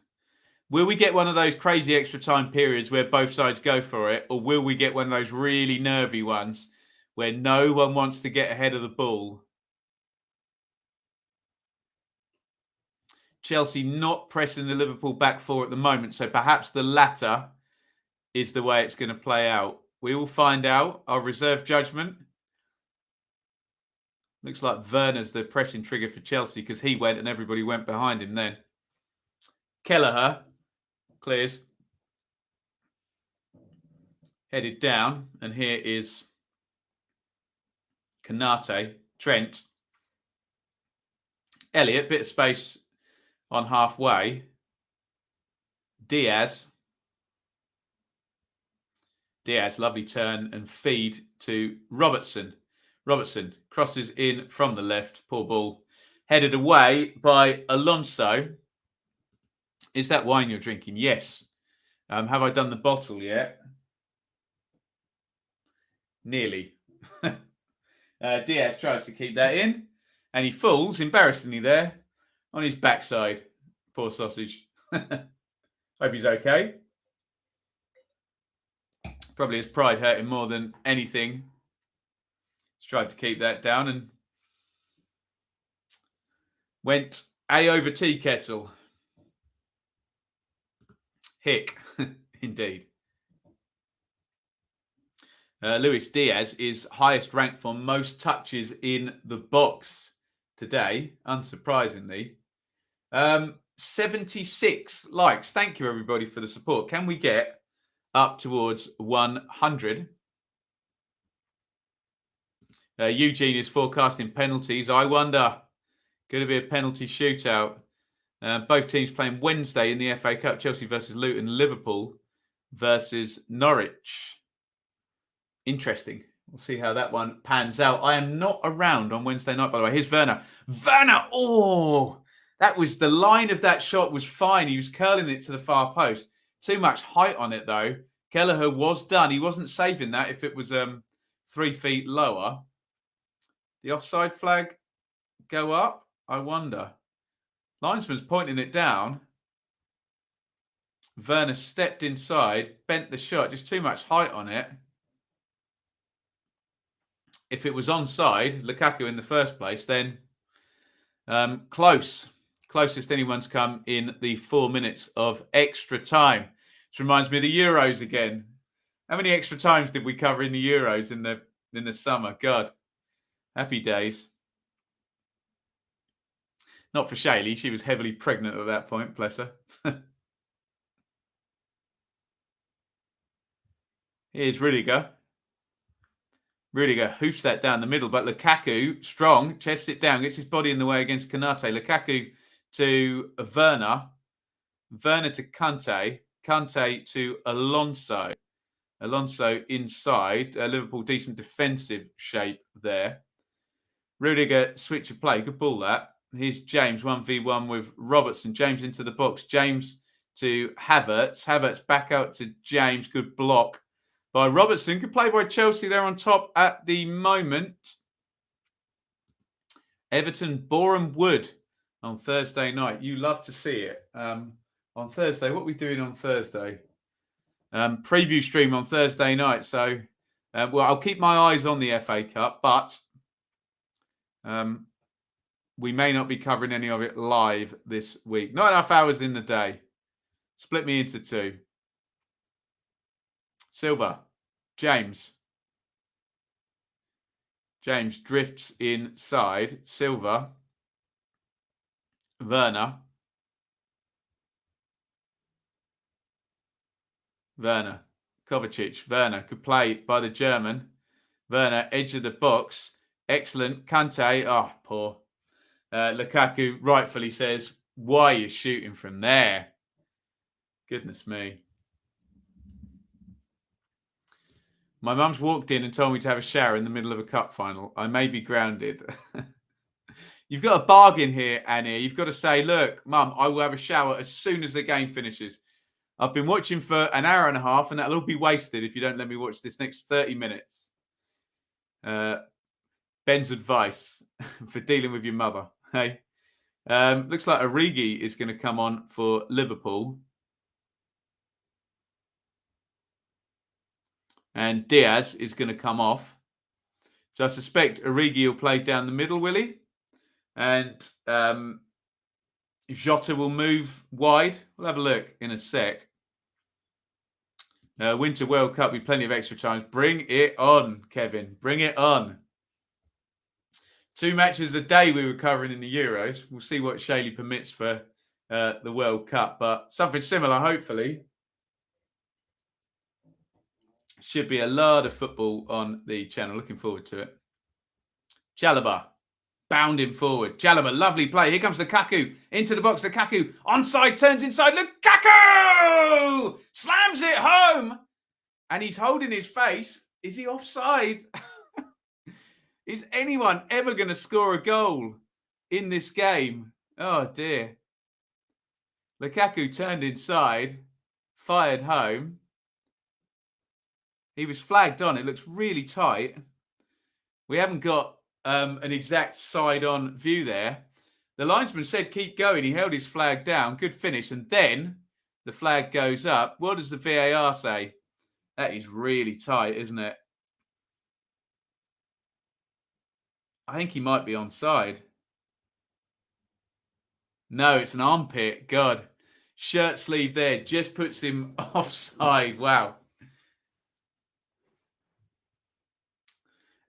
Will we get one of those crazy extra time periods where both sides go for it? Or will we get one of those really nervy ones where no one wants to get ahead of the ball? Chelsea not pressing the Liverpool back 4 at the moment. So perhaps the latter is the way it's going to play out. We will find out. I'll reserve judgment. Looks like Werner's the pressing trigger for Chelsea because he went and everybody went behind him then. Kelleher clears. Headed down. And here is Konate. Trent. Elliott, bit of space on halfway. Diaz. Diaz, lovely turn and feed to Robertson. Robertson crosses in from the left. Poor ball. Headed away by Alonso. Is that wine you're drinking? Yes. Have I done the bottle yet? Nearly. Diaz tries to keep that in. And he falls, embarrassingly there, on his backside. Poor sausage. Hope he's okay. Probably his pride hurt him more than anything. He's tried to keep that down and went A over tea kettle. Hick, indeed. Luis Diaz is highest ranked for most touches in the box today, unsurprisingly. 76 likes. Thank you, everybody, for the support. Can we get up towards 100? Eugene is forecasting penalties. I wonder, going to be a penalty shootout. Both teams playing Wednesday in the FA Cup. Chelsea versus Luton. Liverpool versus Norwich. Interesting. We'll see how that one pans out. I am not around on Wednesday night, by the way. Here's Werner. Werner! Oh! That was, the line of that shot was fine. He was curling it to the far post. Too much height on it, though. Kelleher was done. He wasn't saving that if it was 3 feet lower. The offside flag go up? I wonder. Linesman's pointing it down. Werner stepped inside, bent the shot. Just too much height on it. If it was onside, Lukaku in the first place, then close. Closest anyone's come in the 4 minutes of extra time. This reminds me of the Euros again. How many extra times did we cover in the Euros in the summer? God, happy days. Not for Shaylee. She was heavily pregnant at that point, bless her. Here's Ruddock. Ruddock hoofs that down the middle, but Lukaku, strong, chests it down, gets his body in the way against Konate. Lukaku to Werner. Werner to Kante. Kante to Alonso. Alonso inside. Liverpool decent defensive shape there. Ruddock switch of play. Good ball that. Here's James 1v1 with Robertson. James into the box. James to Havertz. Havertz back out to James. Good block by Robertson. Good play by Chelsea. They're on top at the moment. Everton, Boreham Wood on Thursday night. You love to see it. On Thursday, what are we doing on Thursday? Preview stream on Thursday night. So, well, I'll keep my eyes on the FA Cup, but we may not be covering any of it live this week. Not enough hours in the day. Split me into two. Silva, James. James drifts inside. Silva, Werner. Werner, Kovacic, Werner, good play by the German. Werner, edge of the box. Excellent. Kante, oh, poor. Lukaku rightfully says, why are you shooting from there? Goodness me. My mum's walked in and told me to have a shower in the middle of a cup final. I may be grounded. You've got a bargain here, Annie. You've got to say, look, Mum, I will have a shower as soon as the game finishes. I've been watching for an hour and a half, and that'll all be wasted if you don't let me watch this next 30 minutes. Ben's advice for dealing with your mother. Hey, looks like Origi is going to come on for Liverpool. And Diaz is going to come off. So I suspect Origi will play down the middle, will he? And Jota will move wide. We'll have a look in a sec. Winter World Cup with plenty of extra times. Bring it on, Kevin. Bring it on. 2 matches a day we were covering in the Euros. We'll see what Shaylee permits for the World Cup. But something similar, hopefully. Should be a lot of football on the channel. Looking forward to it. Chalobah bounding forward. Chalobah, lovely play. Here comes Lukaku into the box. Lukaku onside, turns inside. Lukaku slams it home. And he's holding his face. Is he offside? Is anyone ever going to score a goal in this game? Oh, dear. Lukaku turned inside, fired home. He was flagged on. It looks really tight. We haven't got an exact side-on view there. The linesman said, keep going. He held his flag down. Good finish. And then the flag goes up. What does the VAR say? That is really tight, isn't it? I think he might be onside. No, it's an armpit. God. Shirt sleeve there just puts him offside. Wow.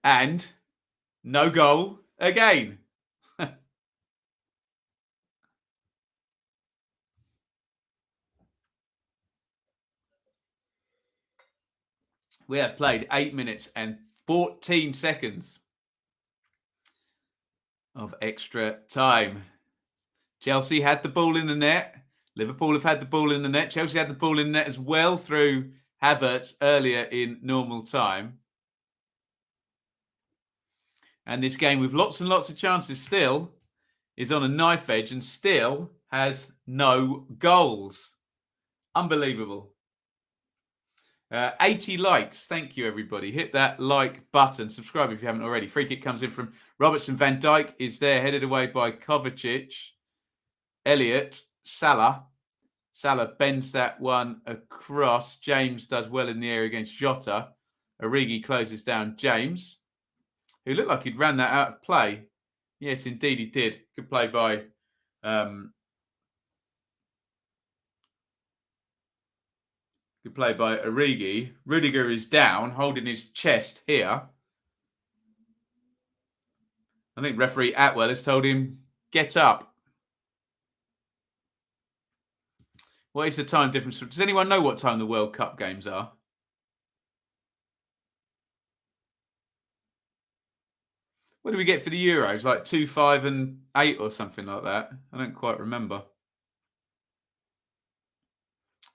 And no goal again. We have played 8 minutes and 14 seconds of extra time. Chelsea had the ball in the net. Liverpool have had the ball in the net. Chelsea had the ball in the net as well through Havertz earlier in normal time. And this game with lots and lots of chances still is on a knife edge and still has no goals. Unbelievable. 80 likes. Thank you, everybody. Hit that like button. Subscribe if you haven't already. Free kick comes in from Robertson. Van Dijk is there, headed away by Kovacic. Elliott, Salah. Salah bends that one across. James does well in the area against Jota. Origi closes down James, who looked like he'd ran that out of play. Yes, indeed he did. Good play by Origi. Rudiger is down, holding his chest here. I think referee Atwell has told him, get up. What is the time difference? Does anyone know what time the World Cup games are? What do we get for the Euros? Like 2, 5 and 8 or something like that? I don't quite remember.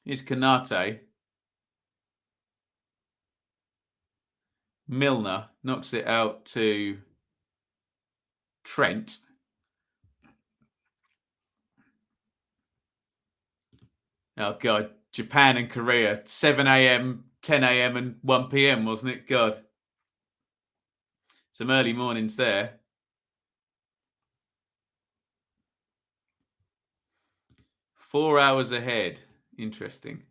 Here's Kanate. Milner knocks it out to Trent. Oh, God. Japan and Korea. 7 a.m., 10 a.m. and 1 p.m., wasn't it? God. Some early mornings there. Four hours ahead. Interesting.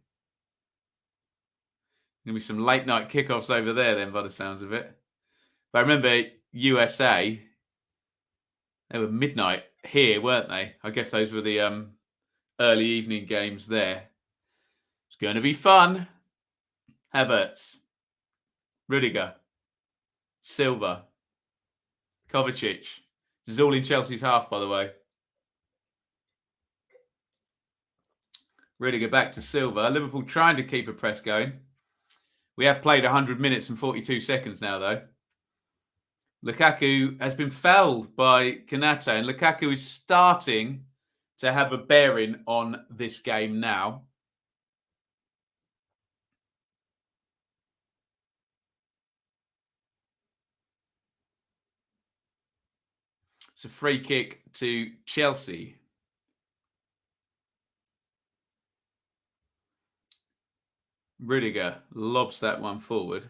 Going to be some late night kickoffs over there then, by the sounds of it. But I remember USA, they were midnight here, weren't they? I guess those were the early evening games there. It's going to be fun. Havertz, Rudiger, Silva, Kovacic. This is all in Chelsea's half, by the way. Rudiger back to Silva. Liverpool trying to keep a press going. We have played 100 minutes and 42 seconds now, though. Lukaku has been fouled by Kanate, and Lukaku is starting to have a bearing on this game now. It's a free kick to Chelsea. Rudiger lobs that one forward.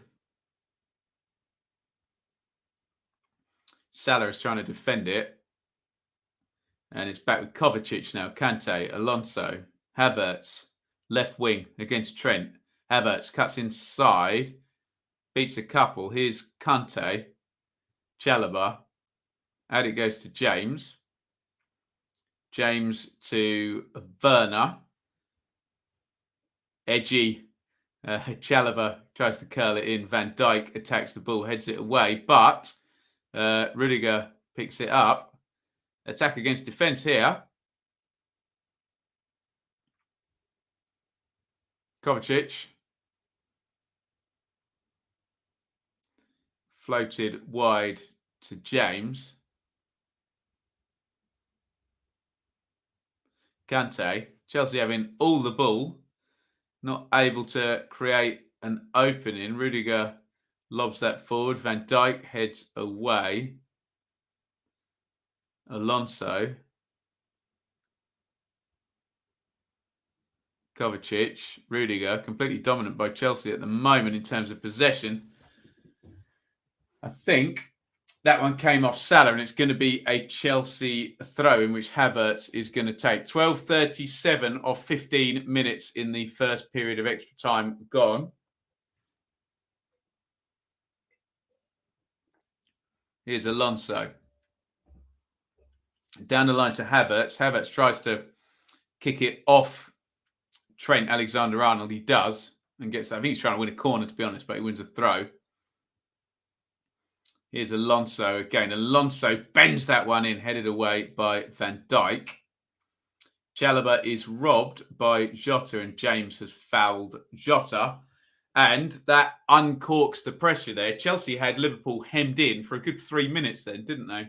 Salah is trying to defend it. And it's back with Kovacic now. Kante, Alonso, Havertz, left wing against Trent. Havertz cuts inside, beats a couple. Here's Kante, Chalobah. Out it goes to James. James to Werner. Edgy. Chalobah tries to curl it in. Van Dijk attacks the ball, heads it away, but Rudiger picks it up. Attack against defence here. Kovacic. Floated wide to James. Kante. Chelsea having all the ball. Not able to create an opening. Rudiger lobs that forward. Van Dijk heads away. Alonso. Kovacic. Rudiger. Completely dominant by Chelsea at the moment in terms of possession. I think that one came off Salah, and it's going to be a Chelsea throw in which Havertz is going to take. 12:37 of 15 minutes in the first period of extra time gone. Here's Alonso. Down the line to Havertz. Havertz tries to kick it off Trent Alexander-Arnold. He does and gets that. I think he's trying to win a corner, to be honest, but he wins a throw. Here's Alonso again. Alonso bends that one in, headed away by Van Dijk. Chalobah is robbed by Jota, and James has fouled Jota. And that uncorks the pressure there. Chelsea had Liverpool hemmed in for a good 3 minutes then, didn't they?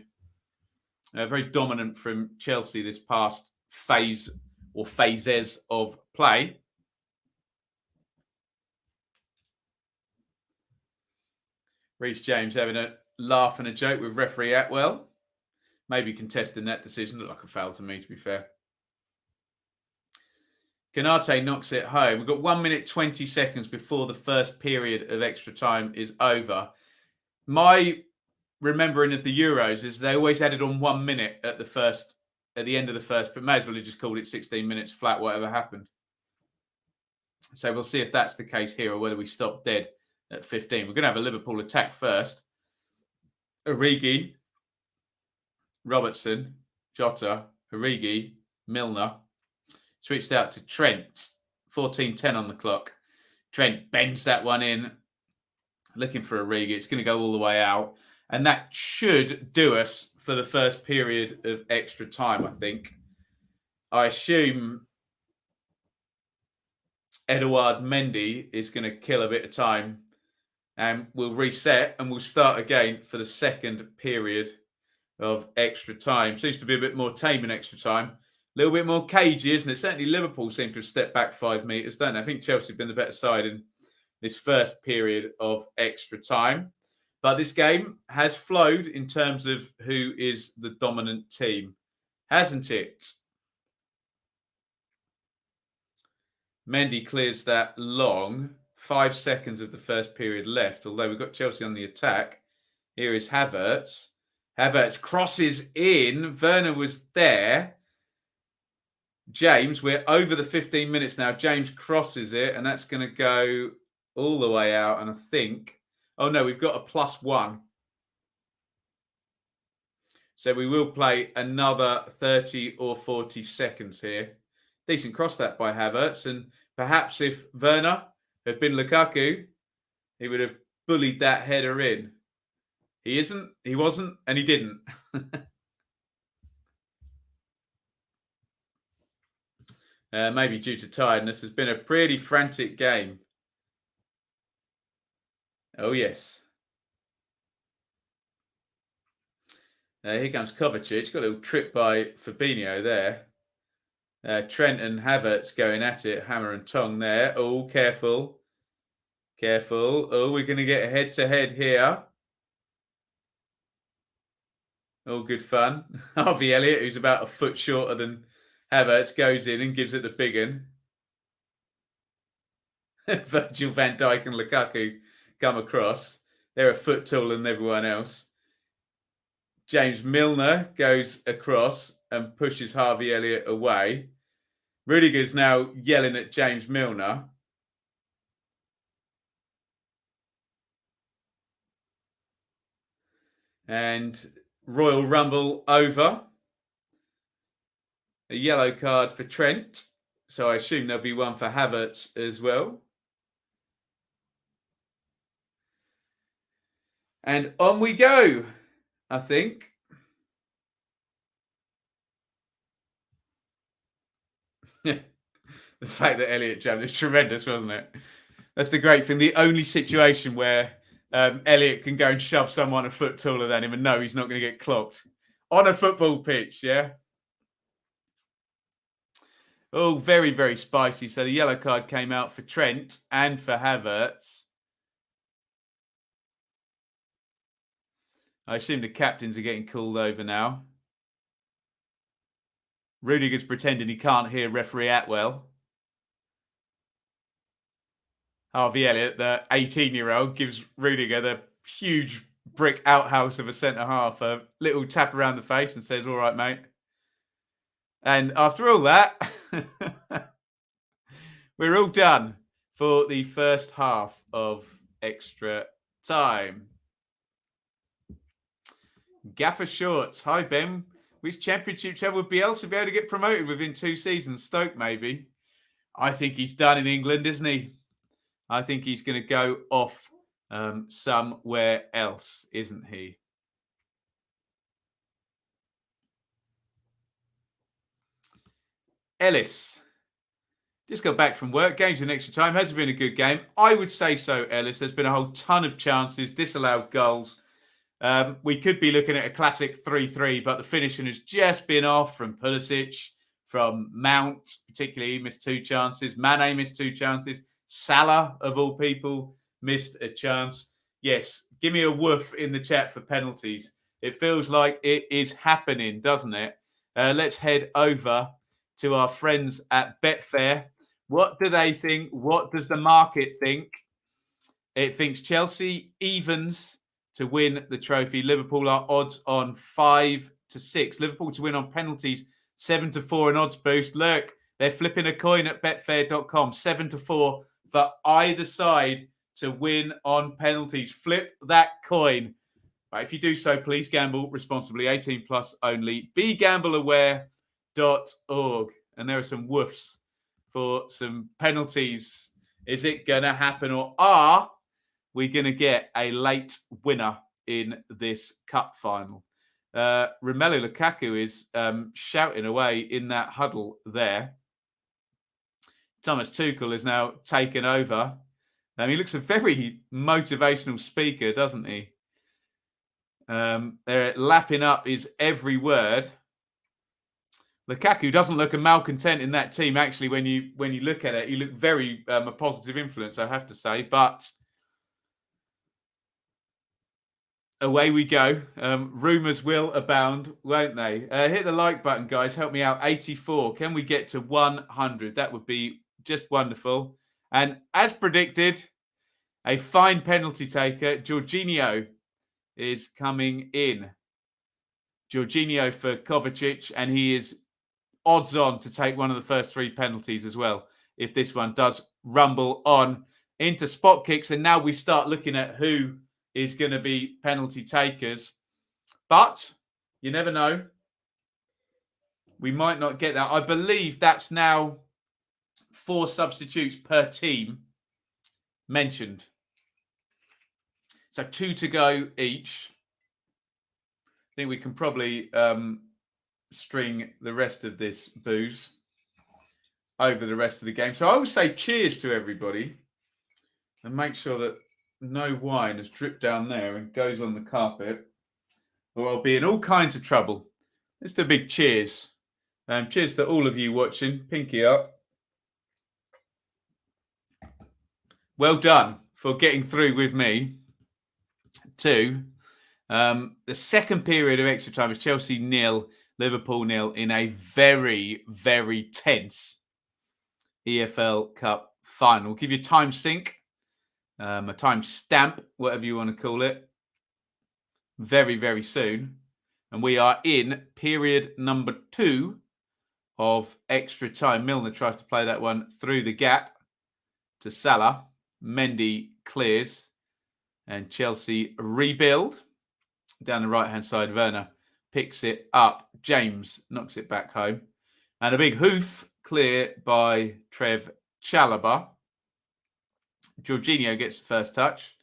Very dominant from Chelsea this past phase or phases of play. Reece James having a laugh and a joke with referee Atwell. Maybe contesting that decision. Looked like a foul to me, to be fair. Canate knocks it home. We've got 1 minute 20 seconds before the first period of extra time is over. My remembering of the Euros is they always added on 1 minute at the end of the first, but may as well have just called it 16 minutes flat, whatever happened. So we'll see if that's the case here or whether we stop dead at 15. We're going to have a Liverpool attack first. Origi, Robertson, Jota, Origi, Milner. Switched out to Trent. 14:10 on the clock. Trent bends that one in. Looking for Origi. It's going to go all the way out. And that should do us for the first period of extra time, I think. I assume Edouard Mendy is going to kill a bit of time. And we'll reset and we'll start again for the second period of extra time. Seems to be a bit more tame in extra time. A little bit more cagey, isn't it? Certainly Liverpool seem to have stepped back 5 metres, don't they? I think Chelsea have been the better side in this first period of extra time. But this game has flowed in terms of who is the dominant team, hasn't it? Mendy clears that long. 5 seconds of the first period left, although we've got Chelsea on the attack. Here is Havertz. Havertz crosses in. Werner was there. James, we're over the 15 minutes now. James crosses it, and that's going to go all the way out. And I think, oh no, we've got a +1. So we will play another 30 or 40 seconds here. Decent cross that by Havertz. And perhaps if Werner had been Lukaku, he would have bullied that header in. He isn't, he wasn't, and he didn't. Maybe due to tiredness. Has been a pretty frantic game. Oh, yes. Here comes Kovacic. Got a little trip by Fabinho there. Trent and Havertz going at it. Hammer and tong there. Oh, careful. Careful. Oh, we're going to get a head-to-head here. All good fun. Harvey Elliott, who's about a foot shorter than Havertz, goes in and gives it the big one. Virgil van Dijk and Lukaku come across. They're a foot taller than everyone else. James Milner goes across and pushes Harvey Elliott away. Rudiger's now yelling at James Milner. And Royal Rumble over. A yellow card for Trent. So I assume there'll be one for Havertz as well. And on we go, I think. The fact that Elliott jumped is tremendous, wasn't it? That's the great thing. The only situation where Elliott can go and shove someone a foot taller than him and know he's not going to get clocked. On a football pitch, yeah? Oh, very, very spicy. So the yellow card came out for Trent and for Havertz. I assume the captains are getting called over now. Rudiger's pretending he can't hear referee Atwell. Harvey Elliott, the 18-year-old, gives Rudiger the huge brick outhouse of a centre-half a little tap around the face and says, all right, mate. And after all that, we're all done for the first half of extra time. Gaffer Shorts. Hi, Ben. Which championship club would Bielsa be able to get promoted within 2 seasons? Stoke, maybe. I think he's done in England, isn't he? I think he's going to go off somewhere else, isn't he? Ellis. Just got back from work. Game's in extra time. Has it been a good game? I would say so, Ellis. There's been a whole ton of chances, disallowed goals. We could be looking at a classic 3-3, but the finishing has just been off from Pulisic, from Mount, particularly. He missed 2 chances. Mane missed 2 chances. Salah, of all people, missed a chance. Yes, give me a woof in the chat for penalties. It feels like it is happening, doesn't it? Let's head over to our friends at Betfair. What do they think? What does the market think? It thinks Chelsea evens to win the trophy. Liverpool are odds on 5-6. Liverpool to win on penalties, 7-4 an odds boost. Look, they're flipping a coin at betfair.com. 7-4 for either side to win on penalties. Flip that coin. Right, if you do so, please gamble responsibly. 18 plus only. BeGambleAware.org. And there are some woofs for some penalties. Is it going to happen, or are we going to get a late winner in this cup final? Romelu Lukaku is shouting away in that huddle there. Thomas Tuchel is now taken over. He looks a very motivational speaker, doesn't he? They're lapping up his every word. Lukaku doesn't look a malcontent in that team. Actually, when you look at it, you look very a positive influence, I have to say. But away we go. Rumours will abound, won't they? Hit the like button, guys. Help me out. 84. Can we get to 100? That would be just wonderful. And as predicted, a fine penalty taker, Jorginho, is coming in. Jorginho for Kovacic, and he is odds on to take one of the first 3 penalties as well, if this one does rumble on into spot kicks. And now we start looking at who is going to be penalty takers. But you never know. We might not get that. I believe that's now 4 substitutes per team mentioned. So 2 to go each. I think we can probably string the rest of this booze over the rest of the game. So I will say cheers to everybody and make sure that no wine has dripped down there and goes on the carpet, or I'll be in all kinds of trouble. Just a big cheers. Cheers to all of you watching. Pinky up. Well done for getting through with me to the second period of extra time. Is Chelsea 0, Liverpool 0 in a very, very tense EFL Cup final. We'll give you a time sync, a time stamp, whatever you want to call it, very, very soon. And we are in period number 2 of extra time. Milner tries to play that one through the gap to Salah. Mendy clears. And Chelsea rebuild. Down the right-hand side, Werner picks it up. James knocks it back home. And a big hoof clear by Trev Chalobah. Jorginho gets the first touch.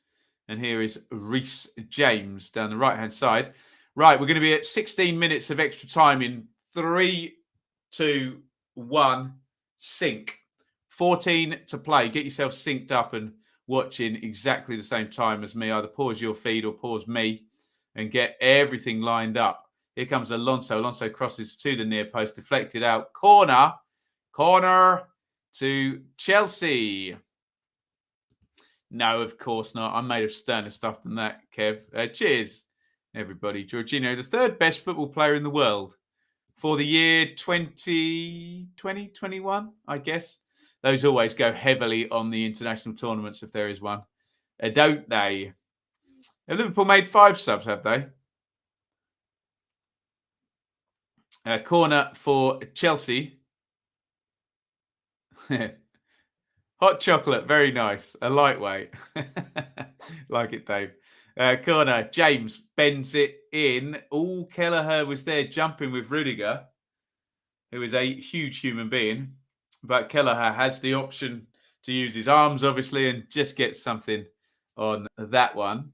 And here is Reece James down the right-hand side. Right, we're going to be at 16 minutes of extra time in 3, 2, 1, sync. 14 to play. Get yourself synced up and watching exactly the same time as me. Either pause your feed or pause me and get everything lined up. Here comes Alonso. Alonso crosses to the near post, deflected out. Corner to Chelsea. No, of course not. I'm made of sterner stuff than that, Kev. Cheers, everybody. Jorginho, the 3rd best football player in the world for the year 2021, I guess. Those always go heavily on the international tournaments if there is one. Don't they? Have Liverpool made 5 subs, have they? Corner for Chelsea. Hot chocolate, very nice. A lightweight. Like it, Dave. Corner, James bends it in. Oh, Kelleher was there jumping with Rudiger, who is a huge human being. But Kelleher has the option to use his arms, obviously, and just get something on that one.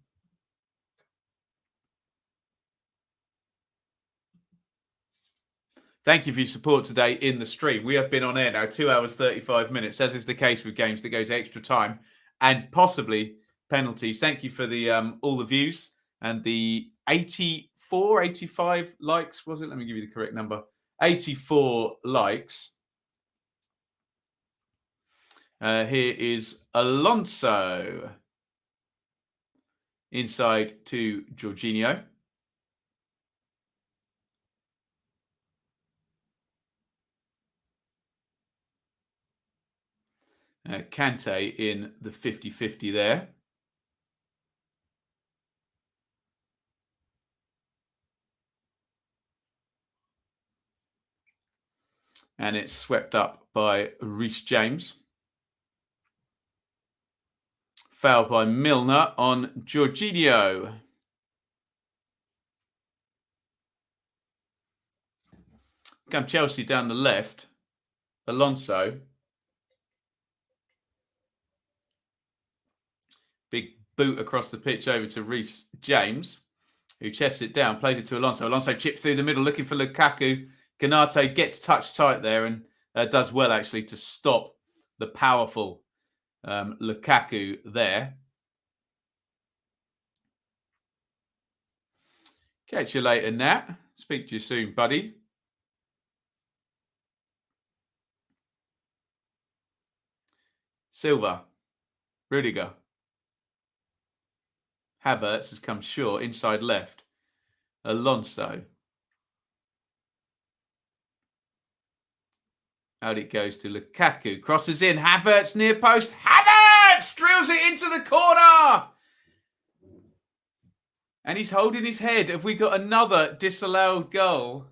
Thank you for your support today in the stream. We have been on air now 2 hours, 35 minutes, as is the case with games that go to extra time and possibly penalties. Thank you for the all the views and the 84, 85 likes, was it? Let me give you the correct number. 84 likes. Here is Alonso. Inside to Jorginho. Kante in the 50-50 there. And it's swept up by Reece James. Foul by Milner on Jorginho. Come Chelsea down the left. Alonso. Big boot across the pitch over to Reece James, who chests it down, plays it to Alonso. Alonso chipped through the middle, looking for Lukaku. Konate gets touched tight there and does well, actually, to stop the powerful Lukaku there. Catch you later, Nat. Speak to you soon, buddy. Silva. Rudiger. Havertz has come short, inside left. Alonso. Out it goes to Lukaku. Crosses in. Havertz near post. Havertz drills it into the corner. And he's holding his head. Have we got another disallowed goal?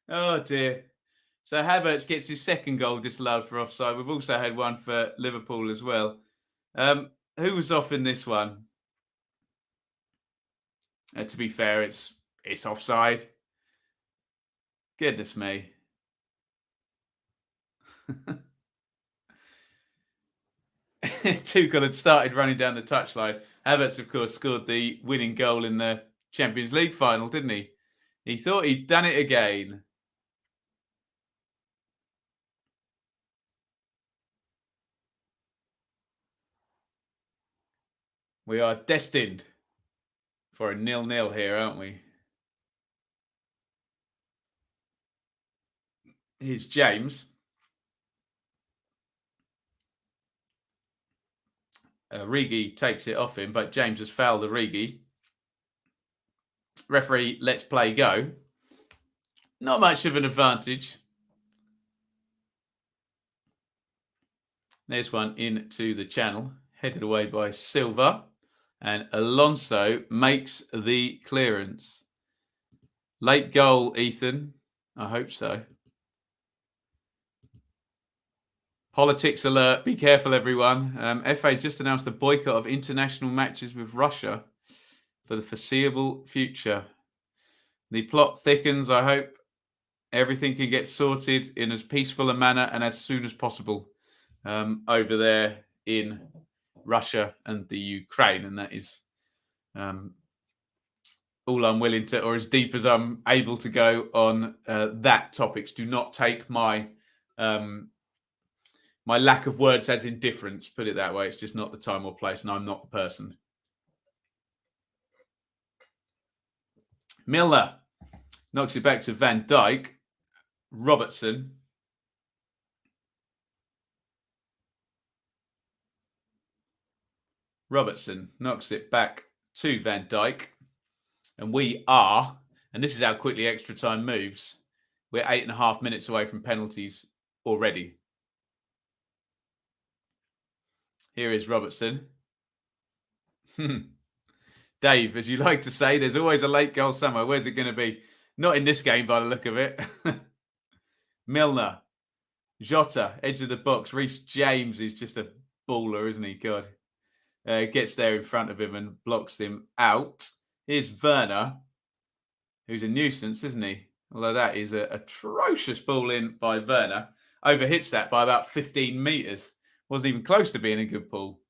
Oh, dear. So Havertz gets his second goal disallowed for offside. We've also had one for Liverpool as well. Who was off in this one? To be fair, it's offside. Goodness me. Tuchel had started running down the touchline. Havertz, of course, scored the winning goal in the Champions League final, didn't he? He thought he'd done it again. We are destined for a 0-0 here, aren't we? Here's James. Origi takes it off him, but James has fouled Origi. Referee lets play go. Not much of an advantage. There's one into the channel, headed away by Silva. And Alonso makes the clearance. Late goal, Ethan. I hope so. Politics alert. Be careful, everyone. FA just announced a boycott of international matches with Russia for the foreseeable future. The plot thickens. I hope everything can get sorted in as peaceful a manner and as soon as possible over there in Russia and the Ukraine. And that is all I'm willing to, or as deep as I'm able to go on that topics. Do not take my my lack of words as indifference, put it that way. It's just not the time or place, and I'm not the person. Milner knocks it back to Van Dijk. Robertson. Robertson knocks it back to Van Dijk. And we are, and this is how quickly extra time moves, we're 8.5 minutes away from penalties already. Here is Robertson. Dave, as you like to say, there's always a late goal somewhere. Where's it going to be? Not in this game by the look of it. Milner. Jota, edge of the box. Reece James is just a baller, isn't he? God. Gets there in front of him and blocks him out. Here's Werner, who's a nuisance, isn't he? Although that is an atrocious ball in by Werner. Overhits that by about 15 metres. Wasn't even close to being a good ball.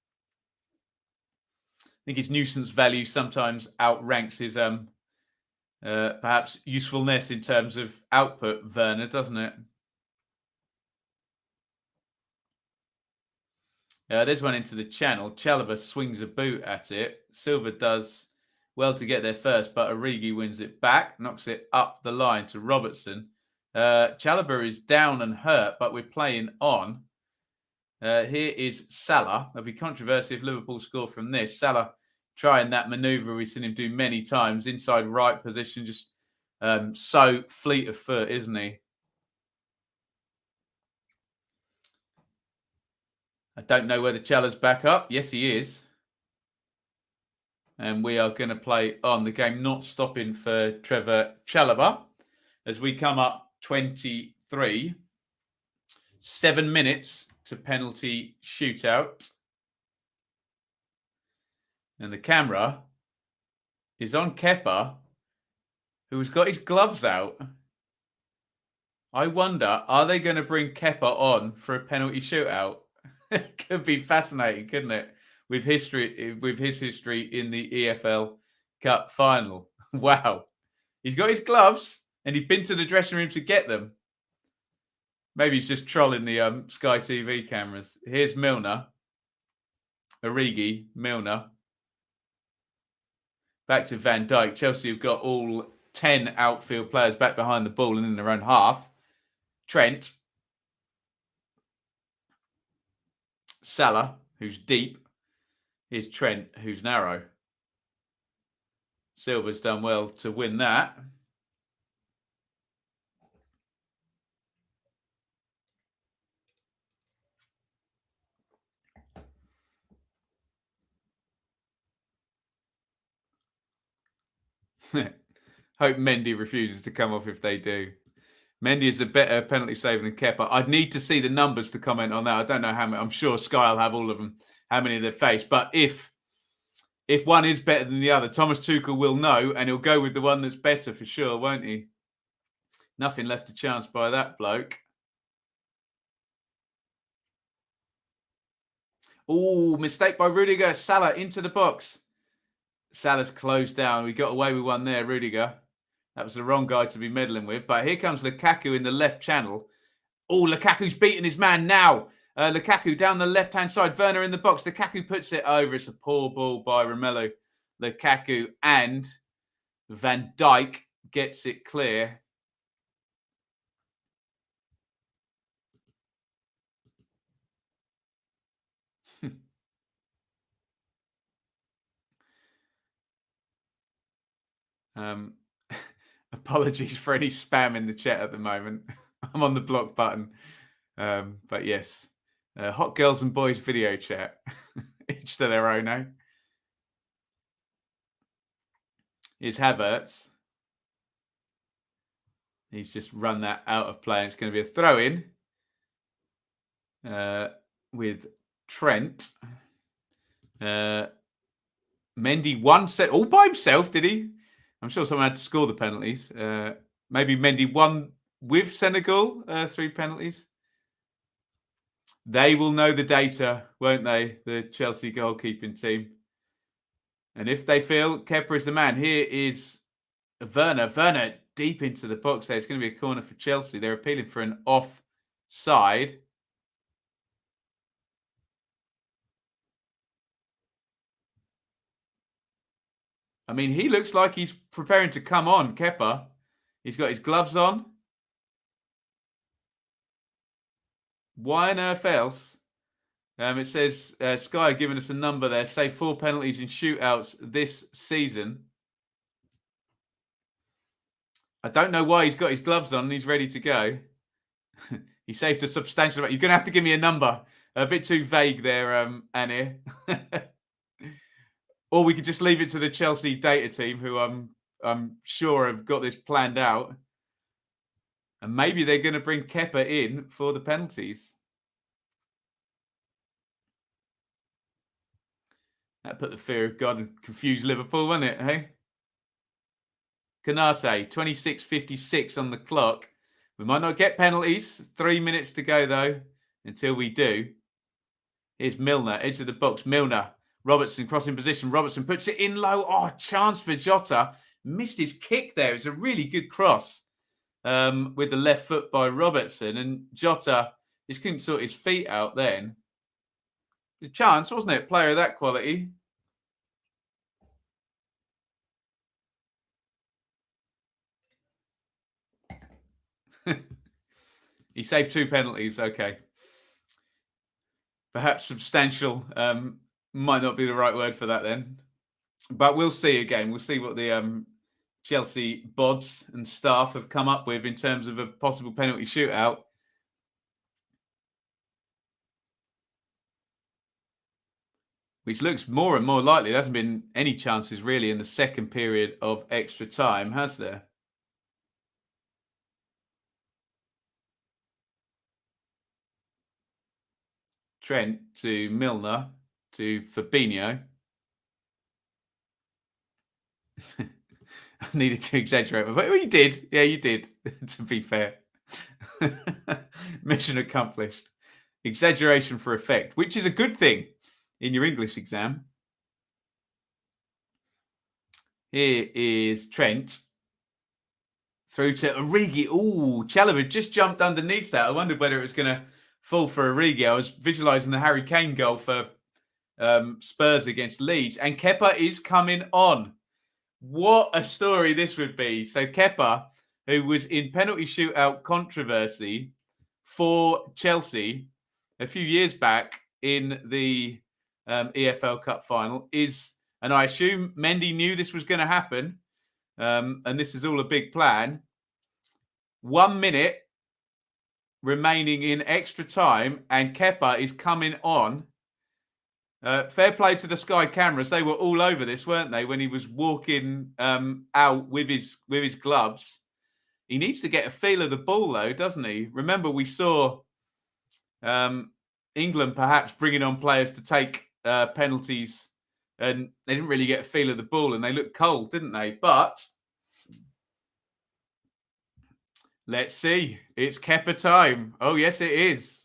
I think his nuisance value sometimes outranks his perhaps usefulness in terms of output, Werner, doesn't it? There's one into the channel. Chalobah swings a boot at it. Silva does well to get there first, but Origi wins it back, knocks it up the line to Robertson. Chalobah is down and hurt, but we're playing on. Here is Salah. There'll be controversy if Liverpool score from this. Salah trying that manoeuvre we've seen him do many times. Inside right position, just so fleet of foot, isn't he? I don't know whether Chalobah's back up. Yes, he is. And we are going to play on. The game not stopping for Trevor Chalobah as we come up 23. 7 minutes to penalty shootout. And the camera is on Kepa, who has got his gloves out. I wonder, are they going to bring Kepa on for a penalty shootout? It could be fascinating, couldn't it? With his history in the EFL Cup final. Wow. He's got his gloves and he'd been to the dressing room to get them. Maybe he's just trolling the Sky TV cameras. Here's Milner. Origi, Milner. Back to Van Dijk. Chelsea have got all 10 outfield players back behind the ball and in their own half. Trent. Salah, who's deep. Here's Trent, who's narrow. Silva's done well to win that. Hope Mendy refuses to come off if they do. Mendy is a better penalty saver than Kepa. I'd need to see the numbers to comment on that. I don't know how many. I'm sure Sky will have all of them, how many they've faced. But if one is better than the other, Thomas Tuchel will know, and he'll go with the one that's better for sure, won't he? Nothing left to chance by that bloke. Oh, mistake by Rudiger. Salah into the box. Salah's closed down. We got away with one there, Rudiger. That was the wrong guy to be meddling with. But here comes Lukaku in the left channel. Oh, Lukaku's beating his man now. Lukaku down the left-hand side. Werner in the box. Lukaku puts it over. It's a poor ball by Romelu Lukaku. And Van Dijk gets it clear. Apologies for any spam in the chat at the moment. I'm on the block button. But yes, hot girls and boys video chat. Each to their own, eh? Here's Havertz. He's just run that out of play. It's going to be a throw-in with Trent. Mendy won set all by himself, did he? I'm sure someone had to score the penalties. Maybe Mendy won with Senegal 3 penalties. They will know the data, won't they? The Chelsea goalkeeping team. And if they feel Kepa is the man, here is Werner. Werner deep into the box there. It's going to be a corner for Chelsea. They're appealing for an offside. I mean, he looks like he's preparing to come on, Kepa. He's got his gloves on. Why on earth else? It says Sky giving us a number there. Say 4 penalties in shootouts this season. I don't know why he's got his gloves on and he's ready to go. He saved a substantial amount. You're going to have to give me a number. A bit too vague there, Annie. Or we could just leave it to the Chelsea data team, who I'm sure have got this planned out. And maybe they're going to bring Kepa in for the penalties. That put the fear of God and confused Liverpool, wasn't it, hey? Konate, 26:56 on the clock. We might not get penalties. 3 minutes to go, though, until we do. Here's Milner, edge of the box. Milner. Robertson crossing position. Robertson puts it in low. Oh, chance for Jota. Missed his kick there. It was a really good cross with the left foot by Robertson. And Tjelta just couldn't sort his feet out then. A chance, wasn't it? Player of that quality. He saved 2 penalties. Okay. Perhaps substantial might not be the right word for that then. But we'll see again. We'll see what the Chelsea bods and staff have come up with in terms of a possible penalty shootout. Which looks more and more likely. There hasn't been any chances really in the second period of extra time, has there? Trent to Milner to Fabinho. I needed to exaggerate, but you did. Yeah, you did, to be fair. Mission accomplished. Exaggeration for effect, which is a good thing in your English exam. Here is Trent. Through to Origi. Oh, Chalobah just jumped underneath that. I wondered whether it was going to fall for Origi. I was visualising the Harry Kane goal for Spurs against Leeds. And Kepa is coming on. What a story this would be. So Kepa, who was in penalty shootout controversy for Chelsea a few years back in the EFL Cup final, is, and I assume Mendy knew this was going to happen, and this is all a big plan. 1 minute remaining in extra time, and Kepa is coming on. Fair play to the Sky cameras. They were all over this, weren't they, when he was walking out with his gloves. He needs to get a feel of the ball, though, doesn't he? Remember, we saw England perhaps bringing on players to take penalties, and they didn't really get a feel of the ball, and they looked cold, didn't they? But let's see. It's Kepa time. Oh, yes, it is.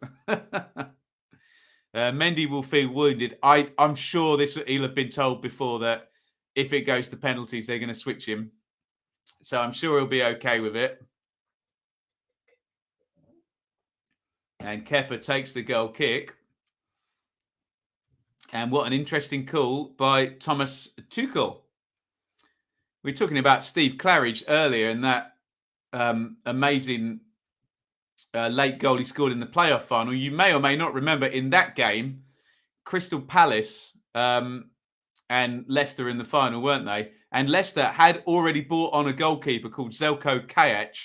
Mendy will feel wounded. I'm sure he'll have been told before that if it goes to penalties, they're going to switch him. So I'm sure he'll be okay with it. And Kepa takes the goal kick. And what an interesting call by Thomas Tuchel. We were talking about Steve Claridge earlier and that amazing late goal he scored in the playoff final. You may or may not remember in that game, Crystal Palace and Leicester in the final, weren't they? And Leicester had already brought on a goalkeeper called Željko Kajac,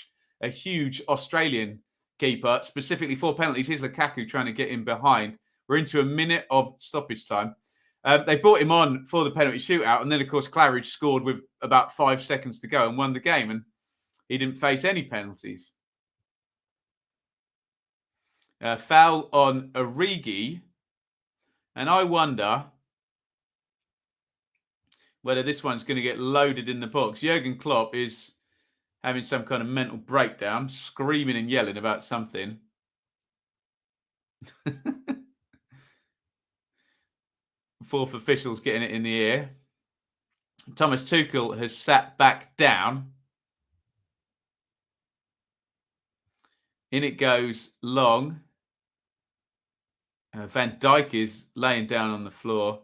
a huge Australian keeper, specifically for penalties. Here's Lukaku trying to get in behind. We're into a minute of stoppage time. They brought him on for the penalty shootout, and then, of course, Claridge scored with about 5 seconds to go and won the game, and he didn't face any penalties. Foul on Origi. And I wonder whether this one's going to get loaded in the box. Jurgen Klopp is having some kind of mental breakdown, screaming and yelling about something. Fourth official's getting it in the ear. Thomas Tuchel has sat back down. In it goes Long. Van Dijk is laying down on the floor.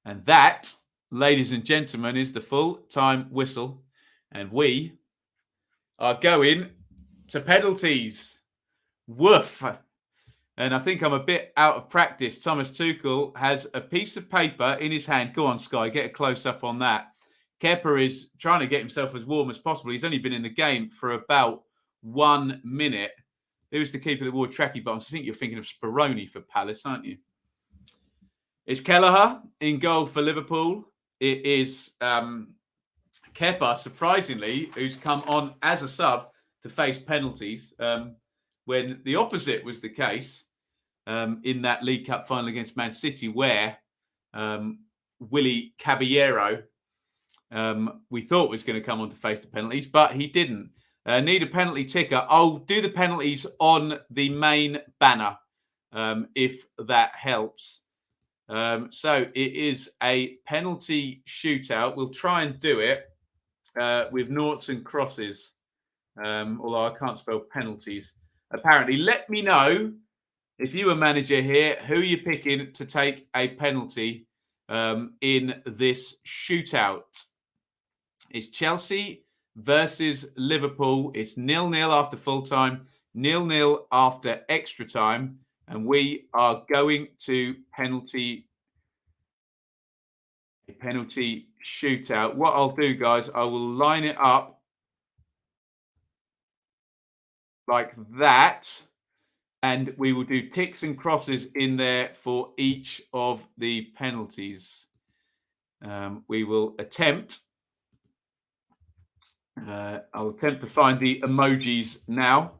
And that, ladies and gentlemen, is the full-time whistle. And we are going to penalties. Woof. And I think I'm a bit out of practice. Thomas Tuchel has a piece of paper in his hand. Go on, Sky, get a close-up on that. Kepa is trying to get himself as warm as possible. He's only been in the game for about 1 minute. Who's the keeper that wore tracky bottoms? I think you're thinking of Speroni for Palace, aren't you? It's Kelleher in goal for Liverpool. It is Kepa, surprisingly, who's come on as a sub to face penalties when the opposite was the case in that League Cup final against Man City, where Willy Caballero we thought was going to come on to face the penalties, but he didn't. Need a penalty ticker. I'll do the penalties on the main banner if that helps. So it is a penalty shootout. We'll try and do it with noughts and crosses. Although I can't spell penalties. Apparently, let me know if you were manager here, who you're picking to take a penalty in this shootout. It's Chelsea versus Liverpool. It's 0-0 after full time, 0-0 after extra time, and we are going to penalty shootout. What I'll do, guys, I will line it up like that, and we will do ticks and crosses in there for each of the penalties. We will attempt. I'll attempt to find the emojis now.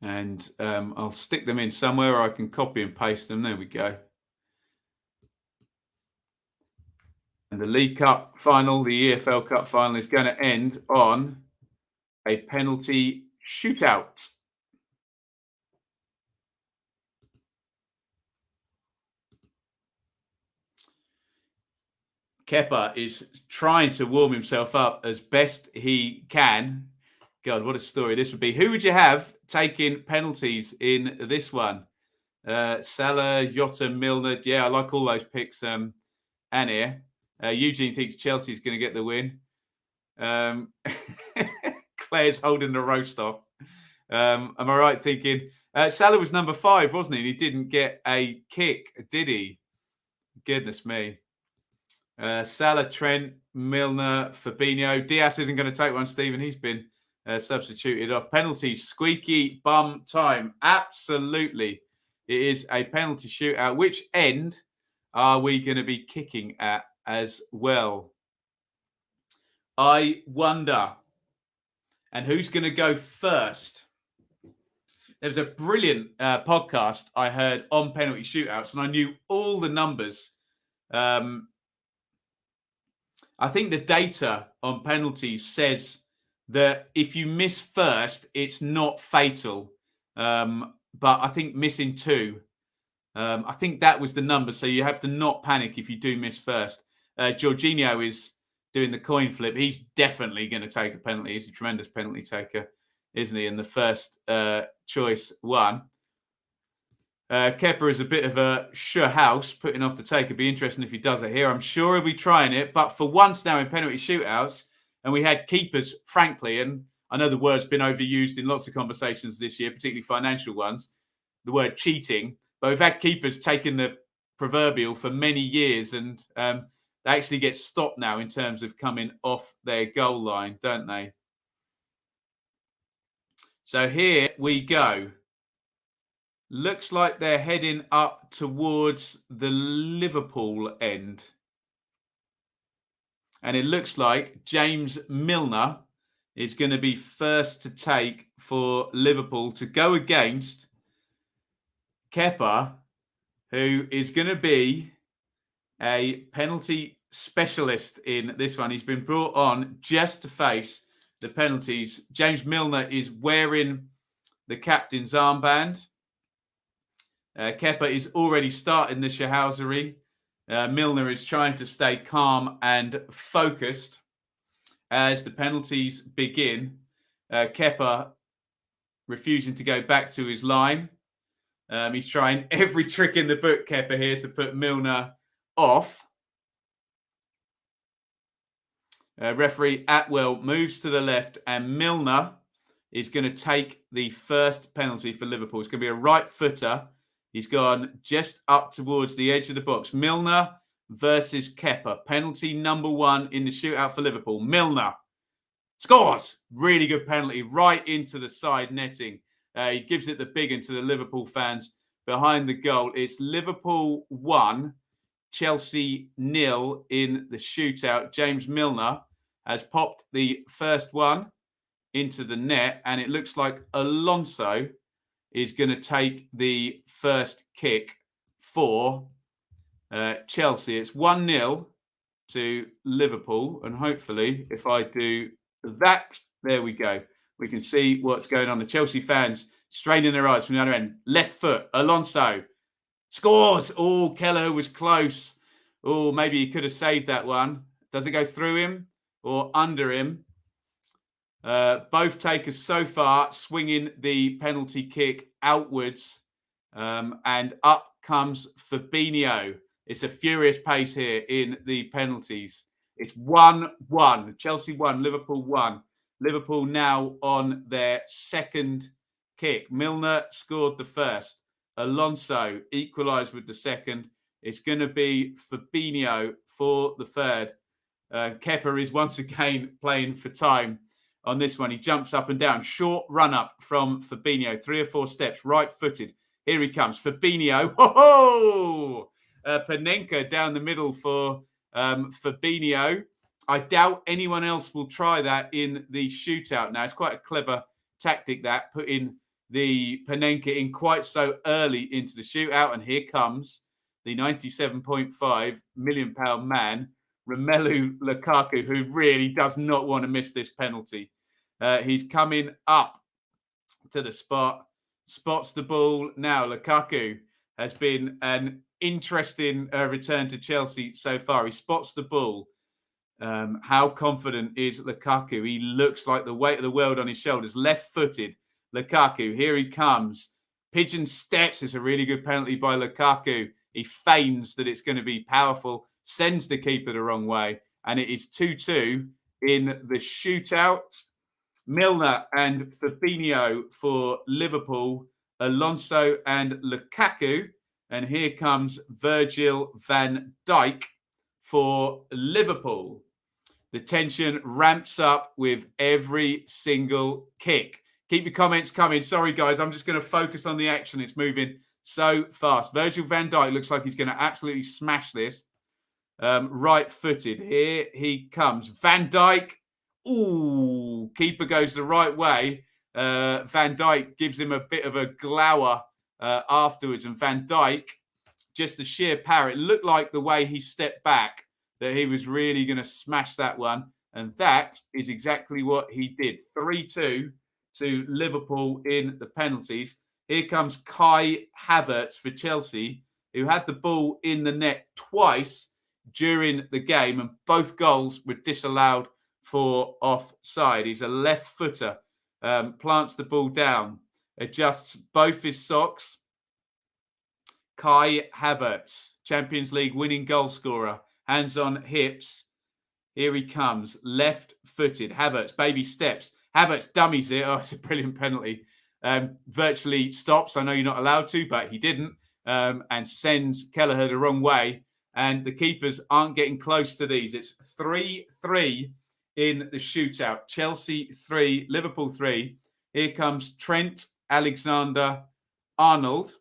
And I'll stick them in somewhere, or I can copy and paste them. There we go. And the League Cup final, the EFL Cup final, is going to end on a penalty shootout. Kepa is trying to warm himself up as best he can. God, what a story this would be. Who would you have taking penalties in this one? Salah, Jota, Milner. Yeah, I like all those picks. Anir. Eugene thinks Chelsea's going to get the win. Claire's holding the roast off. Am I right thinking? Salah was number 5, wasn't he? He didn't get a kick, did he? Goodness me. Salah, Trent, Milner, Fabinho. Diaz isn't going to take one, Stephen. He's been substituted off. Penalties, squeaky bum time. Absolutely. It is a penalty shootout. Which end are we going to be kicking at as well? I wonder. And who's going to go first? There was a brilliant podcast I heard on penalty shootouts, and I knew all the numbers. I think the data on penalties says that if you miss first, it's not fatal. But I think missing 2, I think that was the number. So you have to not panic if you do miss first. Jorginho is doing the coin flip. He's definitely going to take a penalty. He's a tremendous penalty taker, isn't he? And the first choice won. Kepa is a bit of a sure house, putting off the take. It'd be interesting if he does it here. I'm sure he'll be trying it. But for once now in penalty shootouts, and we had keepers, frankly, and I know the word's been overused in lots of conversations this year, particularly financial ones, the word cheating. But we've had keepers taking the proverbial for many years, and they actually get stopped now in terms of coming off their goal line, don't they? So here we go. Looks like they're heading up towards the Liverpool end. And it looks like James Milner is going to be first to take for Liverpool to go against Kepa, who is going to be a penalty specialist in this one. He's been brought on just to face the penalties. James Milner is wearing the captain's armband. Kepa is already starting the shahousery. Milner is trying to stay calm and focused as the penalties begin. Kepa refusing to go back to his line. He's trying every trick in the book, Kepa, here to put Milner off. Referee Atwell moves to the left, and Milner is going to take the first penalty for Liverpool. It's going to be a right footer. He's gone just up towards the edge of the box. Milner versus Kepa. Penalty number 1 in the shootout for Liverpool. Milner scores. Really good penalty right into the side netting. He gives it the big one to the Liverpool fans behind the goal. It's Liverpool 1, Chelsea 0 in the shootout. James Milner has popped the first one into the net, and it looks like Alonso is going to take the first kick for Chelsea. It's 1-0 to Liverpool. And hopefully, if I do that, there we go. We can see what's going on. The Chelsea fans straining their eyes from the other end. Left foot, Alonso scores. Oh, Kelleher was close. Oh, maybe he could have saved that one. Does it go through him or under him? Both takers so far swinging the penalty kick outwards. And up comes Fabinho. It's a furious pace here in the penalties. It's 1-1. Chelsea 1, Liverpool 1. Liverpool now on their second kick. Milner scored the first. Alonso equalised with the second. It's going to be Fabinho for the third. Kepa is once again playing for time on this one. He jumps up and down. Short run up from Fabinho. 3 or 4 steps. Right-footed. Here he comes. Fabinho. Ho-ho! Panenka down the middle for Fabinho. I doubt anyone else will try that in the shootout now. It's quite a clever tactic that, putting the Panenka in quite so early into the shootout. And here comes the £97.5 million man, Romelu Lukaku, who really does not want to miss this penalty. He's coming up to the spot, spots the ball. Now, Lukaku has been an interesting return to Chelsea so far. He spots the ball. How confident is Lukaku? He looks like the weight of the world on his shoulders. Left-footed Lukaku. Here he comes. Pigeon steps. It's a really good penalty by Lukaku. He feigns that it's going to be powerful, sends the keeper the wrong way, and it is 2-2 in the shootout. Milner and Fabinho for Liverpool, Alonso and Lukaku, and here comes Virgil van Dijk for Liverpool. The tension ramps up with every single kick. Keep your comments coming. Sorry, guys, I'm just going to focus on the action. It's moving so fast. Virgil van Dijk looks like he's going to absolutely smash this. Right-footed. Here he comes. Van Dijk. Ooh, keeper goes the right way. Van Dijk gives him a bit of a glower afterwards. And Van Dijk, just the sheer power. It looked like the way he stepped back that he was really going to smash that one. And that is exactly what he did. 3-2 to Liverpool in the penalties. Here comes Kai Havertz for Chelsea, who had the ball in the net twice during the game, and both goals were disallowed for offside. He's a left footer, plants the ball down, adjusts both his socks. Kai Havertz, Champions League winning goal scorer, hands on hips. Here he comes, left-footed. Havertz, baby steps. Havertz dummies it. Oh, it's a brilliant penalty. Virtually stops. I know you're not allowed to, but he didn't. And sends Kelleher the wrong way. And the keepers aren't getting close to these. It's 3-3 in the shootout. Chelsea 3, Liverpool 3. Here comes Trent Alexander-Arnold,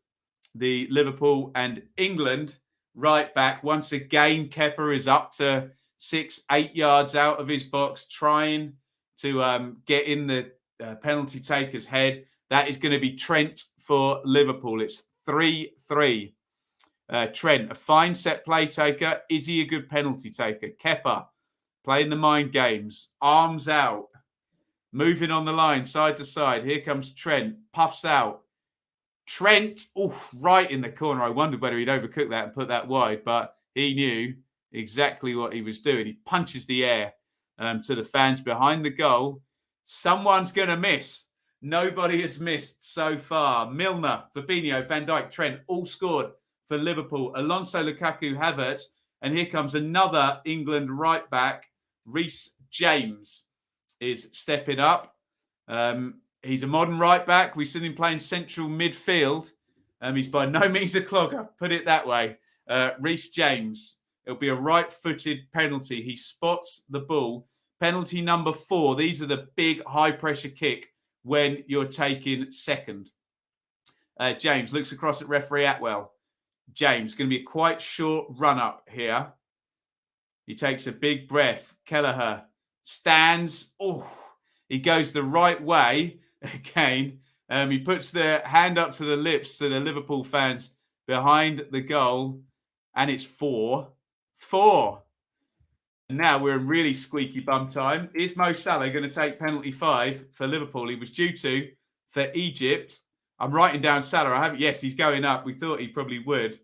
the Liverpool and England right back. Once again, Kepa is up to 6-8 yards out of his box, trying to get in the penalty taker's head. That is going to be Trent for Liverpool. It's 3-3. Trent, a fine set play taker. Is he a good penalty taker? Kepa, playing the mind games. Arms out. Moving on the line, side to side. Here comes Trent. Puffs out. Trent, right in the corner. I wondered whether he'd overcook that and put that wide, but he knew exactly what he was doing. He punches the air to the fans behind the goal. Someone's going to miss. Nobody has missed so far. Milner, Fabinho, Van Dijk, Trent, all scored for Liverpool. Alonso, Lukaku, Havertz. And here comes another England right back. Reece James is stepping up. He's a modern right back. We've seen him playing central midfield. He's by no means a clogger, put it that way. Reece James. It'll be a right-footed penalty. He spots the ball. Penalty number 4. These are the big high-pressure kick when you're taking second. James looks across at referee Atwell. James, going to be a quite short run-up here. He takes a big breath. Kelleher stands. Oh, he goes the right way again. He puts the hand up to the lips to the Liverpool fans behind the goal. And it's 4-4. And now we're in really squeaky bum time. Is Mo Salah going to take penalty 5 for Liverpool? He was due to for Egypt. I'm writing down Salah. I haven't. Yes, he's going up. We thought he probably would.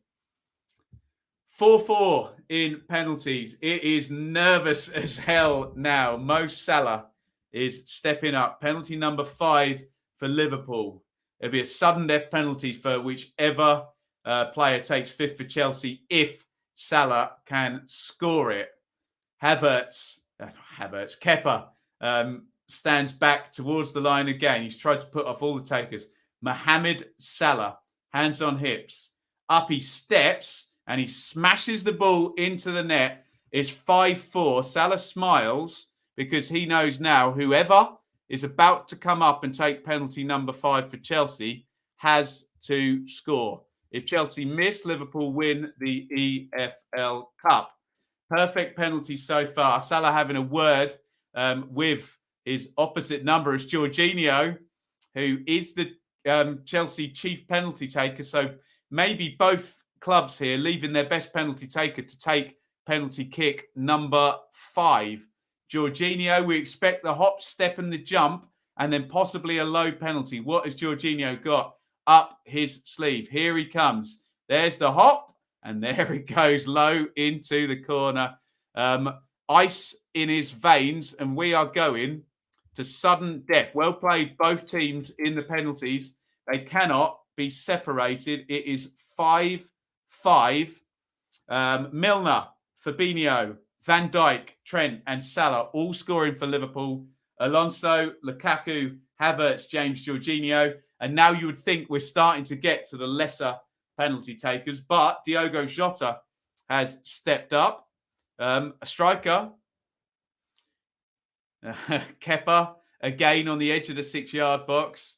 4-4 in penalties. It is nervous as hell now. Mo Salah is stepping up. Penalty number 5 for Liverpool. It'll be a sudden death penalty for whichever player takes 5th for Chelsea if Salah can score it. Kepa stands back towards the line again. He's tried to put off all the takers. Mohamed Salah, hands on hips. Up he steps and he smashes the ball into the net. It's 5-4. Salah smiles because he knows now whoever is about to come up and take penalty number 5 for Chelsea has to score. If Chelsea miss, Liverpool win the EFL Cup. Perfect penalty so far. Salah having a word with his opposite number as Jorginho, who is the Chelsea chief penalty taker. So maybe both clubs here leaving their best penalty taker to take penalty kick number 5. Jorginho, we expect the hop, step and the jump and then possibly a low penalty. What has Jorginho got up his sleeve? Here he comes. There's the hop and there it goes low into the corner. Ice in his veins and we are going to sudden death. Well played, both teams in the penalties. They cannot be separated. It is 5-5. Milner, Fabinho, Van Dijk, Trent and Salah all scoring for Liverpool. Alonso, Lukaku, Havertz, James, Jorginho. And now you would think we're starting to get to the lesser penalty takers. But Diogo Jota has stepped up. A striker. Kepa, again on the edge of the 6-yard box.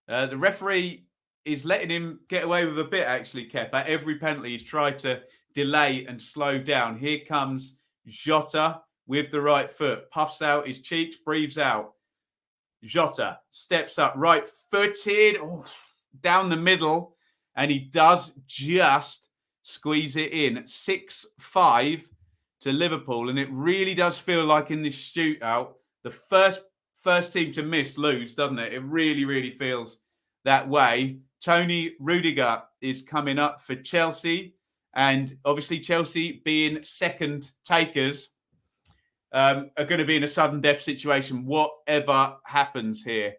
The referee is letting him get away with a bit, actually, Kepa. Every penalty he's tried to delay and slow down. Here comes Jota with the right foot. Puffs out his cheeks, breathes out. Jota steps up, right-footed, down the middle, and he does just squeeze it in. 6-5 to Liverpool, and it really does feel like in this shootout, the first team to miss lose, doesn't it? It really, really feels that way. Tony Rudiger is coming up for Chelsea, and obviously Chelsea being second takers are going to be in a sudden death situation, whatever happens here.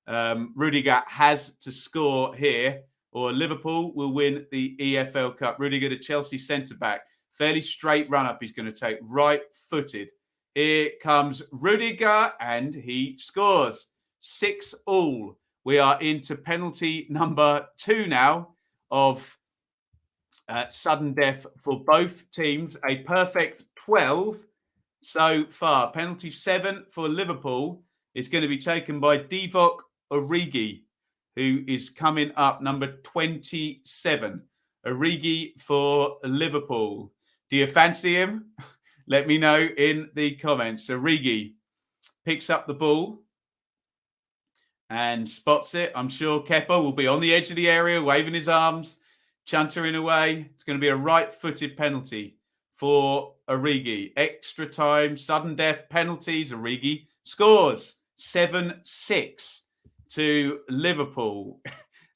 Rudiger has to score here, or Liverpool will win the EFL Cup. Rudiger, the Chelsea centre-back, fairly straight run-up he's going to take, right-footed. Here comes Rudiger, and he scores. 6-6. We are into penalty number 2 now of sudden death for both teams. A perfect 12 so far. Penalty 7 for Liverpool is going to be taken by Divock Origi, who is coming up, number 27. Origi for Liverpool. Do you fancy him? Let me know in the comments. Origi picks up the ball and spots it. I'm sure Kepa will be on the edge of the area, waving his arms, chuntering away. It's going to be a right-footed penalty for Origi. Extra time, sudden death, penalties. Origi scores. 7-6 to Liverpool.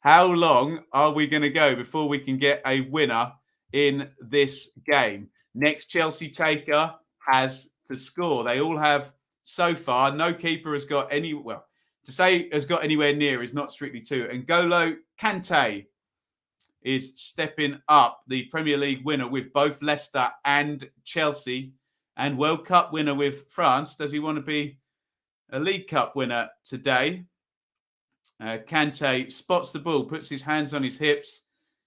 How long are we going to go before we can get a winner in this game? Next Chelsea taker has to score. They all have so far. No keeper has got any, well, to say has got anywhere near is not strictly true. And N'Golo Kante is stepping up, the Premier League winner with both Leicester and Chelsea, and World Cup winner with France. Does he want to be a League Cup winner today? Kante spots the ball, puts his hands on his hips.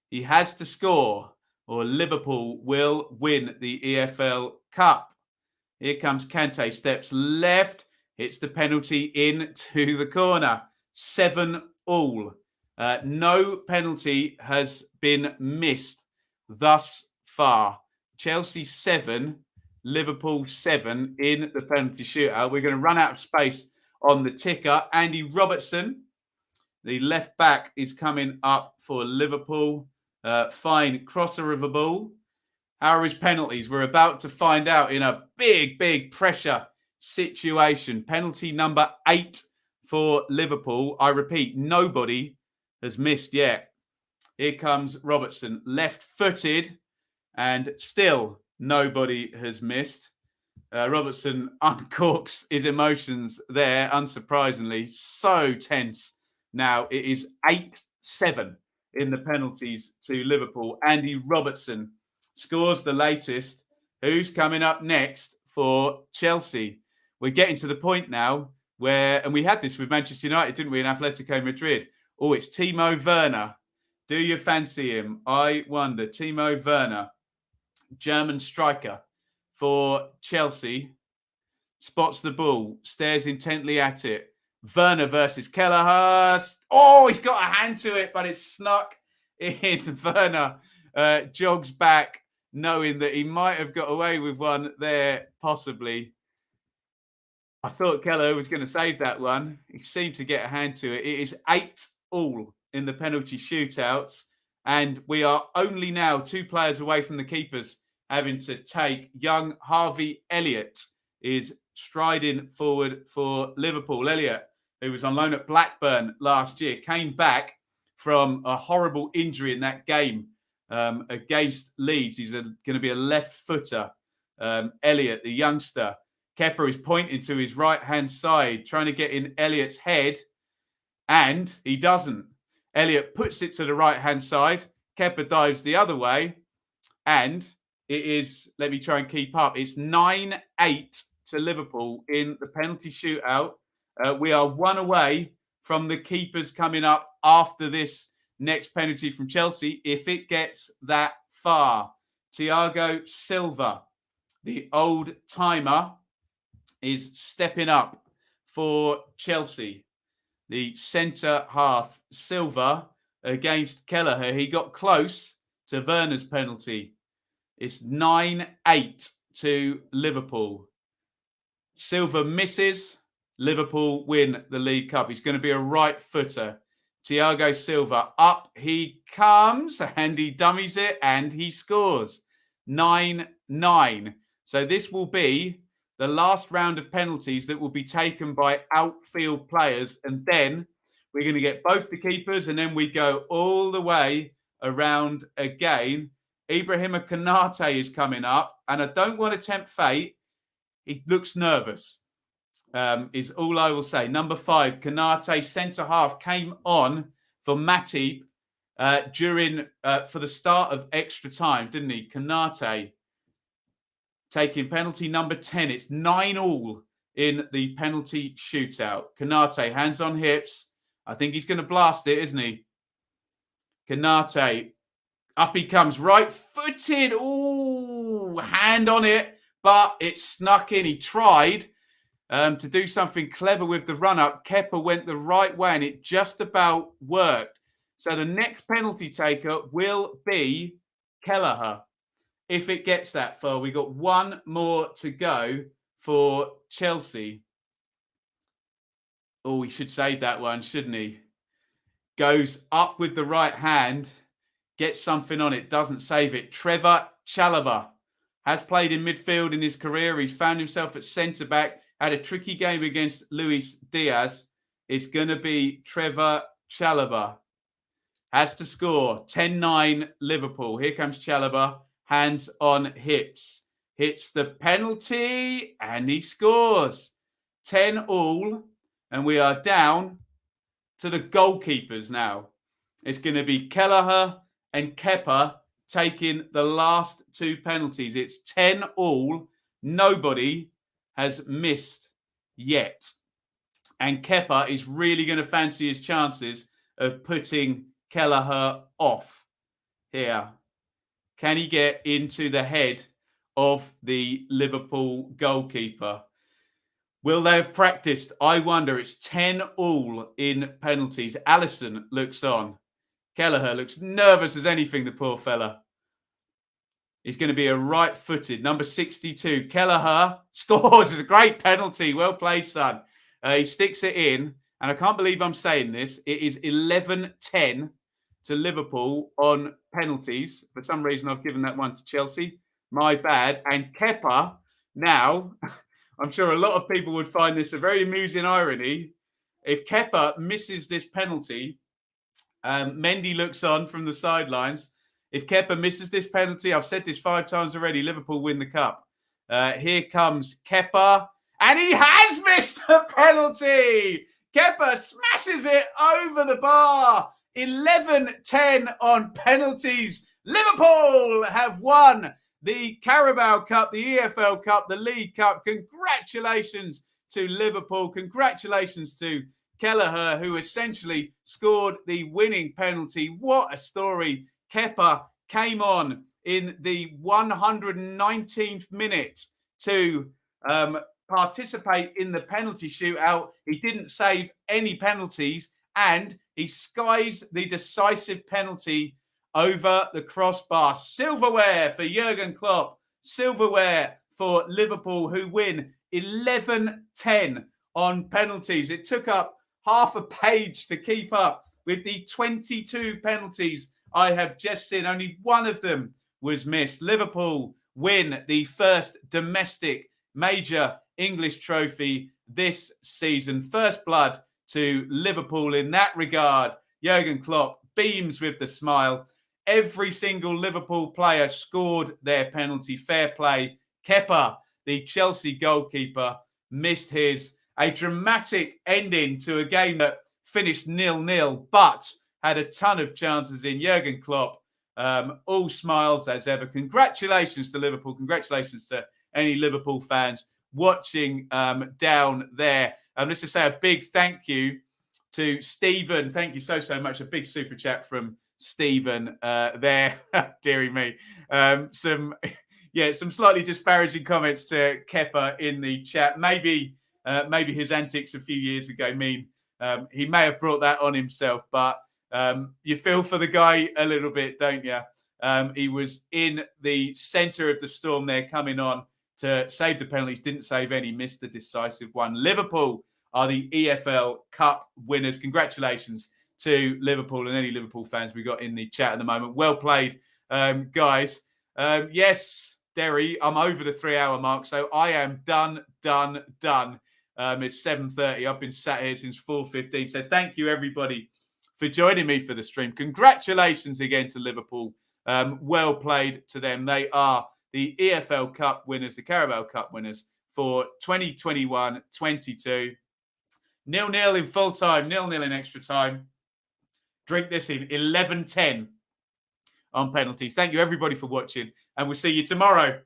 He has to score, or Liverpool will win the EFL Cup. Here comes Kante, steps left, hits the penalty into the corner. 7-7. No penalty has been missed thus far. Chelsea 7, Liverpool 7 in the penalty shootout. We're going to run out of space on the ticker. Andy Robertson, the left back, is coming up for Liverpool. Fine crosser of a ball. How are his penalties? We're about to find out in a big pressure situation. Penalty number 8 for Liverpool. I repeat, nobody has missed yet. Here comes Robertson, left-footed, And still, nobody has missed. Robertson uncorks his emotions there, unsurprisingly. So tense now. It is 8-7 in the penalties to Liverpool. Andy Robertson scores the latest. Who's coming up next for Chelsea? We're getting to the point now where, and we had this with Manchester United, didn't we, in Atletico Madrid? Oh, it's Timo Werner. Do you fancy him? I wonder. Timo Werner, German striker for Chelsea, spots the ball, stares intently at it. Werner versus Kelleher. Oh, he's got a hand to it, but it's snuck in. Werner jogs back, knowing that he might have got away with one there, possibly. I thought Kelleher was going to save that one. He seemed to get a hand to it. It is 8-all in the penalty shootouts, and we are only now 2 players away from the keepers having to take. Young Harvey Elliott is striding forward for Liverpool. Elliott, who was on loan at Blackburn last year, came back from a horrible injury in that game against Leeds. He's going to be a left footer. Elliott, the youngster. Kepa is pointing to his right-hand side, trying to get in Elliott's head, and he doesn't. Elliott puts it to the right-hand side. Kepa dives the other way, and it is, let me try and keep up, it's 9-8 to Liverpool in the penalty shootout. We are 1 away from the keepers coming up after this next penalty from Chelsea, if it gets that far. Thiago Silva, the old timer, is stepping up for Chelsea. The centre half, Silva, against Kelleher. He got close to Werner's penalty. It's 9-8 to Liverpool. Silva misses. Liverpool win the League Cup. He's going to be a right footer. Thiago Silva, up he comes, and he dummies it, and he scores. 9-9. So this will be the last round of penalties that will be taken by outfield players. And then we're going to get both the keepers, and then we go all the way around again. Ibrahima Konate is coming up, and I don't want to tempt fate. He looks nervous, is all I will say. Number 5, Konate, centre-half, came on for Matip for the start of extra time, didn't he? Konate taking penalty number 10. It's 9-all in the penalty shootout. Konate, hands on hips. I think he's going to blast it, isn't he? Konate, up he comes, right-footed. Ooh, hand on it, but it snuck in. He tried to do something clever with the run-up. Kepa went the right way, and it just about worked. So the next penalty taker will be Kelleher. If it gets that far, we got 1 more to go for Chelsea. Oh, he should save that one, shouldn't he? Goes up with the right hand, gets something on it, doesn't save it. Trevor Chalobah has played in midfield in his career. He's found himself at centre-back, had a tricky game against Luis Diaz. It's going to be Trevor Chalobah. Has to score. 10-9 Liverpool. Here comes Chalobah. Hands on hips. Hits the penalty, and he scores. 10-all, and we are down to the goalkeepers now. It's going to be Kelleher and Kepa taking the last 2 penalties. It's 10-all. Nobody has missed yet. And Kepa is really going to fancy his chances of putting Kelleher off here. Can he get into the head of the Liverpool goalkeeper? Will they have practiced? I wonder. It's 10-all in penalties. Alisson looks on. Kelleher looks nervous as anything, the poor fella. He's going to be a right-footed. Number 62, Kelleher scores. It's a great penalty. Well played, son. He sticks it in. And I can't believe I'm saying this. It is 11-10 to Liverpool on penalties. For some reason, I've given that one to Chelsea. My bad. And Kepa, now, I'm sure a lot of people would find this a very amusing irony. If Kepa misses this penalty, Mendy looks on from the sidelines. If Kepa misses this penalty, I've said this 5 times already, Liverpool win the cup. Here comes Kepa, and he has missed the penalty. Kepa smashes it over the bar. 11-10 on penalties. Liverpool have won the Carabao Cup, the EFL Cup, the League Cup. Congratulations to Liverpool. Congratulations to Kelleher, who essentially scored the winning penalty. What a story. Kepa came on in the 119th minute to participate in the penalty shootout. He didn't save any penalties, and he skies the decisive penalty over the crossbar. Silverware for Jurgen Klopp. Silverware for Liverpool, who win 11-10 on penalties. It took up half a page to keep up with the 22 penalties I have just seen. Only one of them was missed. Liverpool win the first domestic major English trophy this season. First blood to Liverpool in that regard. Jurgen Klopp beams with the smile. Every single Liverpool player scored their penalty. Fair play. Kepa, the Chelsea goalkeeper, missed his. A dramatic ending to a game that finished 0-0, but had a ton of chances in. Jurgen Klopp, all smiles as ever. Congratulations to Liverpool. Congratulations to any Liverpool fans watching down there. Let's just say a big thank you to Stephen. Thank you so much. A big super chat from Stephen there. Deary me. Some slightly disparaging comments to Kepa in the chat. Maybe his antics a few years ago mean he may have brought that on himself, but you feel for the guy a little bit, don't you? He was in the centre of the storm there, coming on to save the penalties, didn't save any, missed the decisive one. Liverpool are the EFL Cup winners. Congratulations to Liverpool and any Liverpool fans we got in the chat at the moment. Well played, guys. Yes, Derry, I'm over the 3-hour mark, so I am done. It's 7:30. I've been sat here since 4:15. So thank you, everybody, for joining me for the stream. Congratulations again to Liverpool. Well played to them. They are the EFL Cup winners, the Carabao Cup winners for 2021-22. 0-0 in full time, 0-0 in extra time. Drink this in 11-10 on penalties. Thank you, everybody, for watching. And we'll see you tomorrow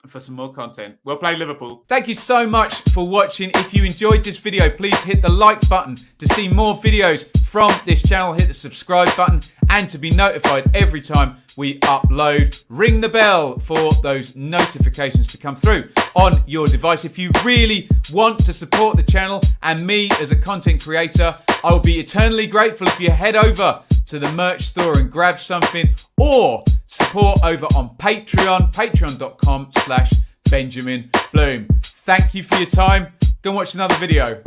for some more content. Well played, Liverpool. Thank you so much for watching. If you enjoyed this video, please hit the like button to see more videos from this channel. Hit the subscribe button and to be notified every time we upload. Ring the bell for those notifications to come through on your device. If you really want to support the channel and me as a content creator, I will be eternally grateful if you head over to the merch store and grab something, or support over on Patreon, patreon.com/Benjamin Bloom. Thank you for your time. Go and watch another video.